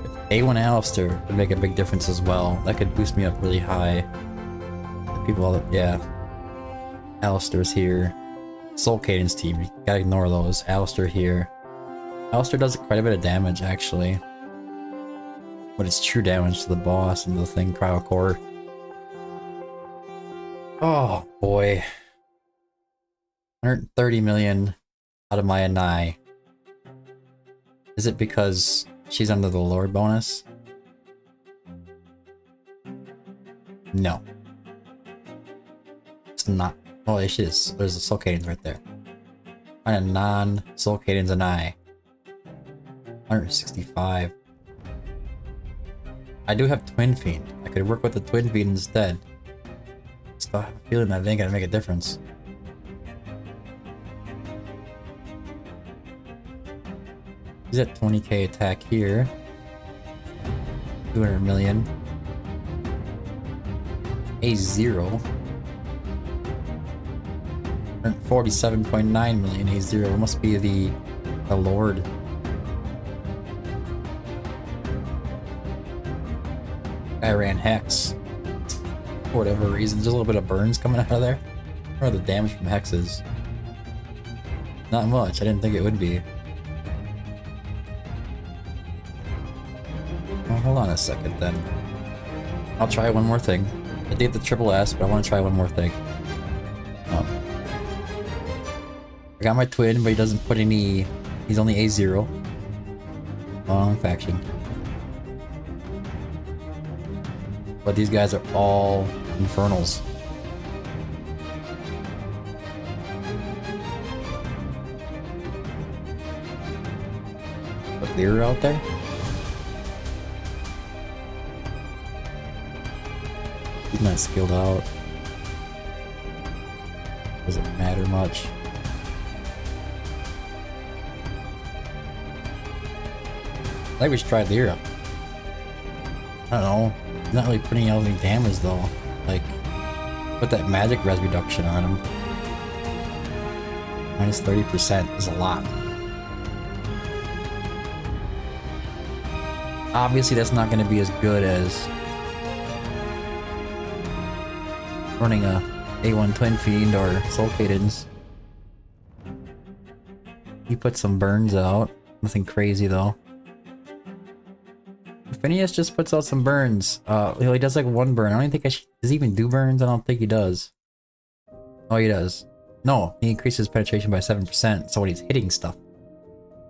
If A1 Alistair would make a big difference as well. That could boost me up really high. Yeah. Alistair's here. Soul Cadence team, you gotta ignore those. Alistair here. Alistair does quite a bit of damage, actually. But it's true damage to the boss and the thing, Cryo Core. Oh, boy. 130 million out of my Anai. Is it because she's under the Lord bonus? No. It's not Oh, it is. There's a Soul Cadence right there. Find a non-Soul Cadence and 165. I do have Twin Fiend. I could work with the Twin Fiend instead. Still have a feeling that ain't gonna make a difference. He's at 20k attack here. 200 million. A0. 47.9 million A0. Must be the Lord. I ran Hex. For whatever reason. There's a little bit of burns coming out of there. What are the damage from Hex is? Not much. I didn't think it would be. Well, hold on a second then. I'll try one more thing. I did the triple S, but I want to try one more thing. I got my twin, but he doesn't put any... He's only A0. Wrong faction. But these guys are all Infernals. Put Leader out there? He's not skilled out. Doesn't matter much. I think we should try Lyra. I don't know. He's not really putting out any damage though. Like, put that magic res reduction on him. Minus 30% is a lot. Obviously that's not going to be as good as running a A1 Twin Fiend or Soul Cadence. He put some burns out. Nothing crazy though. Phineas just puts out some burns. He does like one burn. I don't even think does he even do burns? I don't think he does. Oh, he does. No, he increases penetration by 7%, so when he's hitting stuff.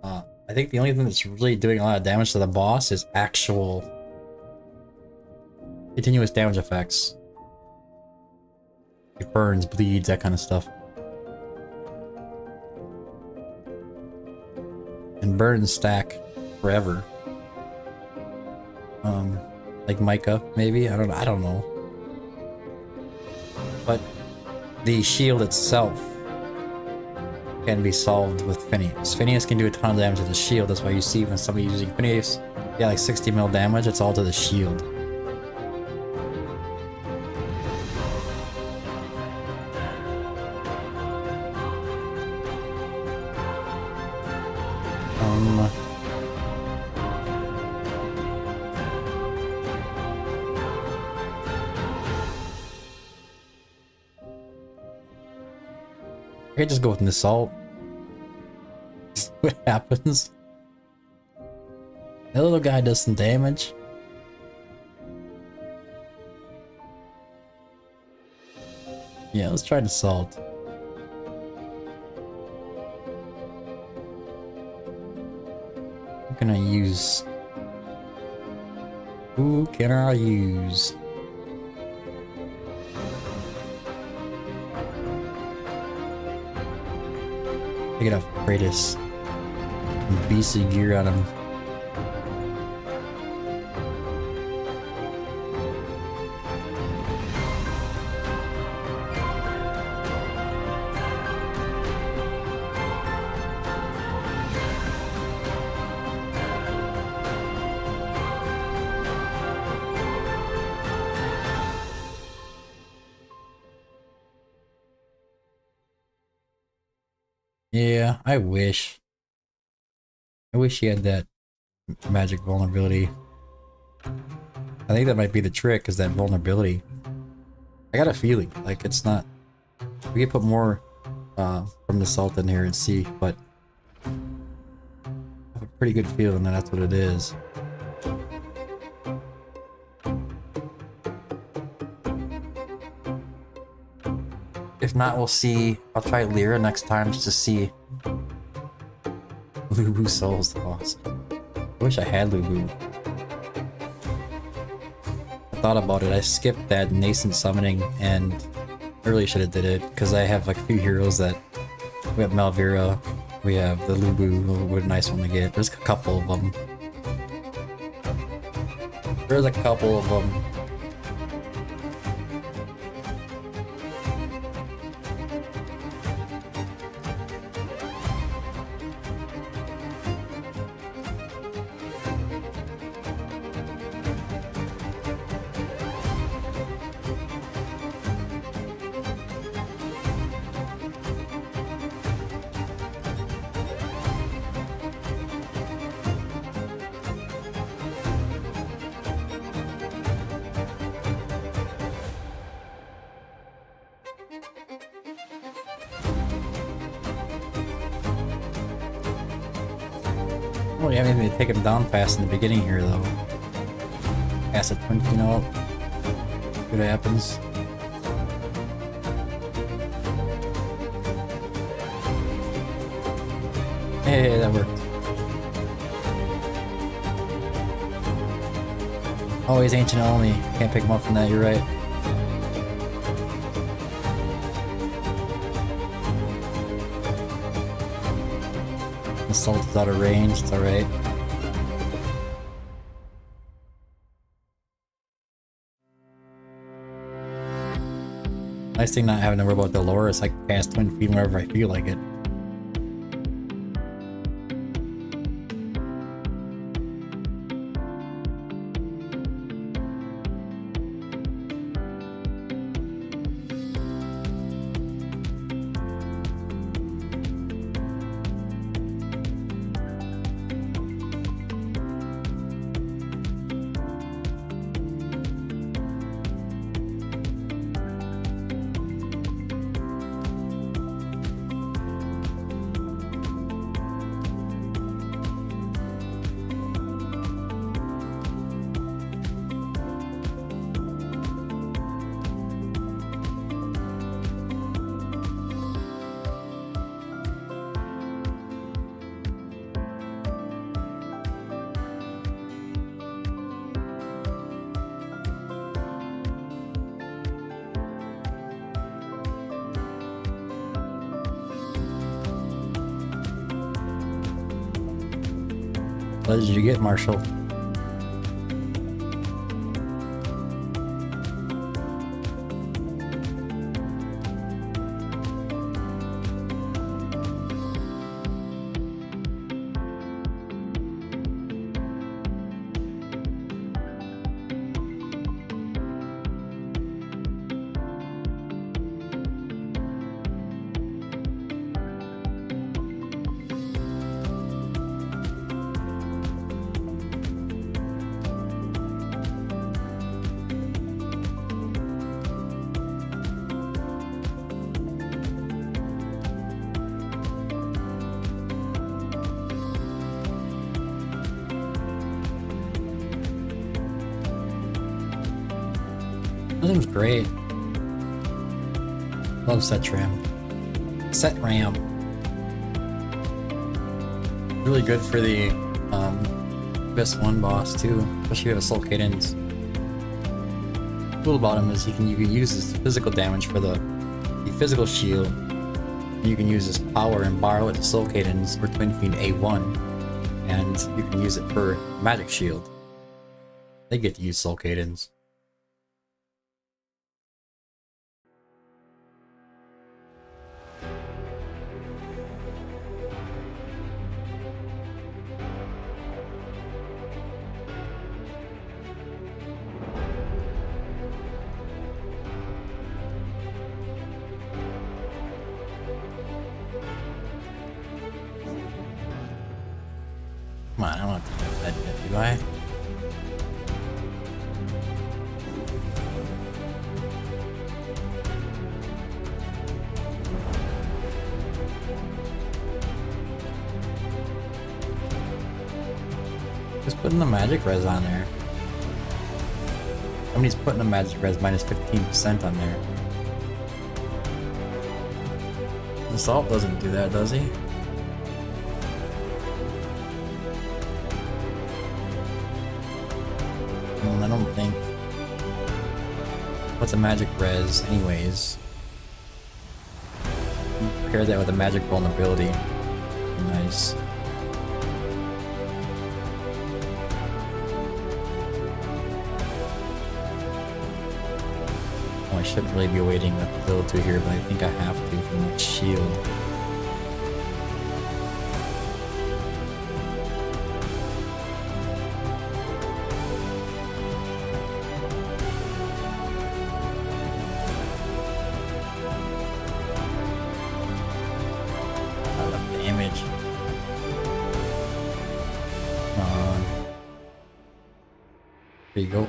I think the only thing that's really doing a lot of damage to the boss is actual continuous damage effects. Like burns, bleeds, that kind of stuff. And burns stack forever. Like Micah, maybe? I don't know. But the shield itself can be solved with Phineas. Phineas can do a ton of damage to the shield. That's why you see when somebody's using Phineas, yeah, like 60 mil damage, it's all to the shield. I could just go with an assault. See what happens. That little guy does some damage. Yeah, let's try an assault. What can I use? Who can I use? Take it off Kratos. Beastly gear on him. Yeah, I wish he had that magic vulnerability. I think that might be the trick, is that vulnerability. I got a feeling, like it's not... We could put more from the salt in here and see, but I have a pretty good feeling that that's what it is. If not, we'll see. I'll try Lyra next time just to see. Lubu Soul's awesome. I wish I had Lubu. I thought about it. I skipped that nascent summoning and really should have did it, because I have like a few heroes that... We have Malvira, we have the Lubu, what a nice one to get. There's a couple of them. There's a couple of them. Well, you haven't even take him down fast in the beginning here, though. Acid Twin, you know, see what happens. Hey, that worked. Oh, he's ancient only. Can't pick him up from that, you're right. Assault is out of range, it's alright. Nice thing not having to worry about Dolores, I can cast Twin Feed whenever I feel like it. What did you get, Marshall? That seems great. Love Setram. Setram. Really good for the Abyss 1 boss too, especially with Soul Cadence. Cool about him is you can use his physical damage for the physical shield. You can use his power and borrow it to Soul Cadence or Twin Fiend A1, and you can use it for Magic Shield. They get to use Soul Cadence. Come on, I don't have to do that yet, do I? Just putting the magic res on there. Somebody's putting the magic res minus 15% on there. Assault doesn't do that, does he? I don't think. What's a magic res, anyways? Pair that with a magic vulnerability. Nice. Oh, I shouldn't really be waiting the build to here, but I think I have to for the next shield. Damage. Come on. There you go.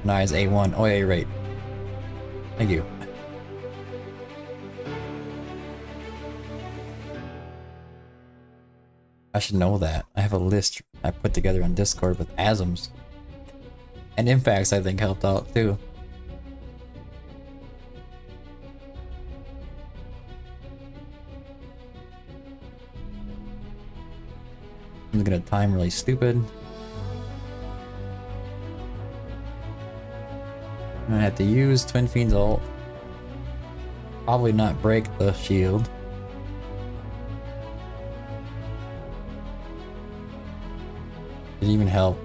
Nice A1. Oh yeah, you're right. Thank you. I should know that. I have a list I put together on Discord with ASMs. And impacts I think helped out too. I'm gonna time really stupid. I'm gonna have to use Twin Fiend's ult. Probably not break the shield. Didn't even help.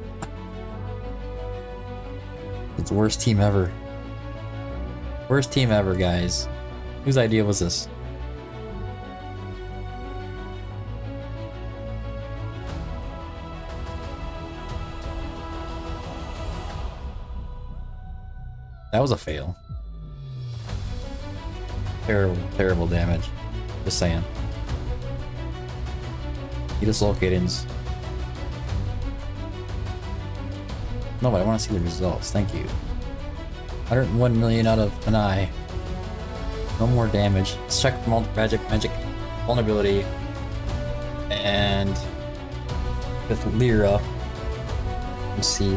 It's the worst team ever. Worst team ever, guys. Whose idea was this? That was a fail. Terrible, terrible damage. Just saying. He dislocations. No, but I want to see the results. Thank you. 101 million out of an eye. No more damage. Let's check magic vulnerability. And with Lyra, let's see.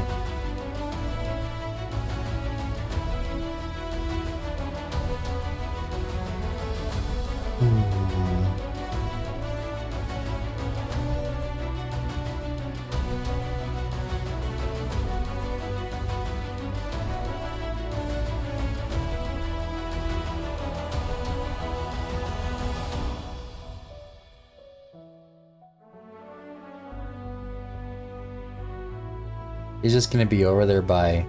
He's just gonna be over there by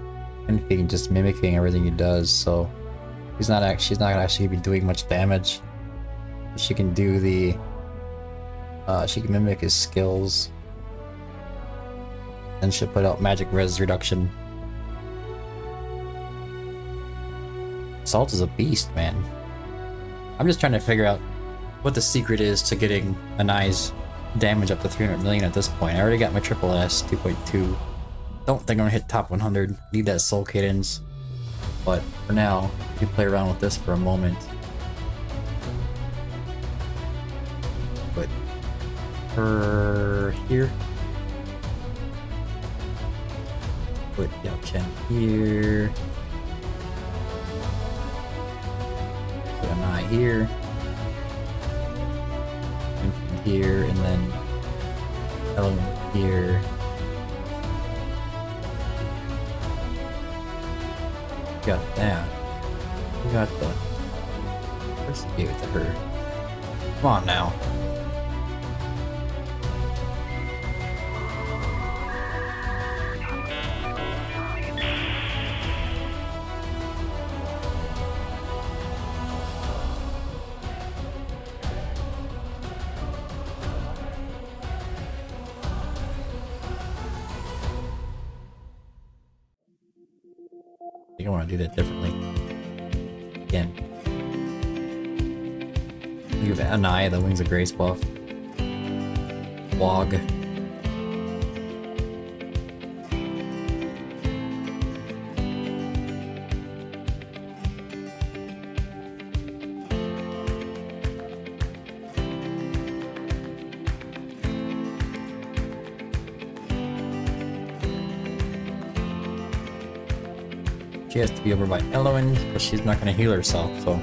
Infing, just mimicking everything he does, so she's not gonna actually be doing much damage. She can do the she can mimic his skills. And she'll put out magic res reduction. Salt is a beast, man. I'm just trying to figure out what the secret is to getting a nice damage up to 300 million at this point. I already got my triple S 2.2. Don't think I'm gonna hit top 100. Need that soul cadence. But for now, we play around with this for a moment. Put her here. Put Yao Chen here. Put an eye here. And here, and then element here. Got that. We got the. Let's give it to her. Come on now. I think I want to do that differently. Again. Give it an eye, the Wings of Grace buff. Log. She has to be over by Eloin, but she's not going to heal herself, so.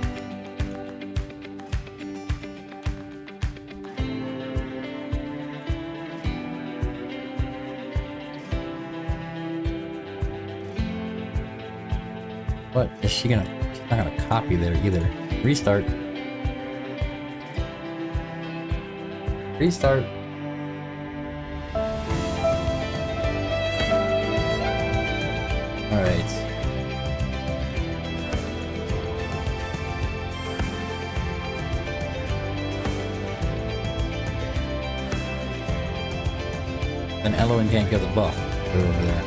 What is she gonna? She's not gonna copy there either. Restart. Restart. All right. Then Eloin can't get the buff. Go over there.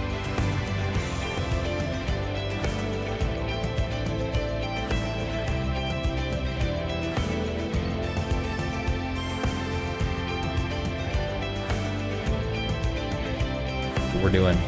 What we're doing.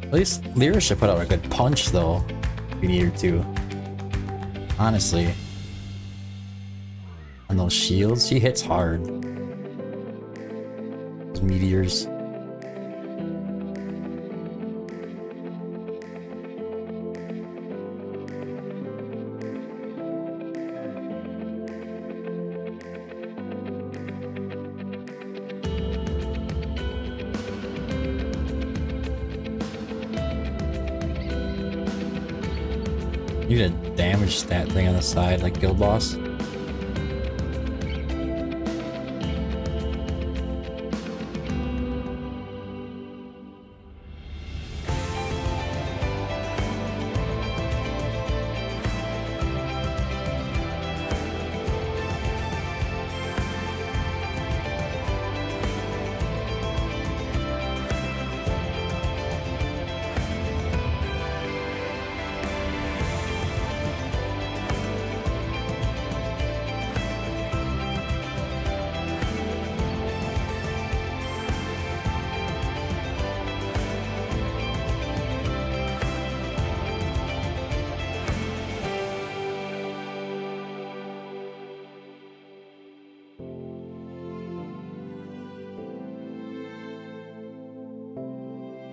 At least Lyra should put out a good punch though, if you need her to. Honestly. And those shields, she hits hard. Those meteors. You need to damage that thing on the side like Guild Boss.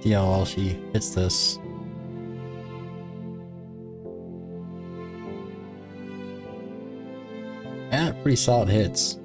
See how well she hits this. Yeah, pretty solid hits.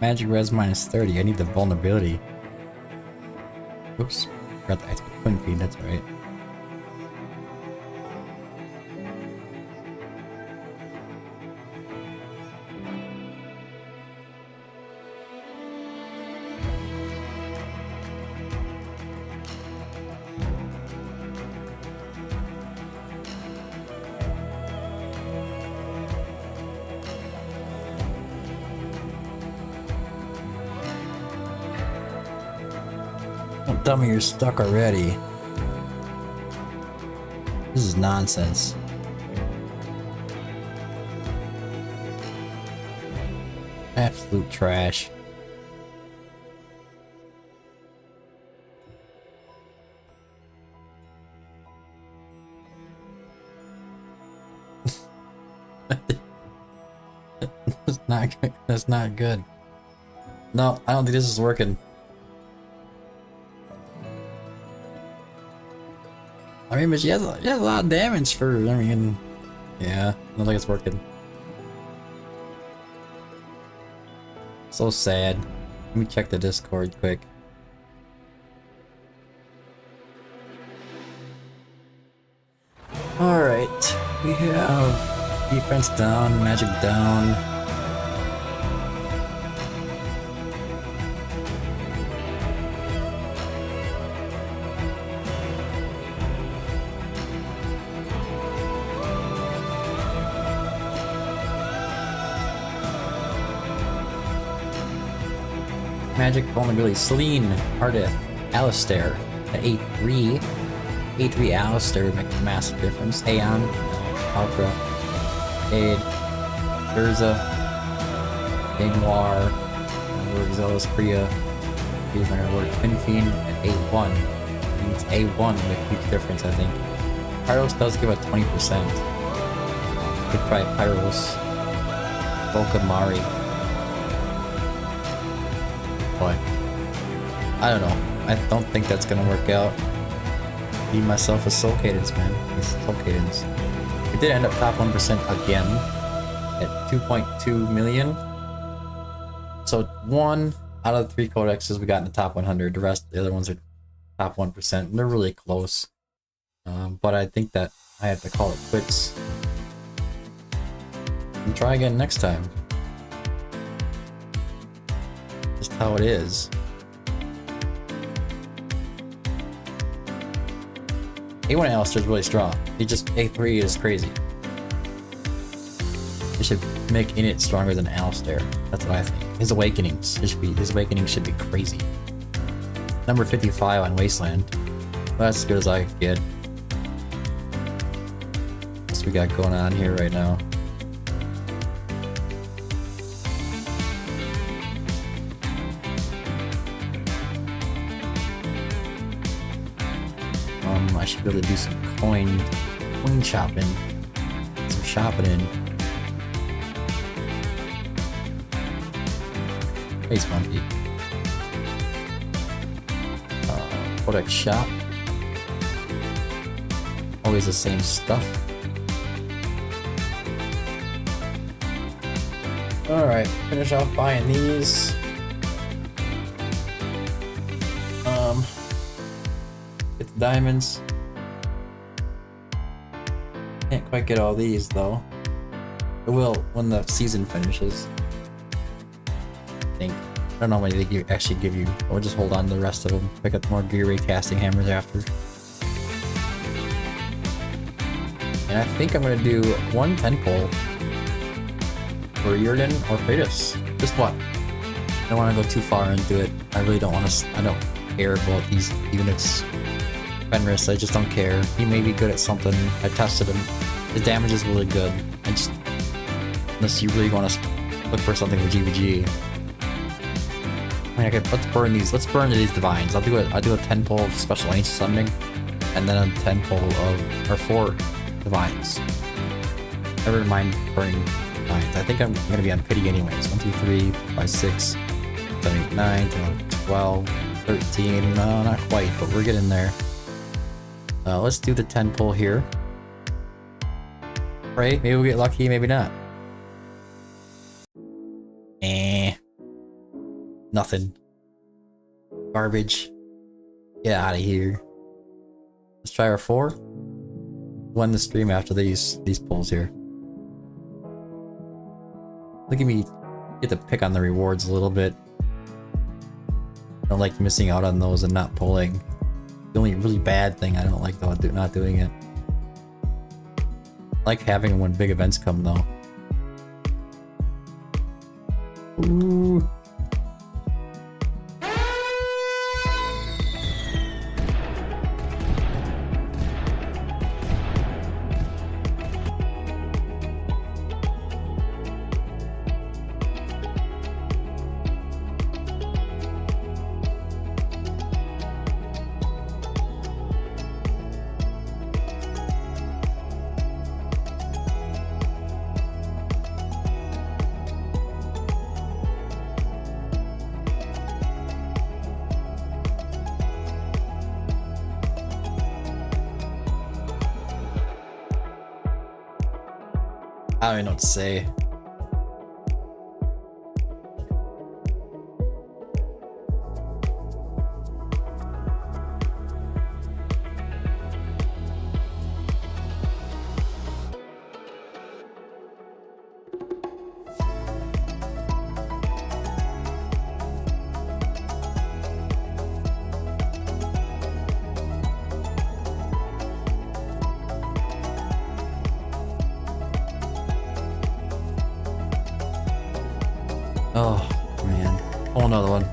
Magic res minus 30. I need the vulnerability. Oops. Forgot the active twin feed. That's alright. Don't tell me you're stuck already. This is nonsense. Absolute trash. That's not good. That's not good. No, I don't think this is working. I mean, but she has a lot of damage for, I mean, yeah, I don't think it's working. So sad. Let me check the Discord quick. Alright, we have defense down, magic down. Magic Vulnerability. Celine, Ardith, Alistair at 8-3. 8-3 Alistair would make a massive difference. Aeon, Ultra, Aid, Urza, Danoir, Zealous Kriya, Pinfiend at 8-1. He needs A1 to make a huge difference, I think. Pyros does give a 20%. Could try Pyros. Volkamari. But I don't know. I don't think that's gonna work out. Need myself a Soul Cadence, man. These Soul Cadence. We did end up top 1% again at 2.2 million. So 1 out of the 3 codexes we got in the top 100. The rest, the other ones are top 1%. And they're really close. But I think that I have to call it quits. And try again next time. Just how it is. A1 Alistair is really strong. He just A3 is crazy. They should make Init stronger than Alistair. That's what I think. His awakenings should be crazy. Number 55 on Wasteland. Well, that's as good as I could get. What we got going on here right now. I should be able to do some coin shopping. Some shopping in. Face monkey. Codex shop. Always the same stuff. Alright, finish off buying these. Get the diamonds. Can't quite get all these though. It will when the season finishes. I think. I don't know how many they actually give you. We'll just hold on to the rest of them. Pick up more gear ray casting hammers after. And I think I'm gonna do 1 10 pole for Yrden or Kratos. Just one. I don't want to go too far into it. I really don't want to. I don't care about these units. Fenris, I just don't care. He may be good at something. I tested him. His damage is really good. I just, unless you really want to look for something for GVG. I mean, let's burn these. Let's burn these divines. I'll do a 10 pull of special ancient summoning, and then a 10 pull of or 4 divines. Never mind burning divines. I think I'm gonna be on pity anyways. 1, 2, 3, 4, 5, 6, 7, 8, 9, 10, 11, 12, 13. No, not quite, but we're getting there. Let's do the 10 pull here. Right? Maybe we'll get lucky, maybe not. Nothing. Garbage. Get out of here. Let's try our 4. We'll end the stream after these pulls here. Look at me get to pick on the rewards a little bit. I don't like missing out on those and not pulling. The only really bad thing I don't like though, not doing it. I like having them when big events come though. Ooh. I don't even know what to say. Oh, man. Pull another one.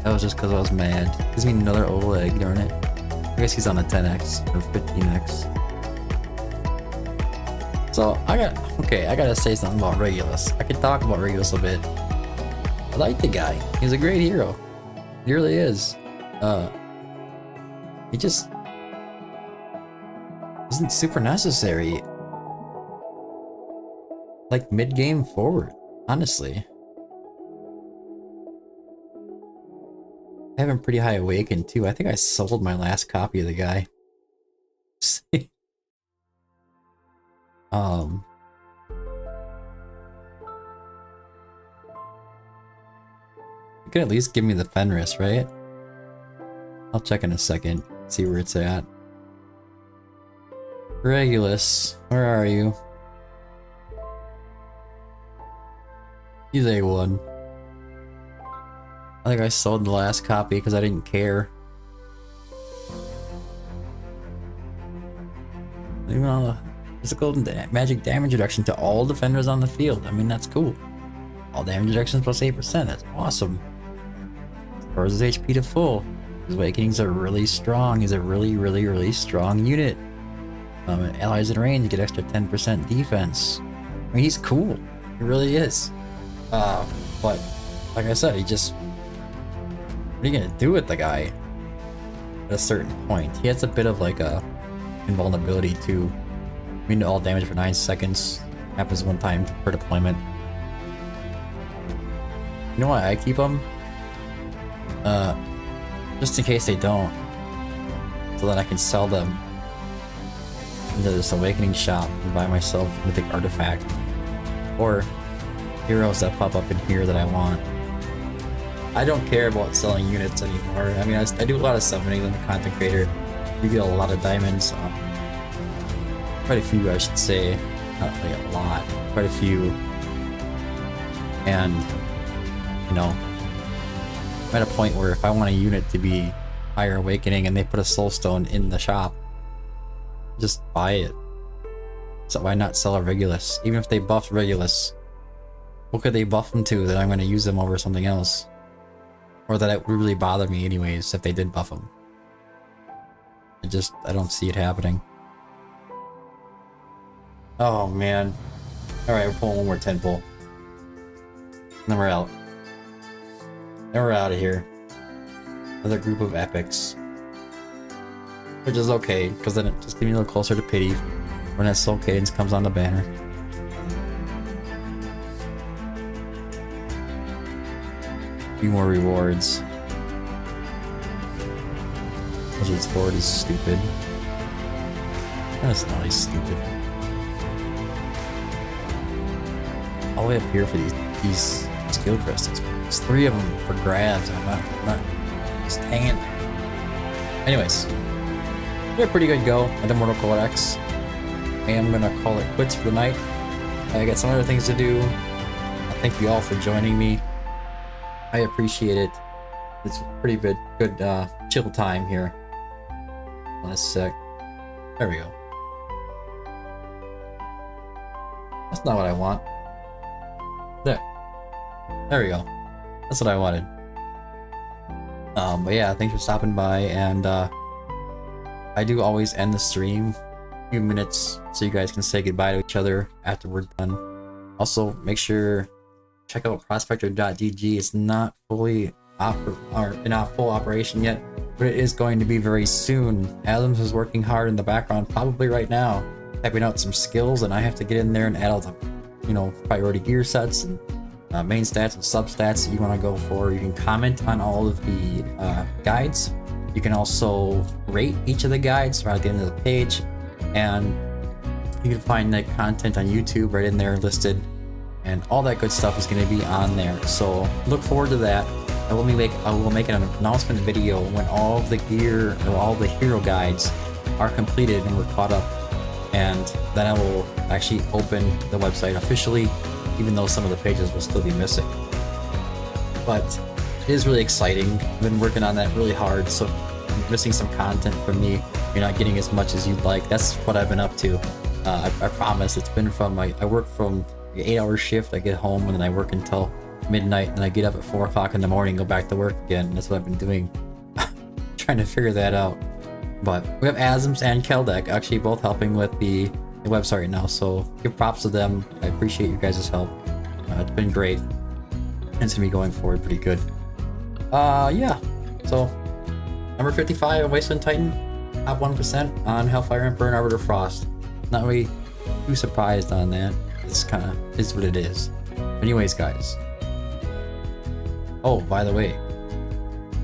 That was just because I was mad. Gives me another OLED, darn it. I guess he's on a 10x or 15x. So I gotta say something about Regulus. I could talk about Regulus a bit. I like the guy. He's a great hero. He really is. He just isn't super necessary. Like mid-game forward, honestly. I have him pretty high awakened too. I think I sold my last copy of the guy. You can at least give me the Fenris, right? I'll check in a second, see where it's at. Regulus, where are you? He's A1. I think I sold the last copy because I didn't care. You know, physical magic damage reduction to all defenders on the field. I mean, that's cool. All damage reductions plus 8%. That's awesome. As far as his HP to full, his awakenings are really strong. He's a really strong unit. Allies in range get extra 10% defense. I mean, he's cool. He really is. But like I said, he just... What are you gonna do with the guy? At a certain point. He has a bit of like a invulnerability to immune to all damage for 9 seconds. Happens one time per deployment. You know why I keep them? Just in case they don't. So that I can sell them into this awakening shop and buy myself a mythic artifact. Or heroes that pop up in here that I want. I don't care about selling units anymore. I mean, I do a lot of summoning. I'm a content creator. We get a lot of diamonds. Quite a few, I should say. Not like a lot. Quite a few. And, you know, I'm at a point where if I want a unit to be higher awakening and they put a soulstone in the shop, just buy it. So why not sell a Regulus? Even if they buff Regulus, what could they buff them to that I'm going to use them over something else? Or that it would really bother me anyways if they did buff them. I don't see it happening. Oh man. Alright, we're pulling one more 10 pull. And then we're out. Then we're out of here. Another group of epics. Which is okay, because then it just gives me a little closer to pity when that Soul Cadence comes on the banner. Few more rewards. Wizard's Board is stupid. That's not really stupid. All the way up here for these skill crystals. There's 3 of them for grabs. I'm not just hanging there. Anyways, we had a pretty good go at the Immortal Codex. I am gonna call it quits for the night. I got some other things to do. Thank you all for joining me. I appreciate it. It's a pretty good chill time here. Last sec. There we go. That's not what I want. There we go. That's what I wanted. But yeah, thanks for stopping by, and I do always end the stream a few minutes so you guys can say goodbye to each other after we're done. Also, make sure check out prospector.gg. It's not fully not full operation yet, but it is going to be very soon. Adams is working hard in the background, probably right now, typing out some skills, and I have to get in there and add all the, you know, priority gear sets and main stats and substats that you want to go for. You can comment on all of the guides. You can also rate each of the guides right at the end of the page, and you can find the content on YouTube right in there listed, and all that good stuff is going to be on there. So look forward to that. I will make an announcement video when all of the gear or all the hero guides are completed and we're caught up, and then I will actually open the website officially, even though some of the pages will still be missing. But it is really exciting. I've been working on that really hard, so if you're missing some content from me, you're not getting as much as you'd like. That's what I've been up to. I promise. It's been from I work from an 8-hour shift. I get home and then I work until midnight, and then I get up at 4 o'clock in the morning, go back to work again. That's what I've been doing. Trying to figure that out. But we have Asms and Keldek actually both helping with the website right now, so give props to them. I appreciate you guys' help. It's been great. And it's gonna be going forward pretty good. Yeah. So, number 55 on Wasteland Titan, top 1% on Hellfire Emperor and Arbiter Frost. Not really too surprised on that. It's kind of is what it is. Anyways, guys. Oh, by the way,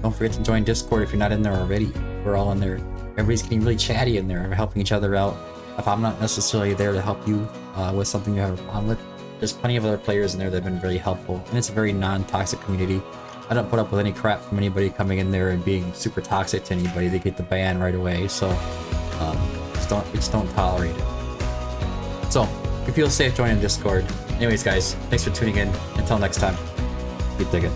don't forget to join Discord if you're not in there already. We're all in there. Everybody's getting really chatty in there. We're helping each other out. If I'm not necessarily there to help you with something you have a problem with, there's plenty of other players in there that have been really helpful. And it's a very non-toxic community. I don't put up with any crap from anybody coming in there and being super toxic to anybody. They get the ban right away. So just don't tolerate it. So if you feel safe, join in Discord. Anyways, guys, thanks for tuning in. Until next time, keep digging.